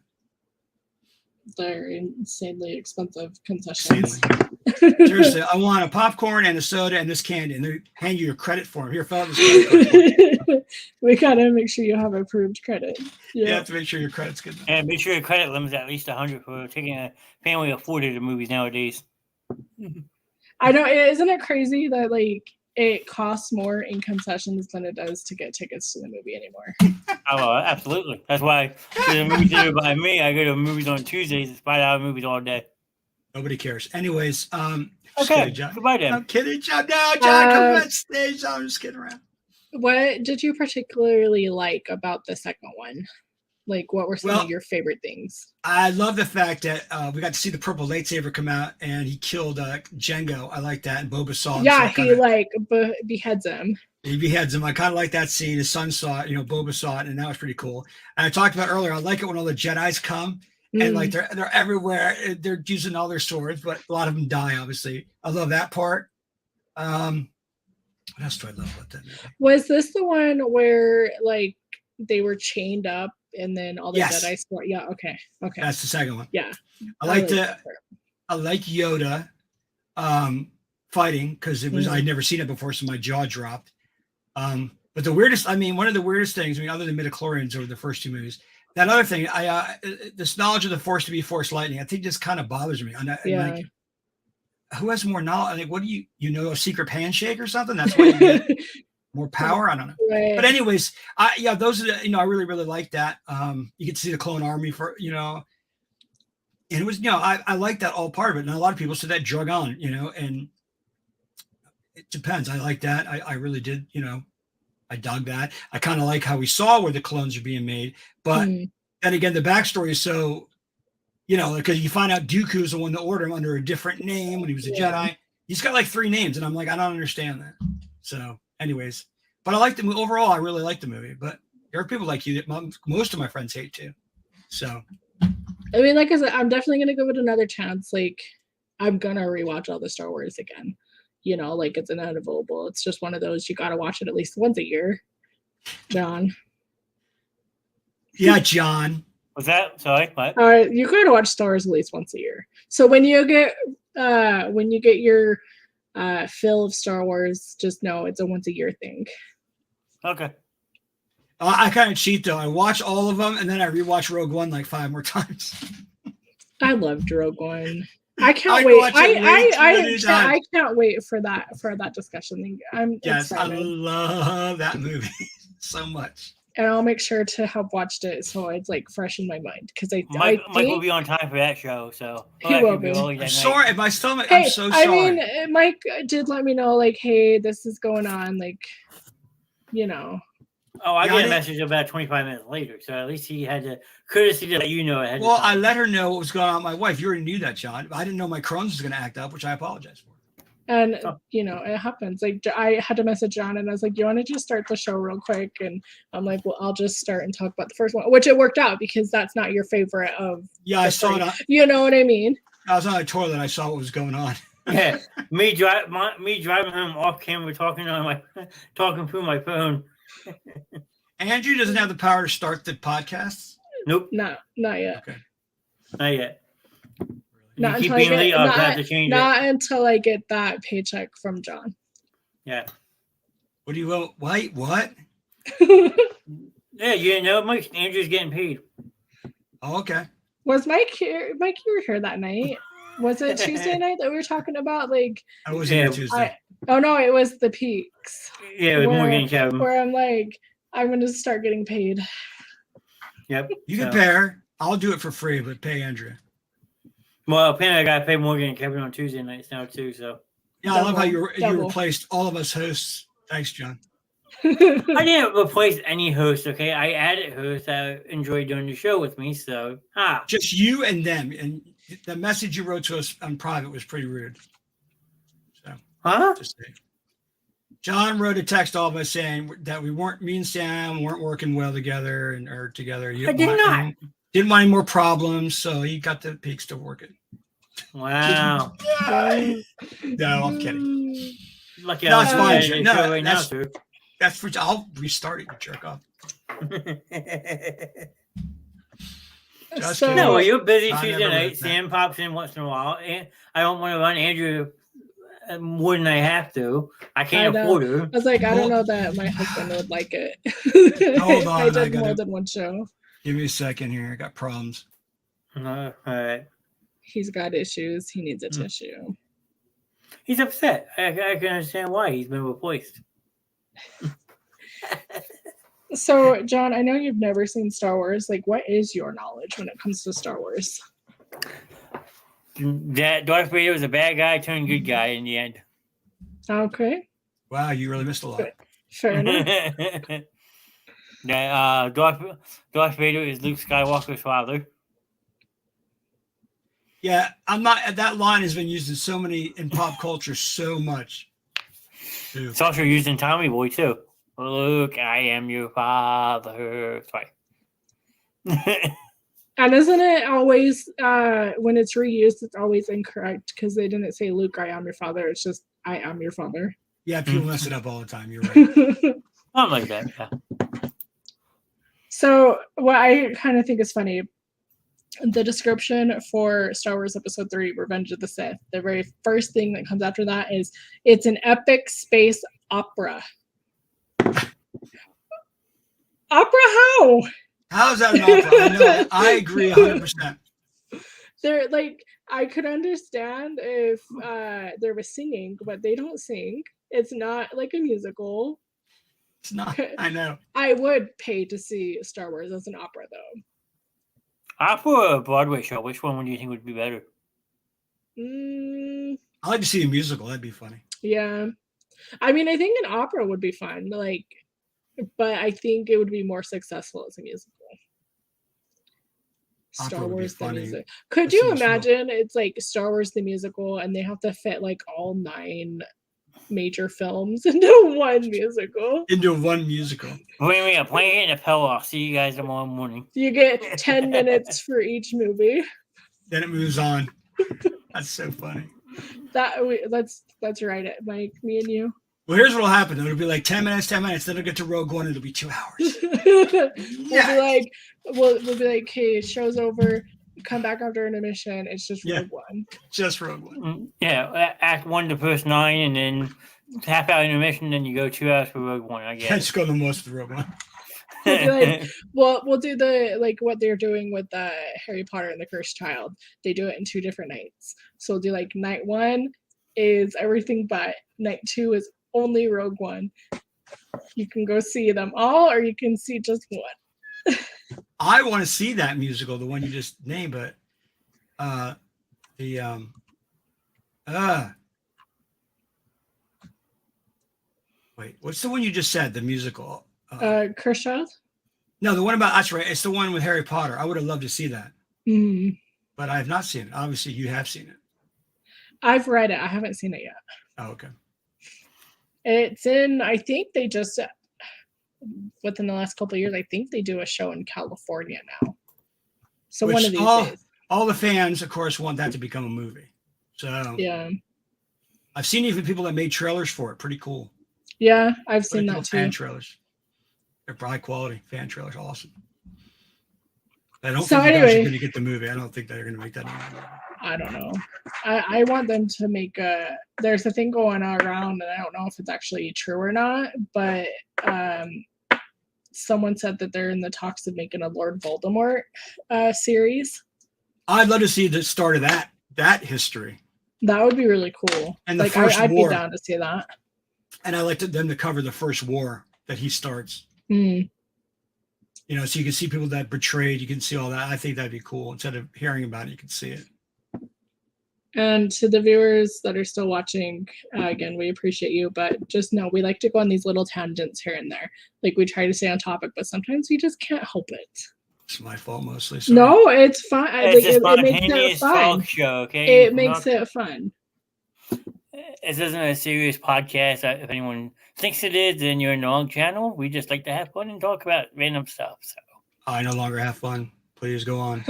They're insanely expensive concessions. Insanely. Seriously, I want a popcorn and a soda and this candy, and they hand you your credit form. Here, fill out this credit card. We gotta make sure you have approved credit. You have to make sure your credit's good. And make sure your credit limit's at least 100 for taking a family of 4 to the movies nowadays. I know, isn't it crazy that like it costs more in concessions than it does to get tickets to the movie anymore? Oh, absolutely. That's why the movie theater by me, I go to movies on Tuesdays. It's $5 movies all day. Nobody cares. Anyways, Okay, kidding, John. goodbye, Dan. I'm kidding, John. No, John, come on stage. I'm just kidding around. What did you particularly like about the second one? Like, what were some of your favorite things? I love the fact that we got to see the purple lightsaber come out, and he killed Jango. I like that. And Boba saw him. Yeah, so he beheads him. He beheads him. I kind of like that scene. His son saw it. Boba saw it, and that was pretty cool. And I talked about earlier, I like it when all the Jedis come, and like they're everywhere. They're using all their swords, but a lot of them die, obviously. I love that part. What else do I love about that movie? Was this the one where like they were chained up and then all the Jedi sword? Yeah, okay. That's the second one. Yeah. I like Yoda fighting because it was I'd never seen it before, so my jaw dropped. But the weirdest, one of the weirdest things, other than midichlorians over the first two movies, that other thing, this knowledge of the Force to be Force lightning, I think just kind of bothers me. Like, who has more knowledge? Like, what do you a secret handshake or something? That's why you get more power. I don't know. Right. But anyways, those are the, I really, really like that. You get to see the clone army for, and it was, I like that all part of it. And a lot of people said that drug on, and it depends. I like that. I really did, I dug that. I kind of like how we saw where the clones are being made, but then again, the backstory is so, because you find out Dooku's the one that ordered him under a different name when he was a Jedi. He's got like 3 names, and I'm like, I don't understand that. So, anyways, but I like the movie overall. I really like the movie, but there are people like you that most of my friends hate too. So, like I said, I'm definitely gonna give it another chance. Like, I'm gonna rewatch all the Star Wars again. Like it's inevitable. It's just one of those you gotta watch it at least once a year. John. Yeah, John. Was that sorry? What? You gotta watch Star Wars at least once a year. So when you get your fill of Star Wars, just know it's a once a year thing. Okay. I kind of cheat though. I watch all of them and then I rewatch Rogue One like 5 more times. I loved Rogue One. I can't wait. I can't wait for that discussion. I'm excited. I love that movie so much. And I'll make sure to have watched it so it's like fresh in my mind because Mike will be on time for that show, so he will be. I'm sorry if my stomach. I'm so sorry. I mean, Mike did let me know, like, hey, this is going on, like, Oh, I get a message about 25 minutes later, so at least he had the courtesy to let you know ahead of time. I let her know what was going on with my wife. You already knew that, John. I didn't know my Crohn's was going to act up, which I apologize for. And, it happens. Like, I had to message John, and I was like, you want to just start the show real quick? And I'm like, well, I'll just start and talk about the first one, which it worked out because that's not your favorite of. Yeah, I saw it. You know what I mean? I was on the toilet. I saw what was going on. Yeah, me driving home off camera, talking through my phone. Andrew doesn't have the power to start the podcast. Nope. No, not yet. Okay. Not yet. Not until I get that paycheck from John. Yeah. What do you want? Wait, what? Yeah, you didn't know, Mike? Andrew's getting paid. Oh, okay. Was Mike here? Mike, you were here that night. Was it Tuesday night that we were talking about? Like, I was here Tuesday. Oh no, it was the Peaks. Yeah, with Morgan Kevin. Where I'm like, I'm gonna start getting paid. Yep. You can pay her. I'll do it for free, but pay Andrea. Well, apparently I gotta pay Morgan and Kevin on Tuesday nights now too. So yeah, I love how you replaced all of us hosts. Thanks, John. I didn't replace any host. Okay, I added hosts that enjoyed doing the show with me. So just you and them. And the message you wrote to us on private was pretty rude. So just saying. John wrote a text all of us saying that me and Sam weren't working well together or together. I did not. Didn't want any more problems, so he got the Peaks to work it. Wow. No, I'm kidding. Lucky no, it's fine. No, That's for. I'll restart it. You jerk off. Just So kidding. No, well, you're busy I Tuesday never night. read that. Sam pops in once in a while. And I don't want to run Andrew more than I have to. I can't know. afford her. I was like, I don't Hold- know that my husband would like it. Hold on, I I did gotta- more than one show. Give me a second here. I got problems. All right. He's got issues. He needs a Mm. tissue. He's upset. I can understand why. He's been replaced. So, John, I know you've never seen Star Wars. Like, what is your knowledge when it comes to Star Wars? That Darth Vader was a bad guy turned good guy in the end. Okay, Wow, you really missed a lot. fair enough. That Darth Vader is Luke Skywalker's father. Yeah, I'm not. That line has been used in pop culture so much. Too. It's also used in Tommy Boy too. Luke, I am your father. Sorry. And isn't it always, when it's reused, it's always incorrect because they didn't say, Luke, I am your father. It's just, I am your father. Yeah, people mess it up all the time. You're right. Something like that. Yeah. So, what I kind of think is funny, the description for Star Wars Episode 3, Revenge of the Sith, the very first thing that comes after that is, it's an epic space opera. Opera how? How's that an opera? I know. I agree 100%. They're like, I could understand if there was singing, but they don't sing. It's not like a musical. It's not. I know. I would pay to see Star Wars as an opera, though. Opera or a Broadway show? Which one do you think would be better? Mm, I'd like to see a musical. That'd be funny. yeah. I mean, I think an opera would be fun. Like, but I think it would be more successful as a musical. Opera Star would be Wars the funny. music. Could As you soon as imagine it's like Star Wars the musical and they have to fit like all 9 major films into one musical? Into one musical. Wait, I'm playing in a pill. I'll see you guys tomorrow morning. You get 10 minutes for each movie. Then it moves on. That's so funny. Let's write it, Mike, me and you. Well, here's what'll happen. It'll be like 10 minutes, 10 minutes. Then it'll get to Rogue One. It'll be 2 hours. We'll be like, hey, show's over. Come back after an intermission. It's just Rogue One. Just Rogue One. Yeah, Act 1 to first 9, and then half hour intermission. Then you go 2 hours for Rogue One. I Can't guess. just go the most with Rogue One. We'll be like, we'll do the like what they're doing with Harry Potter and the Cursed Child. They do it in 2 different nights. So we'll do like night 1 is everything, but night 2 is only Rogue One. You can go see them all, or you can see just one. I want to see that musical, the one you just named, but wait, what's the one you just said? The musical? Cursed Child? No, the one about that's right. It's the one with Harry Potter. I would have loved to see that, but I have not seen it. Obviously, you have seen it. I've read it. I haven't seen it yet. Oh, okay. It's in, I think they just, within the last couple of years, I think they do a show in California now. So Which one of these days. All the fans, of course, want that to become a movie. So Yeah. I've seen even people that made trailers for it. Pretty cool. Yeah, I've seen Pretty that cool too. fan trailers. They're high quality fan trailers. Awesome. I don't So think you guys anyway- are going to get the movie. I don't think they're going to make that movie. I don't know. I want them to make there's a thing going around, and I don't know if it's actually true or not, but someone said that they're in the talks of making a Lord Voldemort series. I'd love to see the start of that history. That would be really cool. And the like first I'd war. be down to see that. And I like them to cover the first war that he starts. Mm. You know, so you can see people that betrayed. You can see all that. I think that'd be cool. Instead of hearing about it, you can see it. And to the viewers that are still watching, again, we appreciate you, but just know we like to go on these little tangents here and there. Like we try to stay on topic, but sometimes we just can't help it. It's my fault mostly. Sorry. No, it's fun. It's a Like, it makes it spontaneous fun. talk show, okay? It makes it fun. This isn't a serious podcast. If anyone thinks it is, then you're in the wrong channel. We just like to have fun and talk about random stuff. So I no longer have fun. Please go on.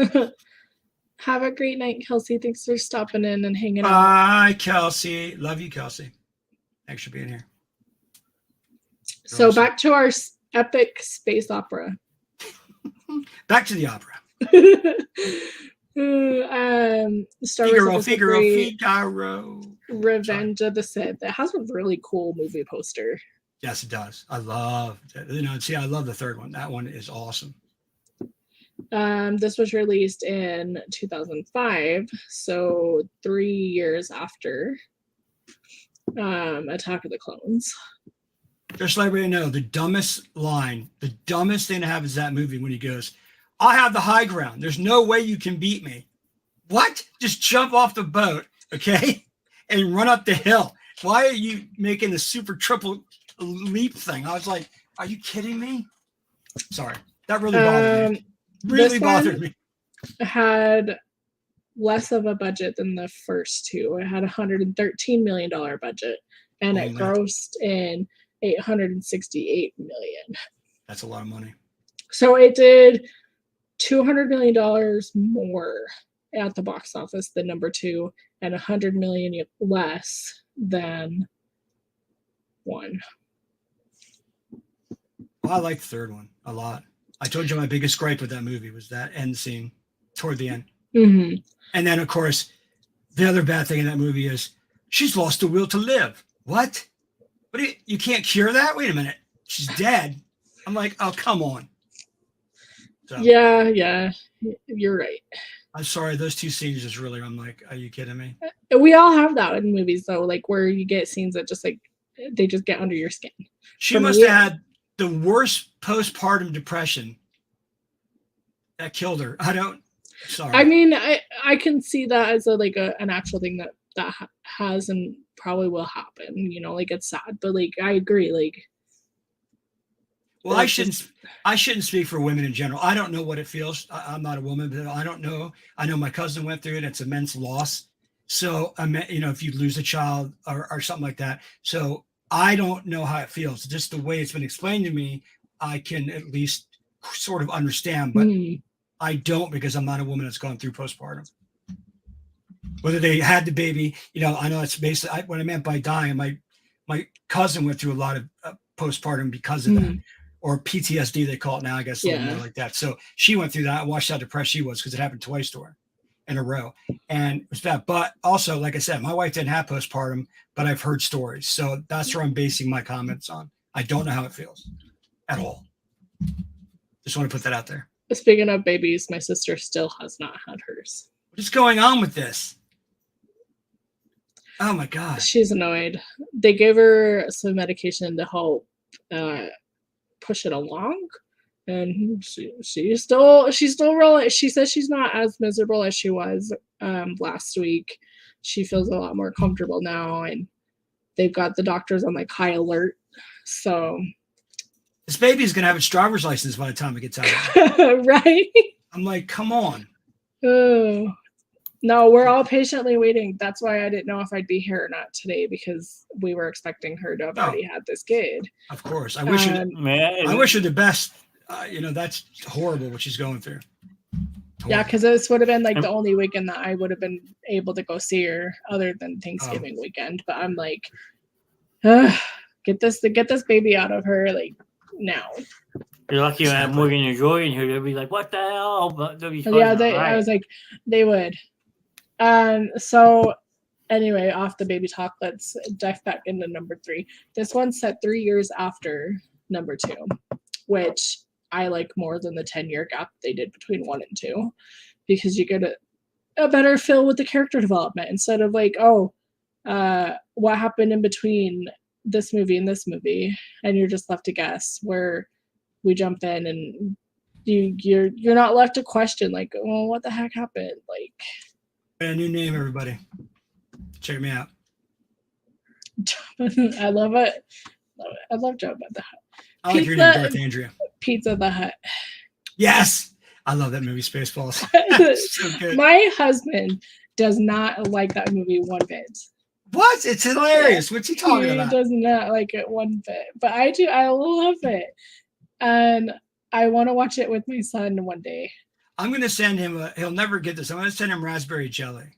Have a great night, Kelsey. Thanks for stopping in and hanging out. Bye, Kelsey. Love you, Kelsey. Thanks for being here. So back to our epic space opera. Back to the opera. Star Wars Episode Figaro, 3, Figaro. Revenge of the Sith. It has a really cool movie poster. Yes, it does. I love it. I love the third one. That one is awesome. This was released in 2005, so 3 years after Attack of the Clones. Just let everybody know, the dumbest thing to have is that movie when he goes, I have the high ground. There's no way you can beat me. What? Just jump off the boat, okay? And run up the hill. Why are you making the super triple leap thing? I was like, are you kidding me? Sorry. That really bothered me. Really bothered me. Had less of a budget than the first two. It had a $113 million budget, and it grossed in $868 million. That's a lot of money. So it did $200 million more at the box office than number two, and $100 million less than one. Well, I like the third one a lot. I told you my biggest gripe with that movie was that end scene toward the end. Mm-hmm. And then, of course, the other bad thing in that movie is she's lost the will to live. What? You can't cure that? Wait a minute. She's dead. I'm like, oh, come on. So, yeah, you're right. I'm sorry. Those two scenes just really, I'm like, are you kidding me? We all have that in movies, though, like where you get scenes that just they just get under your skin. She must have had the worst postpartum depression that killed her. Sorry. I mean, I can see that as an actual thing that has and probably will happen. It's sad, but I agree. Well, I shouldn't speak for women in general. I don't know what it feels. I'm not a woman, but I don't know. I know my cousin went through it. It's immense loss. So if you lose a child or something like that. So I don't know how it feels. Just the way it's been explained to me, I can at least sort of understand, but I don't, because I'm not a woman that's gone through postpartum. Whether they had the baby, I know it's basically what I meant by dying. My cousin went through a lot of postpartum because of that, or PTSD they call it now, I guess, something more like that. So she went through that. I watched how depressed she was because it happened twice to her in a row, and it was bad. But also, like I said, my wife didn't have postpartum, but I've heard stories, so that's where I'm basing my comments on. I don't know how it feels at all. Just want to put that out there. Speaking of babies, my sister still has not had hers. What is going on with this? Oh my gosh. She's annoyed. They gave her some medication to help push it along, and she's still rolling. She says she's not as miserable as she was last week. She feels a lot more comfortable now, and they've got the doctors on high alert. So this baby's gonna have its driver's license by the time it gets out. Right? I'm like, come on. Oh. No, we're all patiently waiting. That's why I didn't know if I'd be here or not today, because we were expecting her to have already had this kid. Of course. I wish her the best. That's horrible what she's going through. Yeah, because this would have been the only weekend that I would have been able to go see her other than Thanksgiving weekend. But I'm like, get this baby out of her now. You're lucky you have Morgan and Joy in here. They'll be like, what the hell? But I was like, they would. So anyway, off the baby talk, let's dive back into number 3. This one's set 3 years after number 2, which I like more than the 10-year gap they did between 1 and 2, because you get a better feel with the character development instead of what happened in between this movie and this movie, and you're just left to guess. Where we jump in and you're not left to question what the heck happened. A new name, everybody. Check me out. I love it. I love Jabba the Hutt. I like your name, Darth Andrea. Pizza the Hutt. Yes, I love that movie, Spaceballs. So good. My husband does not like that movie one bit. What? It's hilarious. What's he talking about? He does not like it one bit, but I do. I love it, and I want to watch it with my son one day. I'm going to send him he'll never get this. I'm going to send him raspberry jelly.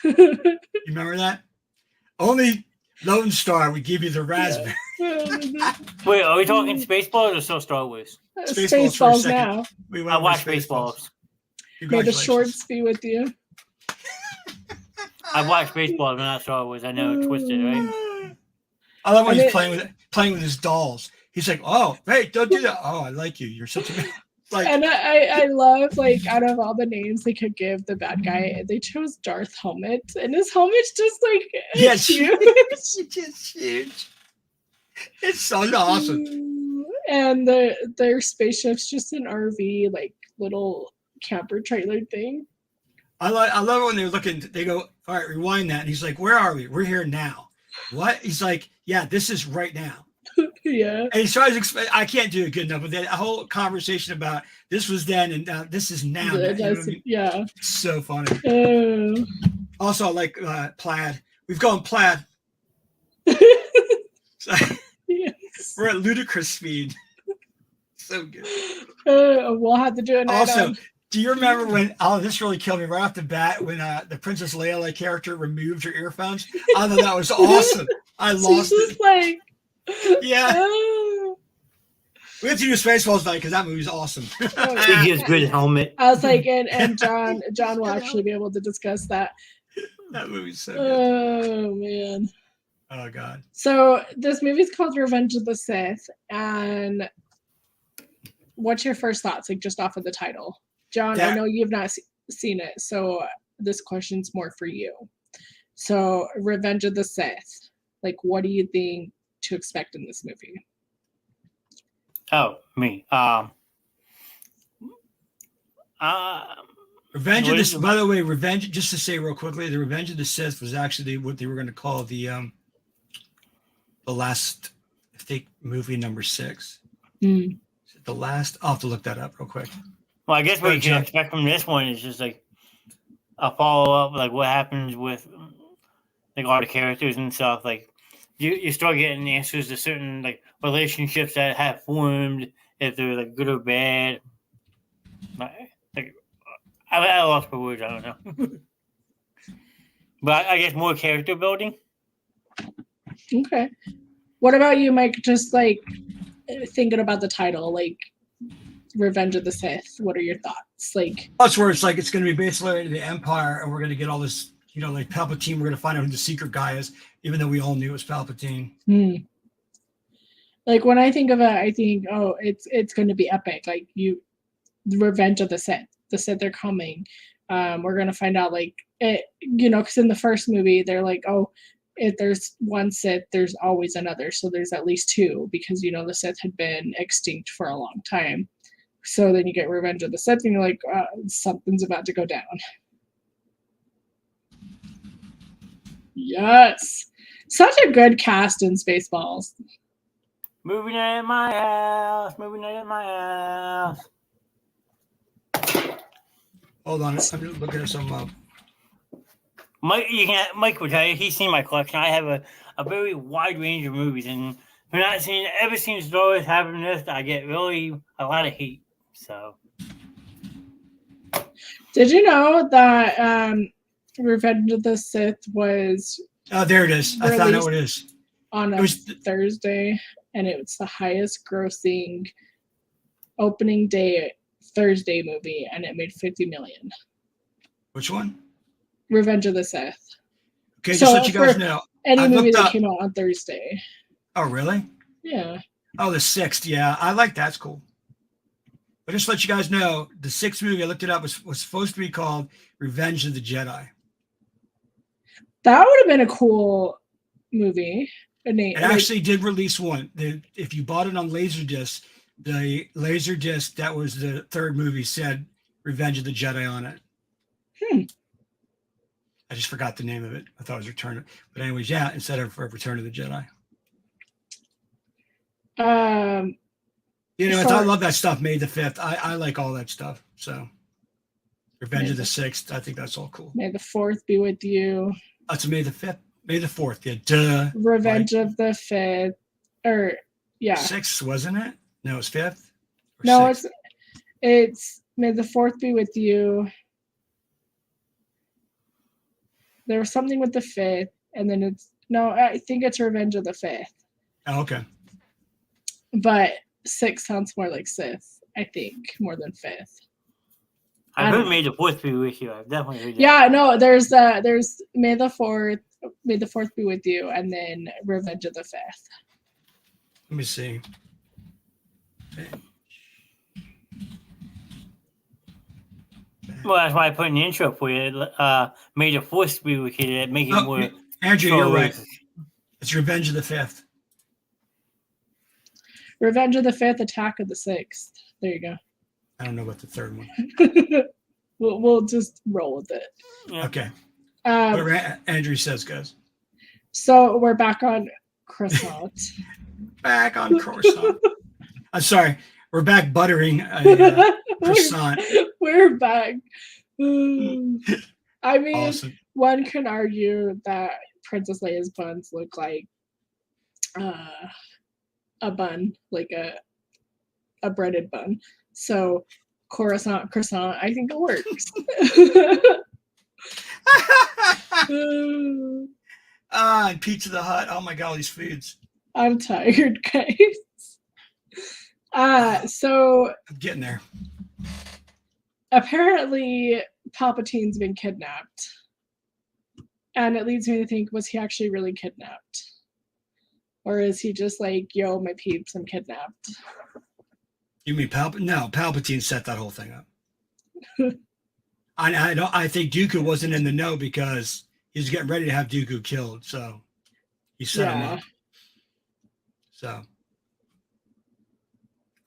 You remember that? Only Lone Star would give you the raspberry. Wait, are we talking Spaceballs or still Star Wars? Spaceballs now. I watched Spaceballs. May the shorts be with you. I watched Spaceballs, but not Star Wars. I know, twisted, right? I love when he's playing with his dolls. He's like, "Oh, hey, don't do that. Oh, I like you. You're such a like." And I love, like, out of all the names they could give the bad guy, they chose Darth Helmet, and his helmet's just like huge. It's just huge. It's so awesome. And their spaceship's just an RV, like little camper trailer thing. I love it when they're looking. They go, "All right, rewind that." And he's like, "Where are we? We're here now." What? He's like, "Yeah, this is right now." Yeah. And he tries to explain. I can't do it good enough, but that whole conversation about this was then and this is now. Yeah. It's so funny. Also, I like plaid. We've gone plaid. So, yes. We're at ludicrous speed. So good. We'll have to do it. Also, do you remember when? Oh, this really killed me right off the bat when the Princess Leia character removed her earphones. I thought that was awesome. I lost it. Like, yeah. We have to do Spaceballs night because that movie's awesome. He gives good helmet. I was like, and John will actually be able to discuss that. That movie's so good. Oh man. Oh god. So this movie's called Revenge of the Sith, and what's your first thoughts, like just off of the title? John, I know you've not seen it, so this question's more for you. So, Revenge of the Sith, like, what do you think to expect in this movie? Oh, me. Revenge of the Sith. By the way, Revenge. Just to say real quickly, the Revenge of the Sith was actually what they were going to call the last, I think, movie number 6. Mm. The last. I'll have to look that up real quick. Well, I guess what you can expect from this one is just like a follow up, like what happens with like all the characters and stuff. Like you start getting answers to certain like relationships that have formed, if they're like good or bad. Like I lost my words. I don't know, but I guess more character building. Okay. What about you, Mike? Just like thinking about the title, like Revenge of the Sith. What are your thoughts? Like, that's where it's like it's going to be basically the Empire, and we're going to get all this, like Palpatine. We're going to find out who the secret guy is, even though we all knew it was Palpatine. Like when I think of it, I think, oh, it's going to be epic. Like the Revenge of the Sith. The Sith are coming. We're going to find out, like, it, because in the first movie they're like, oh, if there's one Sith, there's always another. So there's at least 2 because the Sith had been extinct for a long time. So then you get Revenge of the Sith, and you're like, something's about to go down. Yes. Such a good cast in Spaceballs. Movie night at my house. Movie night at my house. Hold on. I'm just looking at some up. Mike would tell you, he's seen my collection. I have a very wide range of movies, and if you're not ever seen Star Wars having this, I get really a lot of hate. So, did you know that Revenge of the Sith was? Oh, there it is. I found out what it is. On a Thursday, and it was the highest grossing opening day Thursday movie, and it made $50 million. Which one? Revenge of the Sith. Okay, just let you guys know. Any movie that came out on Thursday. Oh, really? Yeah. Oh, the 6th. Yeah, I like that. It's cool. But just to let you guys know, the 6th movie, I looked it up, was supposed to be called Revenge of the Jedi. That would have been a cool movie. It actually did release one. If you bought it on Laserdisc, the Laserdisc that was the 3rd movie said Revenge of the Jedi on it. I just forgot the name of it. I thought it was Return. But anyways, yeah, instead of Return of the Jedi. I love that stuff. May the 5th. I like all that stuff. So Revenge of the 6th. I think that's all cool. May the 4th be with you. That's May the 5th. May the 4th. Yeah. Duh. Revenge of the 5th. Or yeah. 6th, wasn't it? No, it's 5th. No, 6th? it's May the 4th be with you. There was something with the 5th, and then I think it's Revenge of the 5th. Oh, okay. But 6 sounds more like Sith, I think, more than 5th. I I've don't heard know. May the Fourth be with you. I've definitely heard that. Yeah, no, there's May the 4th be with you, and then Revenge of the 5th. Let me see. Well, that's why I put in the intro for you. May the Fourth be with you. That make it more. Andrew, Star you're Wars. right. It's Revenge of the 5th. Revenge of the 5th, Attack of the 6th. There you go. I don't know about the third one. we'll just roll with it. Yeah. Okay. Um, Whatever Andrew says, guys. so we're back on croissant. Back on croissant. I'm sorry. We're back buttering a croissant. We're back. I mean, Awesome. one can argue that Princess Leia's buns look like a bun, like a breaded bun. So croissant, I think it works. And Pizza the Hut. Oh my God, all these foods. I'm tired, guys. So I'm getting there. apparently Palpatine's been kidnapped. And it leads me to think, was he actually really kidnapped? Or is he just like, yo, my peeps, I'm kidnapped? You mean Palpatine? No, Palpatine set that whole thing up. I think Dooku wasn't in the know because he was getting ready to have Dooku killed, so he set him up. So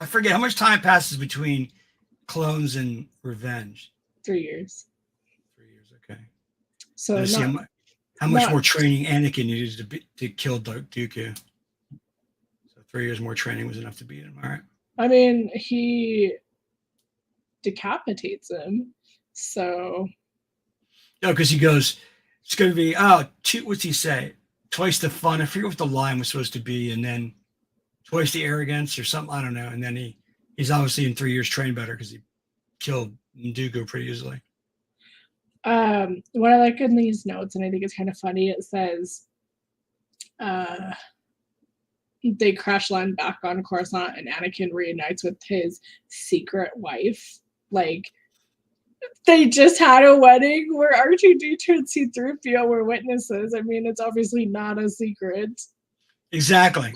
I forget how much time passes between Clones and Revenge. 3 years. 3 years, okay. So Let's see how much more training Anakin needed to kill Dooku. So 3 years more training was enough to beat him. All right. I mean, he decapitates him. So No, because he goes, it's going to be, what's he say? Twice the fun. I forget what the line was supposed to be. And then twice the arrogance or something. I don't know. And then he's obviously in 3 years trained better because he killed Dooku pretty easily. What I like in these notes, and I think it's kind of funny, it says they crash land back on Coruscant and Anakin reunites with his secret wife. Like, they just had a wedding where R2-D2 and C-3PO were witnesses. I mean, it's obviously not a secret. Exactly.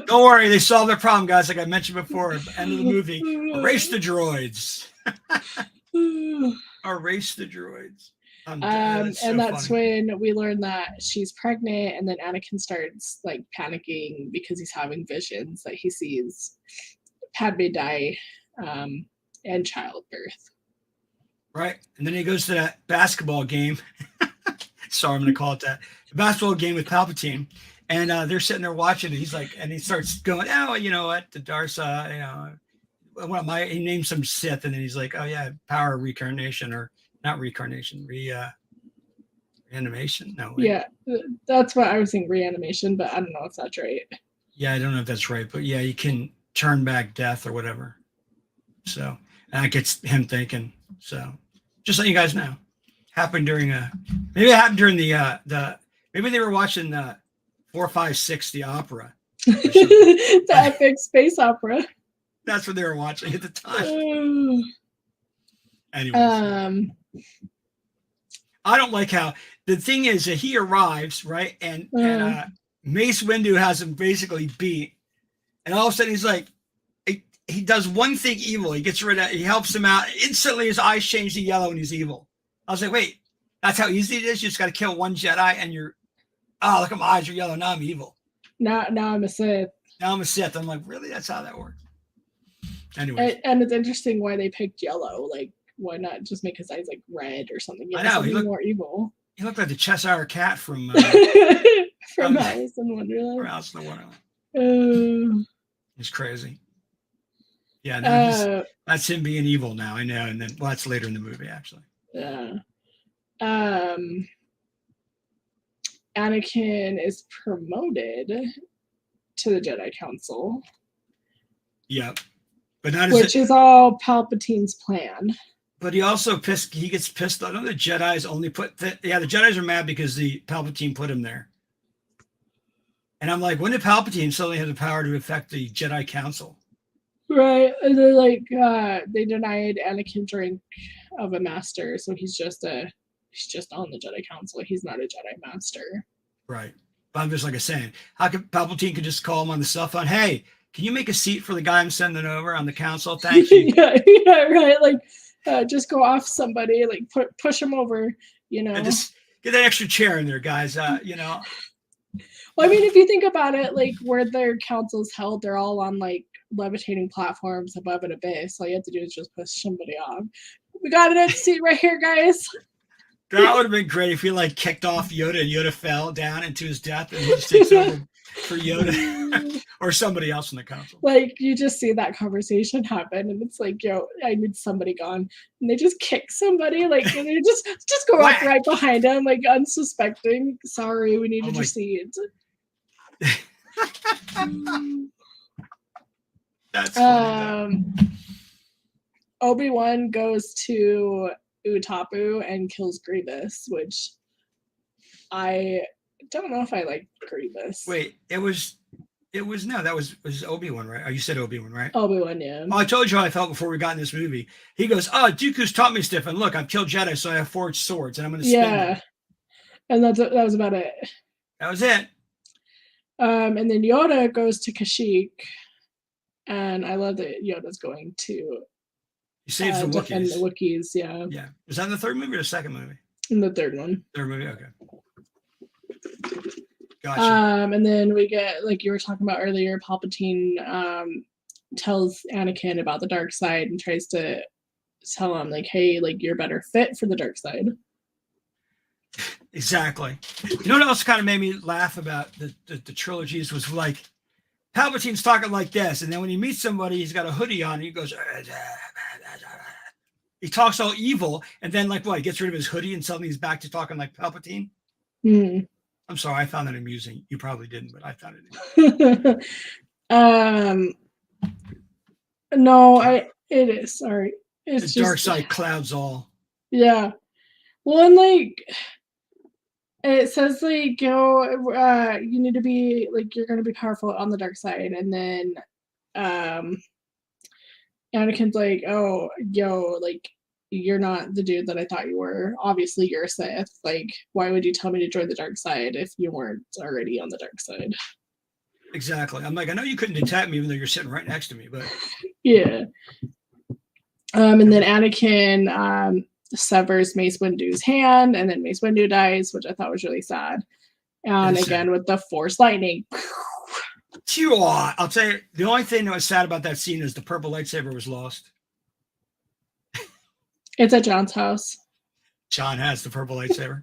Don't worry, they solved their problem, guys. Like I mentioned before, at the end of the movie, erase the droids. Erase the droids. And that's when we learn that she's pregnant, and then Anakin starts like panicking because he's having visions that he sees Padme die and childbirth. Right. And then he goes to that basketball game. Sorry, I'm going to call it that. The basketball game with Palpatine. And they're sitting there watching it. He's like, and he starts going, oh, you know what? The Darsa, he names some Sith. And then he's like, oh, yeah, power of reincarnation, or not reincarnation, reanimation. No. Wait. Yeah, that's what I was saying, reanimation, but I don't know if that's right. Yeah, I don't know if that's right. But yeah, you can turn back death or whatever. So, and that gets him thinking. So, just letting you guys know. Happened during maybe it happened during the maybe they were watching 456 the opera. The epic space opera. That's what they were watching at the time. Anyway, I don't like how the thing is that he arrives, right, and Mace Windu has him basically beat, and all of a sudden he's like, he does one thing evil. He gets rid of, he helps him out. Instantly his eyes change to yellow and he's evil. I was like, wait, that's how easy it is. You just got to kill one Jedi and you're, oh, look at my eyes are yellow. Now I'm evil. Now I'm a Sith. Now I'm a Sith. I'm like, really? That's how that works. Anyway. And it's interesting why they picked yellow. Like, why not just make his eyes like red or something? I know. Something more evil. He looked like the Cheshire Cat from Alice in Wonderland. From Alice in Wonderland. It's crazy. Yeah, no, that's him being evil now. I know. And then, well, that's later in the movie, actually. Yeah. Anakin is promoted to the Jedi Council. Yeah. But not which is all Palpatine's plan. But he also he gets pissed. I know the Jedi's only the Jedi's are mad because the Palpatine put him there. And I'm like, when did Palpatine suddenly have the power to affect the Jedi Council? Right. And then like they denied Anakin drink of a master, so he's just on the Jedi Council. He's not a Jedi master. Right. But I'm just like saying, how could Palpatine could just call him on the cell phone? Hey, can you make a seat for the guy I'm sending over on the council? Thank you. yeah, right. Like just go off somebody, like push him over, you know. And just get that extra chair in there, guys. You know. Well, I mean, if you think about it, like where their council's held, they're all on like levitating platforms above an abyss. All you have to do is just push somebody off. We got an empty seat right here, guys. That would have been great if he like kicked off Yoda and Yoda fell down into his death and he just takes over for Yoda or somebody else in the council. Like you just see that conversation happen and it's like, yo, I need somebody gone. And they just kick somebody, like and they just go up right behind him, like unsuspecting. Sorry, we needed your seat. That's funny, Obi-Wan goes to Utapu and kills Grievous, which I don't know if I like Grievous. Wait, it was Obi-Wan, right? Oh, you said Obi-Wan, right? Obi-Wan, yeah. Oh, I told you how I felt before we got in this movie. He goes, "Oh, Dooku's taught me stuff, and look, I've killed Jedi, so I have forged swords, and I'm going to spin them." And that was about it. That was it. And then Yoda goes to Kashyyyk, and I love that Yoda's going to. He saves the Wookiees. And the Wookiees, yeah. Yeah. Was that in the third movie or the second movie? In the third one. Third movie, okay. Gotcha. And then we get, like you were talking about earlier, Palpatine tells Anakin about the dark side and tries to tell him, like, hey, like, you're better fit for the dark side. Exactly. You know what else kind of made me laugh about the trilogies was like Palpatine's talking like this, and then when he meets somebody, he's got a hoodie on, and he goes, he talks all evil, and then like what? He gets rid of his hoodie, and suddenly he's back to talking like Palpatine. Mm. I'm sorry, I found that amusing. You probably didn't, but I found it amusing. No, it is. Sorry, it's the dark side clouds all. Yeah. Well, and like it says, like, you need to be like you're going to be powerful on the dark side, and then Anakin's like, oh, yo, like you're not the dude that I thought you were. Obviously, you're a Sith. Like, why would you tell me to join the dark side if you weren't already on the dark side? Exactly. I'm like, I know you couldn't detect me even though you're sitting right next to me, but yeah. And then Anakin severs Mace Windu's hand, and then Mace Windu dies, which I thought was really sad. And again with the Force lightning. I'll tell you, the only thing that was sad about that scene is the purple lightsaber was lost. It's at John's house. John has the purple lightsaber.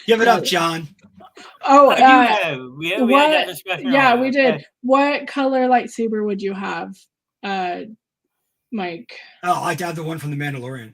Give it up, John. Oh, we had that discussion. Yeah, we did. Okay. What color lightsaber would you have, Mike? Oh, I'd have the one from The Mandalorian.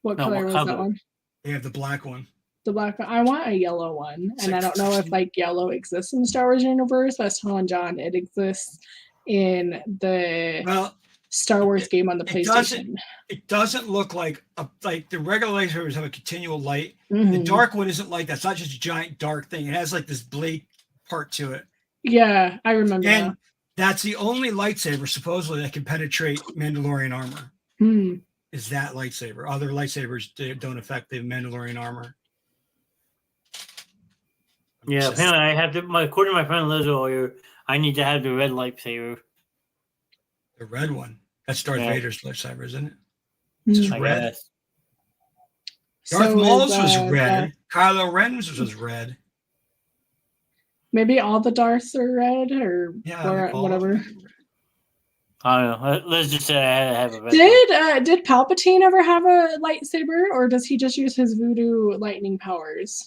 What color was that one? They have the black one. The black one. I want a yellow one, and I don't know if like yellow exists in the Star Wars universe. But I was telling John it exists in the Star Wars game on the PlayStation. It doesn't look like the regular lightsabers have a continual light. Mm-hmm. The dark one isn't like that. It's not just a giant dark thing. It has like this blade part to it. Yeah, I remember. And that's the only lightsaber supposedly that can penetrate Mandalorian armor. Hmm. Is that lightsaber? Other lightsabers don't affect the Mandalorian armor. Yeah, apparently I have to. According to my friend Liz earlier, I need to have the red lightsaber. The red one. That's Darth Vader's lightsaber, isn't it? It's just red. Darth Maul's was red. Kylo Ren's was red. Maybe all the Darths are red, or whatever. I don't know. Let's just say I had to have a red. Did Palpatine ever have a lightsaber, or does he just use his voodoo lightning powers?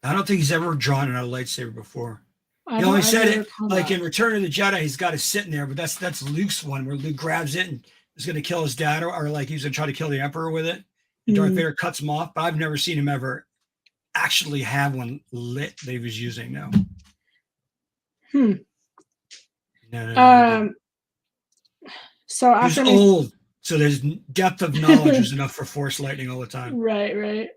I don't think he's ever drawn a lightsaber before. He only said it like in Return of the Jedi. He's got it sitting there, but that's Luke's one where Luke grabs it and is going to kill his dad, or like he's going to try to kill the Emperor with it. And Darth Vader cuts him off, but I've never seen him ever actually have one lit that he was using. No. No. So after he's old, so there's depth of knowledge is enough for Force lightning all the time. Right.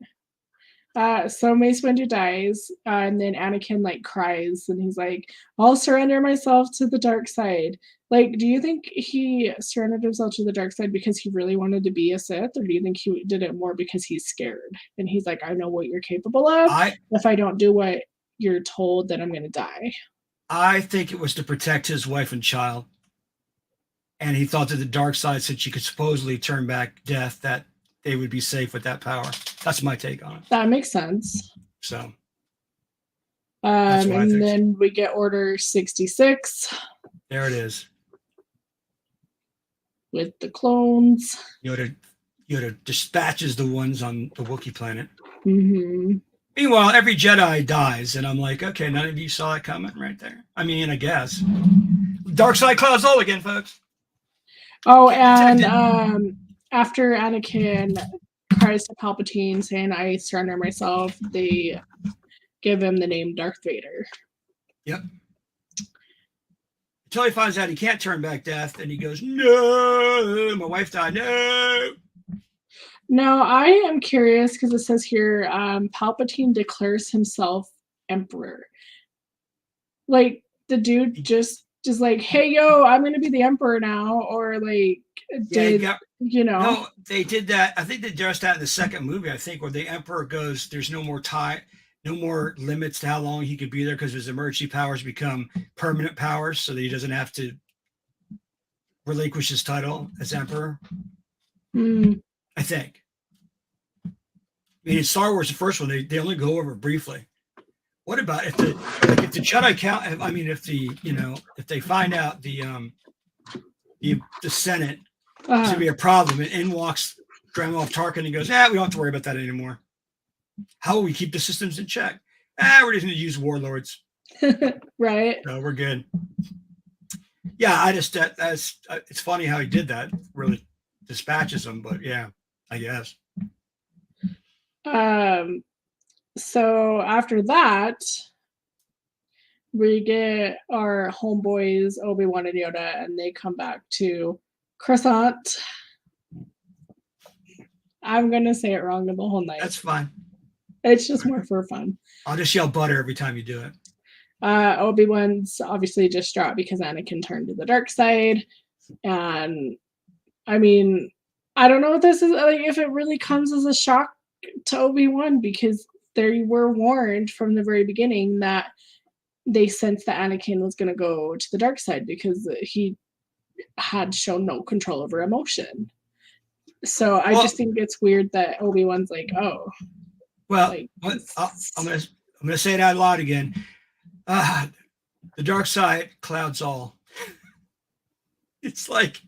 So Mace Windu dies, and then Anakin like cries, and he's like, "I'll surrender myself to the dark side." Like, do you think he surrendered himself to the dark side because he really wanted to be a Sith, or do you think he did it more because he's scared and he's like, "I know what you're capable of. If I don't do what you're told, then I'm gonna die." I think it was to protect his wife and child, and he thought that the dark side, since you could supposedly turn back death, that they would be safe with that power. That's my take on it. That makes sense. So, and then we get Order 66. There it is. With the clones. Yoda dispatches the ones on the Wookiee planet. Mm-hmm. Meanwhile, every Jedi dies, and I'm like, okay, none of you saw it coming right there. I mean, I guess. Dark side clouds all again, folks. Oh, and after Anakin cries to Palpatine saying, "I surrender myself," they give him the name Darth Vader. Yep. Until he finds out he can't turn back death, and he goes, "No, my wife died, no." Now, I am curious because it says here, Palpatine declares himself Emperor. Like, the dude just like, "Hey, yo, I'm going to be the Emperor now," or like, No, they did that. I think they addressed that in the second movie, I think, where the Emperor goes, there's no more no more limits to how long he could be there because his emergency powers become permanent powers so that he doesn't have to relinquish his title as Emperor. I think. I mean, in Star Wars, the first one, they only go over it briefly. What about if the Jedi count? I mean, if they find out the Senate is going to be a problem, and in walks Grand Moff Tarkin and goes, we don't have to worry about that anymore. How will we keep the systems in check? We're just going to use warlords. Right. No, we're good. Yeah, it's funny how he did that. Really dispatches them, but yeah, I guess. So after that, we get our homeboys Obi-Wan and Yoda, and they come back to Croissant. I'm gonna say it wrong the whole night. That's fine. It's just more for fun. I'll just yell butter every time you do it. Obi-Wan's obviously distraught because Anakin turned to the dark side. And I mean, I don't know what this is like, if it really comes as a shock to Obi-Wan, because they were warned from the very beginning that they sensed that Anakin was going to go to the dark side because he had shown no control over emotion. So I just think it's weird that Obi-Wan's like, oh. Well, like, I'm gonna say it out loud again. The dark side clouds all. It's like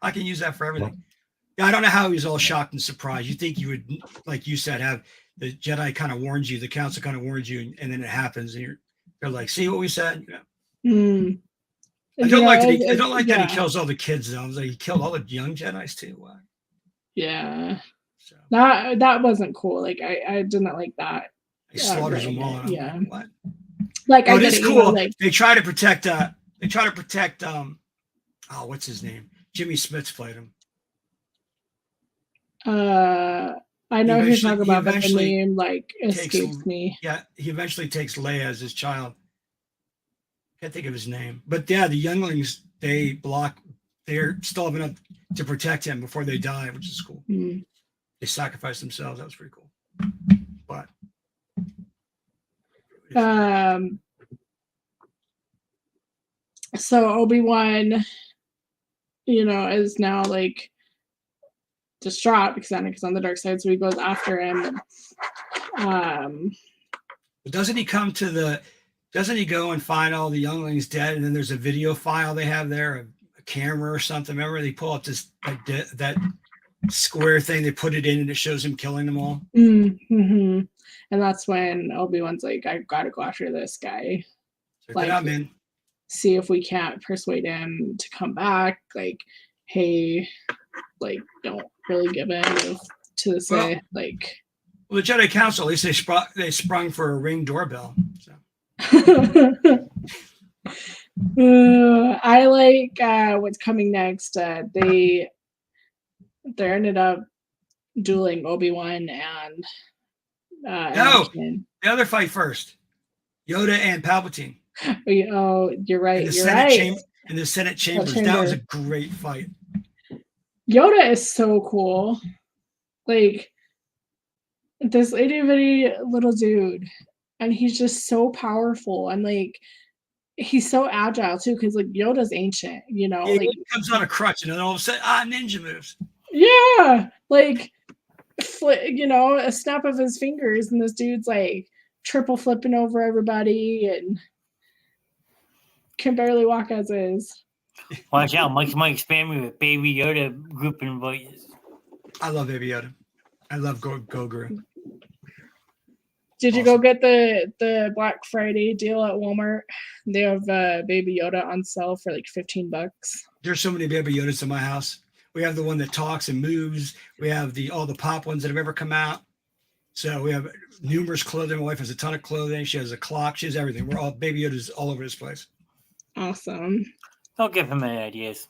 I can use that for everything. Yeah, I don't know how he was all shocked and surprised. You think you would, like you said, have the Jedi kind of warned you, the council kind of warned you, and then it happens, and they're like, "See what we said?" I don't like that he kills all the kids though. I was like, he killed all the young Jedis too. Why? Yeah. So. That wasn't cool. Like I didn't like that. He slaughters them all. Yeah. What? Like it is cool. They try to protect. What's his name? Jimmy Smits played him. I know who you're talking about, but the name escapes me. Yeah, he eventually takes Leia as his child. Can't think of his name, but yeah, the younglings they're still have enough to protect him before they die, which is cool. They sacrifice themselves. That was pretty cool. But so Obi-Wan, is now like distraught because Anakin's on the dark side, so he goes after him. Doesn't he go and find all the younglings dead, and then there's a video file they have there, a camera or something? Remember, they pull up this that square thing, they put it in, and it shows him killing them all. Mm-hmm. And that's when Obi-Wan's like, I gotta go after this guy. Check it out, man. See if we can't persuade him to come back. Like, hey, like, don't really give in to say, like. Well, the Jedi Council, at least they sprung for a Ring doorbell. So. I like what's coming next. They ended up dueling Obi-Wan and No, Anakin. the other fight first. Yoda and Palpatine Oh, you're right. in the You're Senate right. chamber. In the Senate chambers, that was a great fight. Yoda is so cool. Like this itty bitty little dude, and he's just so powerful, and like he's so agile too, because like Yoda's ancient, you know, Yeah, like he comes on a crutch, and then all of a sudden, ninja moves. yeah, like you know, a snap of his fingers, and this dude's like triple flipping over everybody and can barely walk as is. Watch out, Mike might spam me with Baby Yoda group invites. I love Baby Yoda. I love Goguru. Did you go get the Black Friday deal at Walmart? They have Baby Yoda on sale for like $15. There's so many Baby Yodas in my house. We have the one that talks and moves. We have all the pop ones that have ever come out. So we have numerous clothing. My wife has a ton of clothing. She has a clock. She has everything. We're all Baby Yodas all over this place. Awesome. Don't give him any ideas.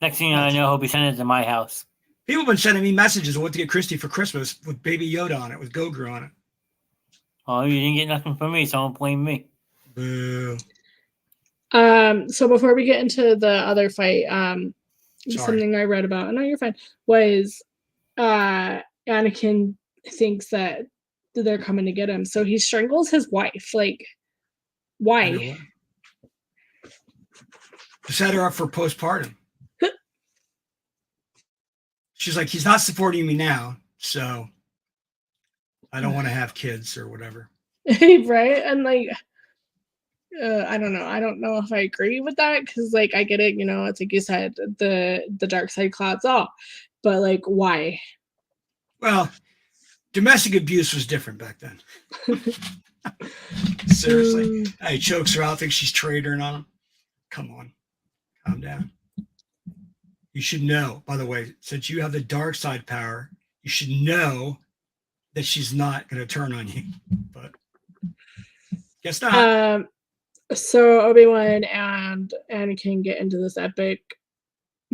Next thing I know, he'll be sending it to my house. People have been sending me messages of what to get Christy for Christmas with Baby Yoda on it, with Goguru on it. Oh, you didn't get nothing from me, so don't blame me. Boo. So before we get into the other fight, Sorry. something I read about, no, you're fine, was Anakin thinks that they're coming to get him. So he strangles his wife. Like, why? Set her up for postpartum. She's like, he's not supporting me now, so I don't want to have kids or whatever. Right? And like, I don't know. I don't know if I agree with that because, like, I get it. You know, it's like you said, the dark side clouds off, but like, why? Well, domestic abuse was different back then. Seriously, he chokes her out, thinks she's traitor and all. Come on, calm down. You should know, by the way, since you have the dark side power, you should know that she's not going to turn on you. But guess not. So Obi-Wan and Anakin get into this epic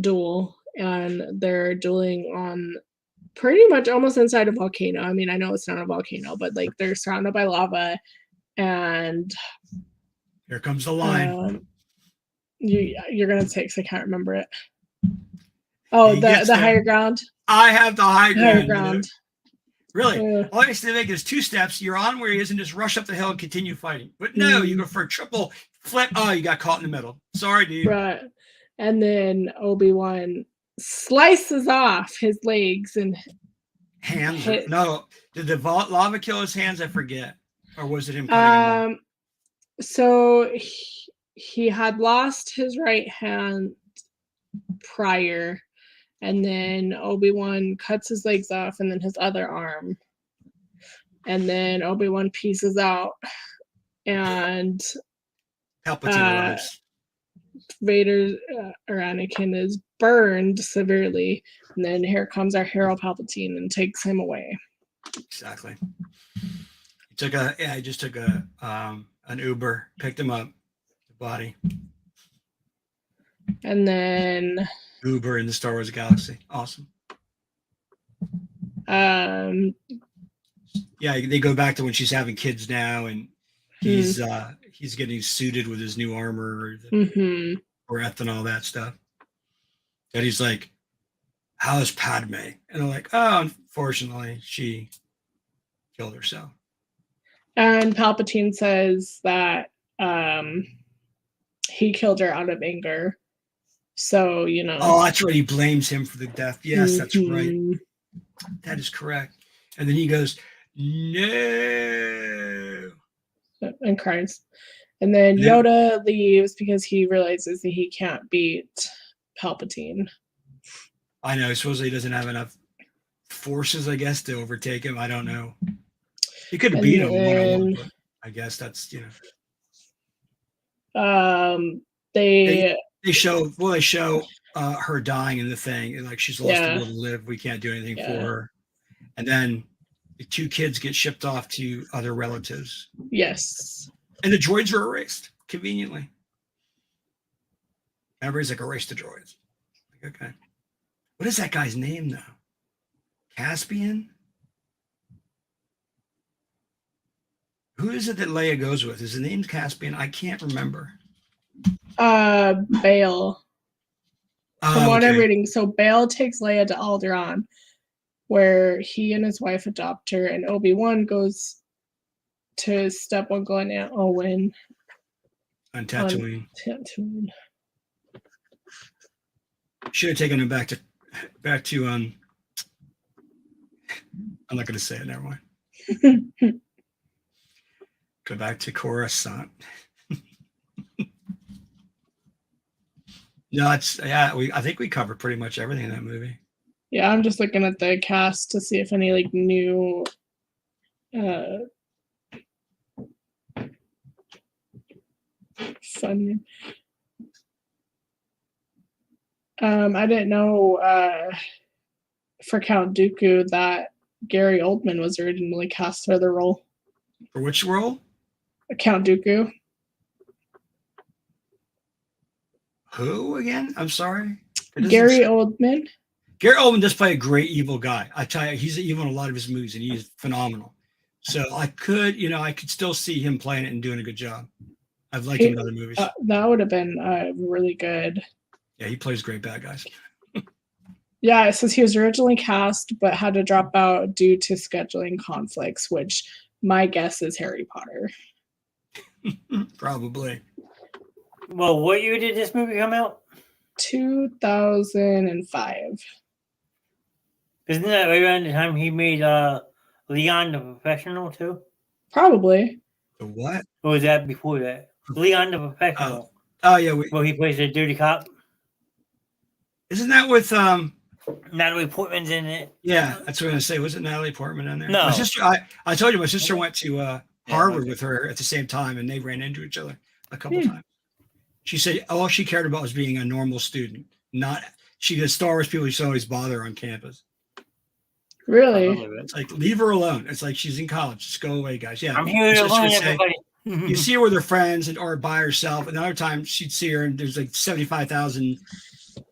duel, and they're dueling on pretty much almost inside a volcano. I mean, I know it's not a volcano, but like they're surrounded by lava, and here comes the line. You're gonna take, so I can't remember it. Oh, the higher ground. I have the high ground. Higher ground. Really? All I need to make is 2 steps. You're on where he is and just rush up the hill and continue fighting. But no, you go for a triple flip. Oh, you got caught in the middle. Sorry, dude. Right. And then Obi-Wan slices off his legs and hands. No, did the lava kill his hands? I forget. Or was it him cutting him off? So he had lost his right hand prior, and then Obi-Wan cuts his legs off and then his other arm. And then Obi-Wan pieces out, and Palpatine Vader or Anakin is burned severely, and then here comes our hero Palpatine and takes him away. Exactly. I just took an Uber, picked him up, the body. And then Uber in the Star Wars galaxy. Awesome. Yeah, they go back to when she's having kids now, and he's getting suited with his new armor or ethanol, that stuff. And he's like, "How is Padme?" And they're like, "Oh, unfortunately, she killed herself." And Palpatine says that he killed her out of anger. So, you know. Oh, that's right. He blames him for the death. Yes, that's right. That is correct. And then he goes, "No," and cries. And then Yoda leaves because he realizes that he can't beat Palpatine. I know. Supposedly he doesn't have enough forces, I guess, to overtake him. I don't know. He could have beat him one-on-one, but I guess that's, They show her dying in the thing, and like she's lost the will to live. We can't do anything for her. And then the 2 kids get shipped off to other relatives. Yes. And the droids are erased conveniently. Everybody's like, erase the droids. Like, okay. What is that guy's name though? Caspian? Who is it that Leia goes with? Is the name Caspian? I can't remember. Bail. From Oh, what I'm okay. reading, so Bail takes Leia to Alderaan, where he and his wife adopt her, and Obi-Wan goes to his step-uncle and Aunt Owen On Tatooine. Tatooine. Should have taken him back to I'm not going to say it. Never mind. Go back to Coruscant. No, I think we covered pretty much everything in that movie. Yeah, I'm just looking at the cast to see if any like new fun. I didn't know for Count Dooku that Gary Oldman was originally cast for the role. For which role? Count Dooku. Who again? I'm sorry. Gary Oldman. Gary Oldman does play a great evil guy. I tell you, he's evil in a lot of his movies, and he's phenomenal. So I could still see him playing it and doing a good job. I've liked him in other movies. That would have been really good. Yeah, he plays great bad guys. Yeah, it says he was originally cast but had to drop out due to scheduling conflicts, which my guess is Harry Potter. Probably. Well, what year did this movie come out? 2005. Isn't that right around the time he made Leon the Professional too? Probably. The what? Or was that before that? Leon the Professional. Oh yeah. Well, he plays a dirty cop. Isn't that with Natalie Portman's in it? Yeah, that's what I'm gonna say. Was it Natalie Portman in there? No. My sister. I told you my sister went to Harvard with her at the same time, and they ran into each other a couple times. She said all she cared about was being a normal student. She does Star Wars people used to always bother her on campus. Really? It's like leave her alone. It's like she's in college. Just go away, guys. Yeah. I'm here to learn, everybody. You see her with her friends or by herself. Another time she'd see her and there's like 75,000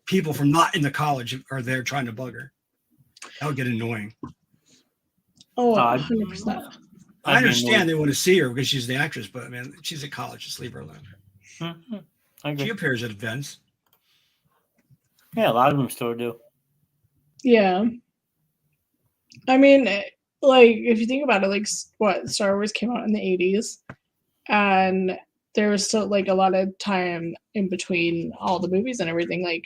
people from not in the college are there trying to bug her. That would get annoying. Oh, 100%. I understand they want to see her because she's the actress, but man, she's at college. Just leave her alone. She appears at events. Yeah, a lot of them still do. Yeah. I mean, like, if you think about it, like, what, Star Wars came out in the 80s, and there was still, like, a lot of time in between all the movies and everything. Like,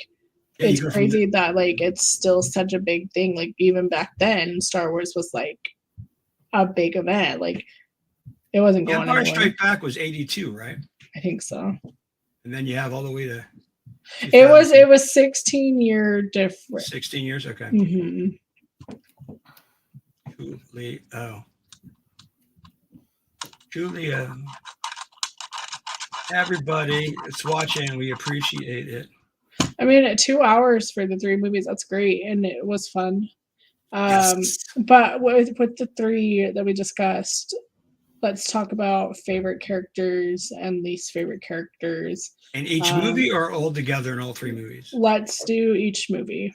Yeah, it's crazy that, like, it's still such a big thing. Like, even back then, Star Wars was, like, a big event. Like, it wasn't going Empire anywhere. Strike Back was 82, right? I think so. And then you have all the way to... It was 16-year difference. 16 years? Okay. Mm-hmm. Julio. Everybody that's watching, we appreciate it. I mean, 2 hours for the 3 movies, that's great, and it was fun. Yes. But with the 3 that we discussed, let's talk about favorite characters and least favorite characters. In each movie or all together in all 3 movies? Let's do each movie.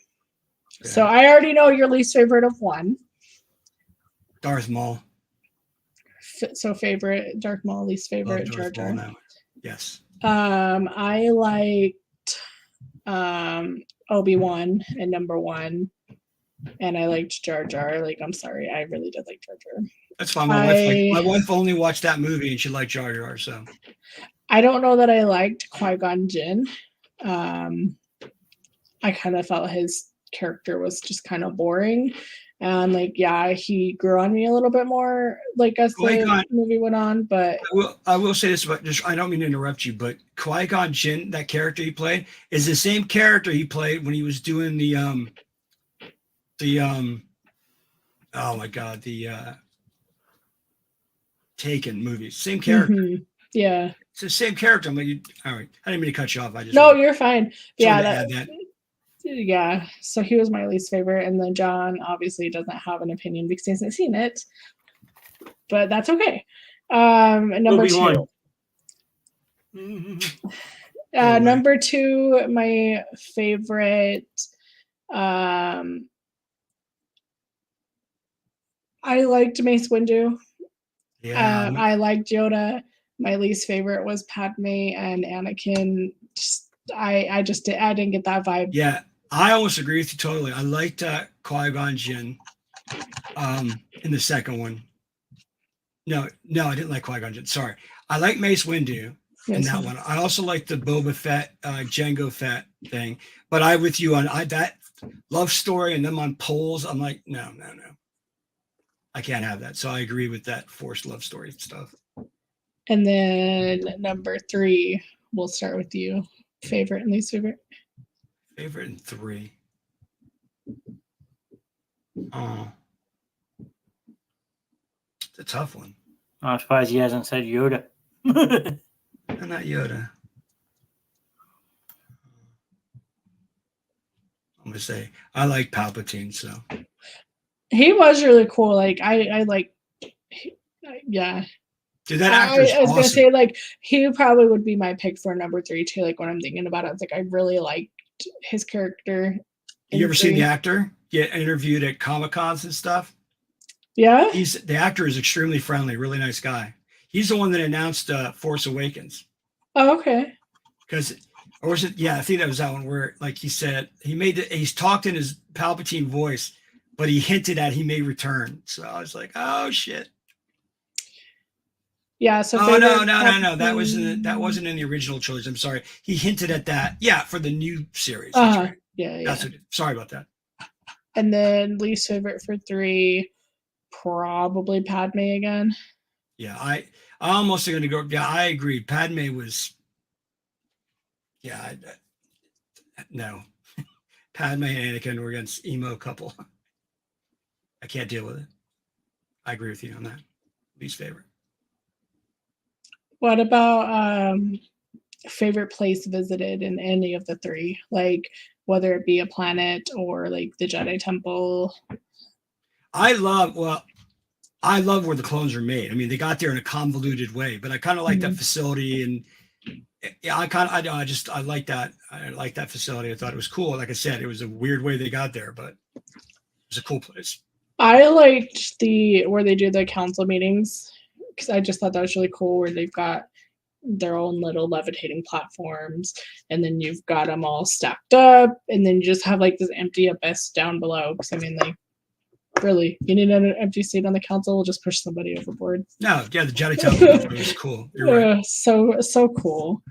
Okay. So I already know your least favorite of 1. Darth Maul. So favorite Darth Maul, least favorite Jar Jar. Maul, yes. I liked Obi-Wan at number 1, and I liked Jar Jar. Like, I'm sorry, I really did like Jar Jar. That's fine. My wife only watched that movie and she liked Jar Jar. So I don't know that I liked Qui-Gon Jinn. I kind of felt his character was just kind of boring. And like, yeah, he grew on me a little bit more, like as the movie went on. But I will say this about I don't mean to interrupt you, but Qui-Gon Jinn, that character he played, is the same character he played when he was doing the oh my god, the Taken movies. Same character. Mm-hmm. Yeah, it's the same character. I'm like, all right. I didn't mean to cut you off. You're fine. Yeah, yeah. So he was my least favorite, and then John obviously doesn't have an opinion because he hasn't seen it, but that's okay. Number 2. Number 2, my favorite. I liked Mace Windu. Yeah, I liked Yoda. My least favorite was Padme and Anakin. I didn't get that vibe. yeah. I almost agree with you totally. I liked Qui-Gon Jinn in the second one. No, I didn't like Qui-Gon Jinn. Sorry. I like Mace Windu in that one. I also like the Boba Fett, Jango Fett thing. But I with you on that love story and them on poles. I'm like, no. I can't have that. So I agree with that forced love story stuff. And then number 3, we'll start with you. Favorite and least favorite? Favorite and 3. Oh. It's a tough one. I'm surprised he hasn't said Yoda. Not Yoda. I'm gonna say I like Palpatine, so he was really cool. Like I like, yeah. Dude, that actor's I was awesome. gonna say like he probably would be my pick for number 3 too. Like when I'm thinking about it, it's like I really liked his character. You ever seen the actor get interviewed at Comic-Cons and stuff? Yeah. The actor is extremely friendly, really nice guy. He's the one that announced Force Awakens. Oh, okay. Or was it? Yeah, I think that was that one where, like he said, he's talked in his Palpatine voice, but he hinted at he may return. So I was like, oh shit. Yeah. So no. That wasn't in the original trilogy. I'm sorry. He hinted at that. Yeah, for the new series. That's right. Yeah. Sorry about that. And then least favorite for 3, probably Padme again. Yeah, I almost going to go. Yeah, I agree. Padme was. Yeah, no. Padme and Anakin were against emo couple. I can't deal with it. I agree with you on that. Least favorite. What about favorite place visited in any of the 3? Like whether it be a planet or like the Jedi Temple. I love where the clones are made. I mean, they got there in a convoluted way, but I kind of like that facility, and yeah, I like that. I like that facility. I thought it was cool. Like I said, it was a weird way they got there, but it was a cool place. I liked where they do the council meetings because I just thought that was really cool. Where they've got their own little levitating platforms, and then you've got them all stacked up, and then you just have like this empty abyss down below. Because I mean, like, really, you need an empty seat on the council, we'll just push somebody overboard. No, yeah, the Jedi Temple was cool. You're right. So cool.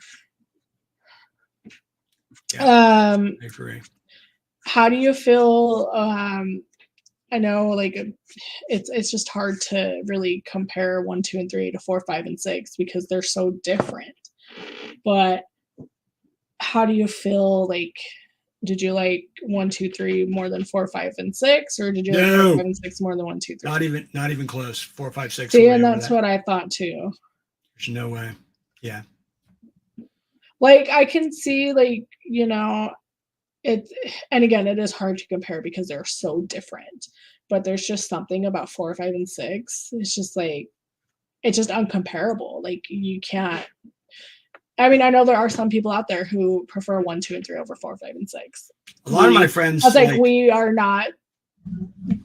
Yeah, I agree. How do you feel? I know, like, it's just hard to really compare 1, 2, and 3 to 4, 5, and 6 because they're so different. But how do you feel? Like, did you like 1, 2, 3 more than 4, 5, and 6, or did you like 4, 5, and 6 more than 1, 2, 3? Not even close. 4, 5, 6. See, and that's what I thought too. There's no way. Yeah. Like I can see, like, you know, and again, it is hard to compare because they're so different. But there's just something about 4, 5, and 6. It's just like, it's just uncomparable. Like you can't. I mean, I know there are some people out there who prefer 1, 2, and 3 over 4, 5, and 6. A lot of my friends. I was like, we are not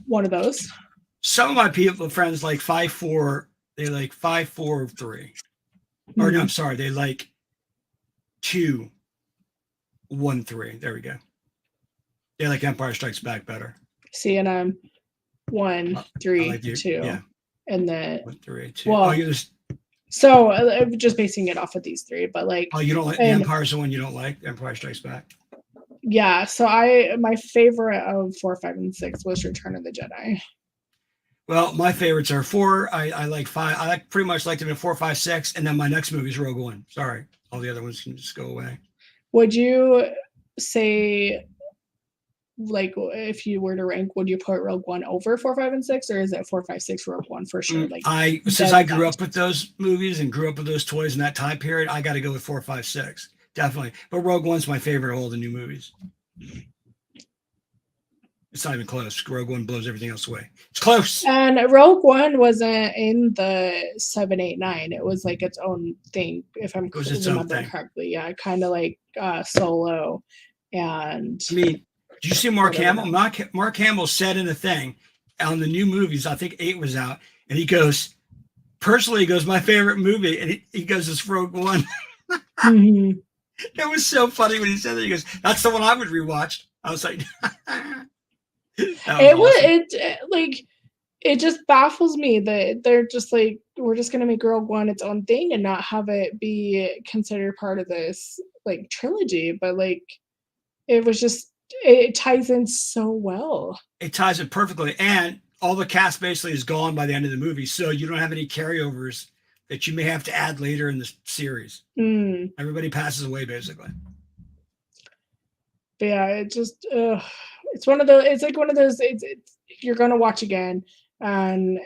one of those. Some of my friends like 5, 4. They like 5, 4, 3. Or no, I'm sorry. They like 2, 1, 3. There we go. They like Empire Strikes Back better. See, and I'm 1, 3, like 2, yeah. And then 1, 3, 2. Well, so I'm just basing it off of these 3, but like, you don't like the Empire's the one you don't like. Empire Strikes Back. Yeah, so my favorite of 4, 5, and 6 was Return of the Jedi. Well, my favorites are 4. I like 5. I pretty much liked them in 4, 5, 6, and then my next movie is Rogue One. Sorry, all the other ones can just go away. Would you say, like, if you were to rank, would you put Rogue One over 4, 5, and 6, or is it 4, 5, 6 Rogue One for sure? Like, since I grew up with those movies and grew up with those toys in that time period, I got to go with 4, 5, 6, definitely. But Rogue One's my favorite of all the new movies. It's not even close. Rogue One blows everything else away. It's close. And Rogue One wasn't in the 7, 8, 9. It was like its own thing, if I'm remembering correctly. Yeah, kind of like Solo. And I mean, did you see Mark Hamill? Mark Hamill said in a thing on the new movies, I think 8 was out, and he goes, personally, he goes, my favorite movie, and he goes, it's Rogue One. Mhm. It was so funny when he said that. He goes, that's the one I would rewatch. I was like, that was awesome. Like it just baffles me that they're just like, we're just gonna make Rogue One its own thing and not have it be considered part of this like trilogy. But like it was just it ties in so well. It ties it perfectly. And all the cast basically is gone by the end of the movie. So you don't have any carryovers that you may have to add later in the series. Mm. Everybody passes away basically. But yeah, it just it's one of those. It's like one of those. It's you're gonna watch again, and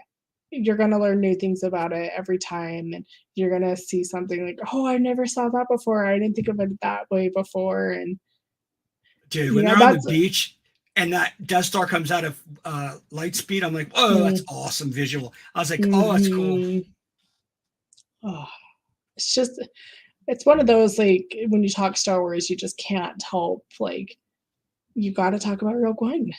you're gonna learn new things about it every time, and you're gonna see something like, oh, I never saw that before. I didn't think of it that way before, and Dude, when they're on the beach and that Death Star comes out of light speed, I'm like, oh, that's awesome visual. I was like, oh, that's cool. Oh, it's just, it's one of those, like, when you talk Star Wars, you just can't help, like, you got to talk about Rogue One.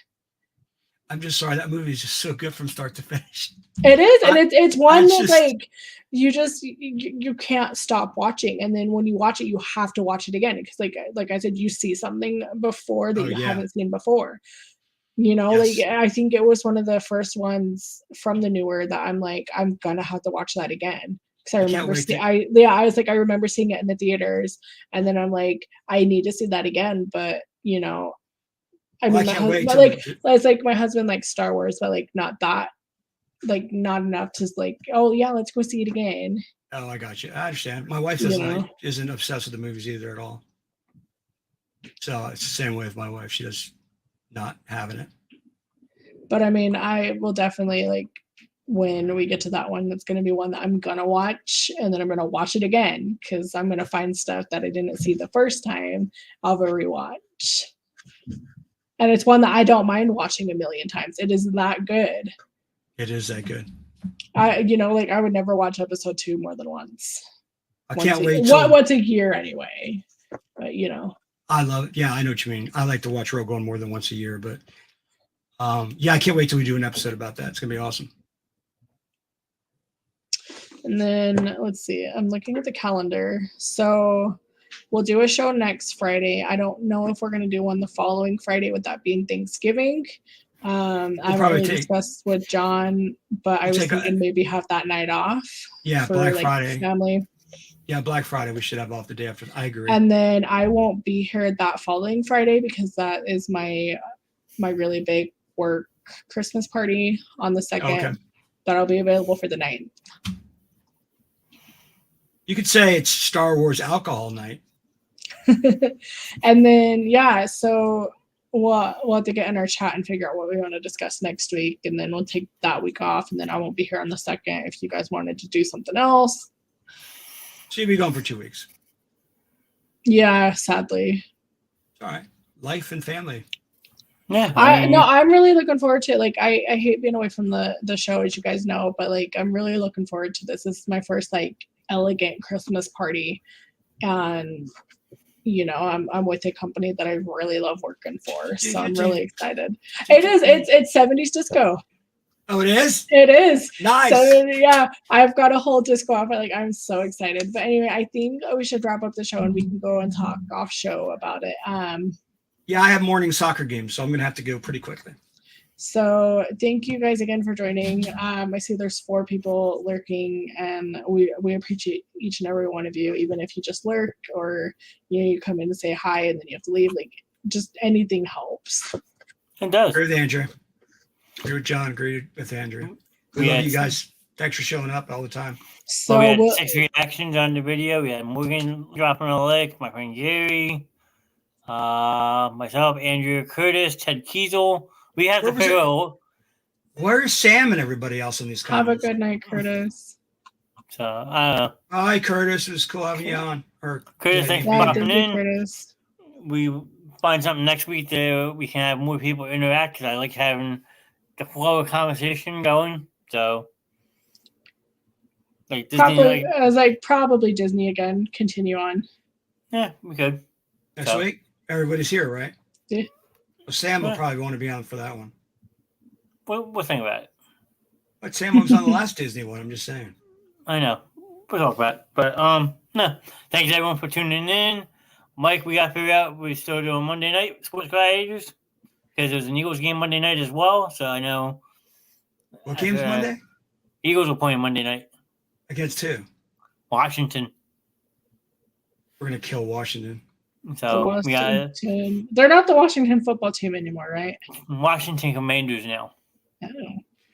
I'm just sorry, that movie is just so good from start to finish. It is, and it's one that's like you can't stop watching, and then when you watch it, you have to watch it again because, like I said, you see something before that you haven't seen before. You know, like I think it was one of the first ones from the newer that I'm like, I'm gonna have to watch that again because I remember I was like, I remember seeing it in the theaters, and then I'm like, I need to see that again, but you know. I mean, my husband, it's like my husband likes Star Wars, but like not that, like not enough to like, oh yeah, let's go see it again. Oh, I got you. I understand. My wife isn't obsessed with the movies either at all. So it's the same way with my wife. She does not having it. But I mean, I will definitely like when we get to that one, that's going to be one that I'm gonna watch, and then I'm gonna watch it again because I'm gonna find stuff that I didn't see the first time. I'll rewatch. And it's one that I don't mind watching a million times. It is that good. It is that good. I would never watch episode 2 more than once. I can't wait. Once a year anyway. But I love it. Yeah, I know what you mean. I like to watch Rogue One more than once a year, but I can't wait till we do an episode about that. It's gonna be awesome. And then let's see. I'm looking at the calendar. So we'll do a show next Friday. I don't know if we're going to do one the following Friday, with that being Thanksgiving. I've already discussed with John, but I was thinking maybe have that night off. Yeah, for Black Friday. Family. Yeah, Black Friday. We should have off the day after. I agree. And then I won't be here that following Friday because that is my really big work Christmas party on the 2nd. Okay. But I'll be available for the 9th. You could say it's Star Wars alcohol night. And then, so we'll have to get in our chat and figure out what we want to discuss next week. And then we'll take that week off. And then I won't be here on the 2nd if you guys wanted to do something else. So you'll be gone for 2 weeks. Yeah, sadly. All right. Life and family. Yeah. I'm really looking forward to it. Like, I hate being away from the show, as you guys know, but like, I'm really looking forward to this. This is my first like elegant Christmas party, and I'm with a company that I really love working for, so I'm really excited. It's 70s disco. Oh, it is? It is. Nice. So yeah, I've got a whole disco outfit. Like, I'm so excited. But anyway, I think we should wrap up the show and we can go and talk off show about it. Yeah, I have morning soccer games, so I'm gonna have to go pretty quickly. So thank you guys again for joining. I see there's 4 people lurking, and we appreciate each and every one of you, even if you just lurk or you come in and say hi and then you have to leave. Like, just anything helps. It does. Agree with Andrea. Agree with John. Agree with Andrea. We love you guys. Thanks for showing up all the time. So we had 6 reactions on the video. We had Morgan dropping a like, my friend Jerry, myself, Andrea Curtis, Ted Kiesel. We have to figure out. Where's Sam and everybody else in these comments? Have a good night, Curtis. So, I don't know. Hi, Curtis. It was cool having you on. Curtis, thanks for popping in. Curtis. We find something next week that we can have more people interact, because I like having the flow of conversation going. So, like Disney. Probably Disney again. Continue on. Yeah, we could. Next week, everybody's here, right? Yeah. Well, Sam will probably want to be on for that one. We'll think about it. But Sam was on the last Disney one. I'm just saying. I know. We'll talk about it. But no. Thanks everyone for tuning in. Mike, we got to figure out we're still doing Monday night Sports Gladiators because there's an Eagles game Monday night as well. So I know. What game's Monday? Eagles are playing Monday night. Against who? Washington. We're gonna kill Washington. So we got They're not the Washington football team anymore, right? Washington Commanders now. Oh,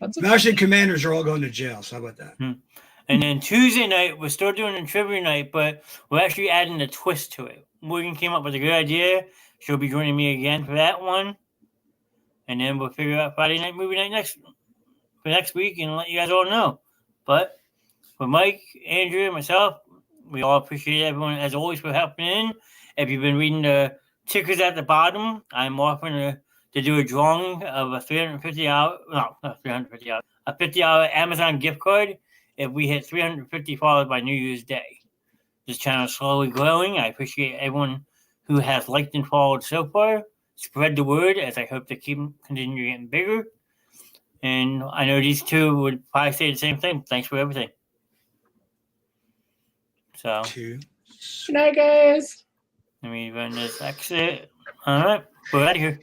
that's Washington Commanders are all going to jail. So how about that? And then Tuesday night, we're still doing a trivia night, but we're actually adding a twist to it. Morgan came up with a good idea. She'll be joining me again for that one. And then we'll figure out Friday night movie night next week and let you guys all know. But for Mike, Andrea, myself, we all appreciate everyone as always for helping in. If you've been reading the tickers at the bottom, I'm offering to do a drawing of a $50 Amazon gift card if we hit 350 followers by New Year's Day. This channel is slowly growing. I appreciate everyone who has liked and followed so far. Spread the word as I hope to continue getting bigger. And I know these two would probably say the same thing. Thanks for everything. So, good night, guys. let me run this exit. All right, we're out of here.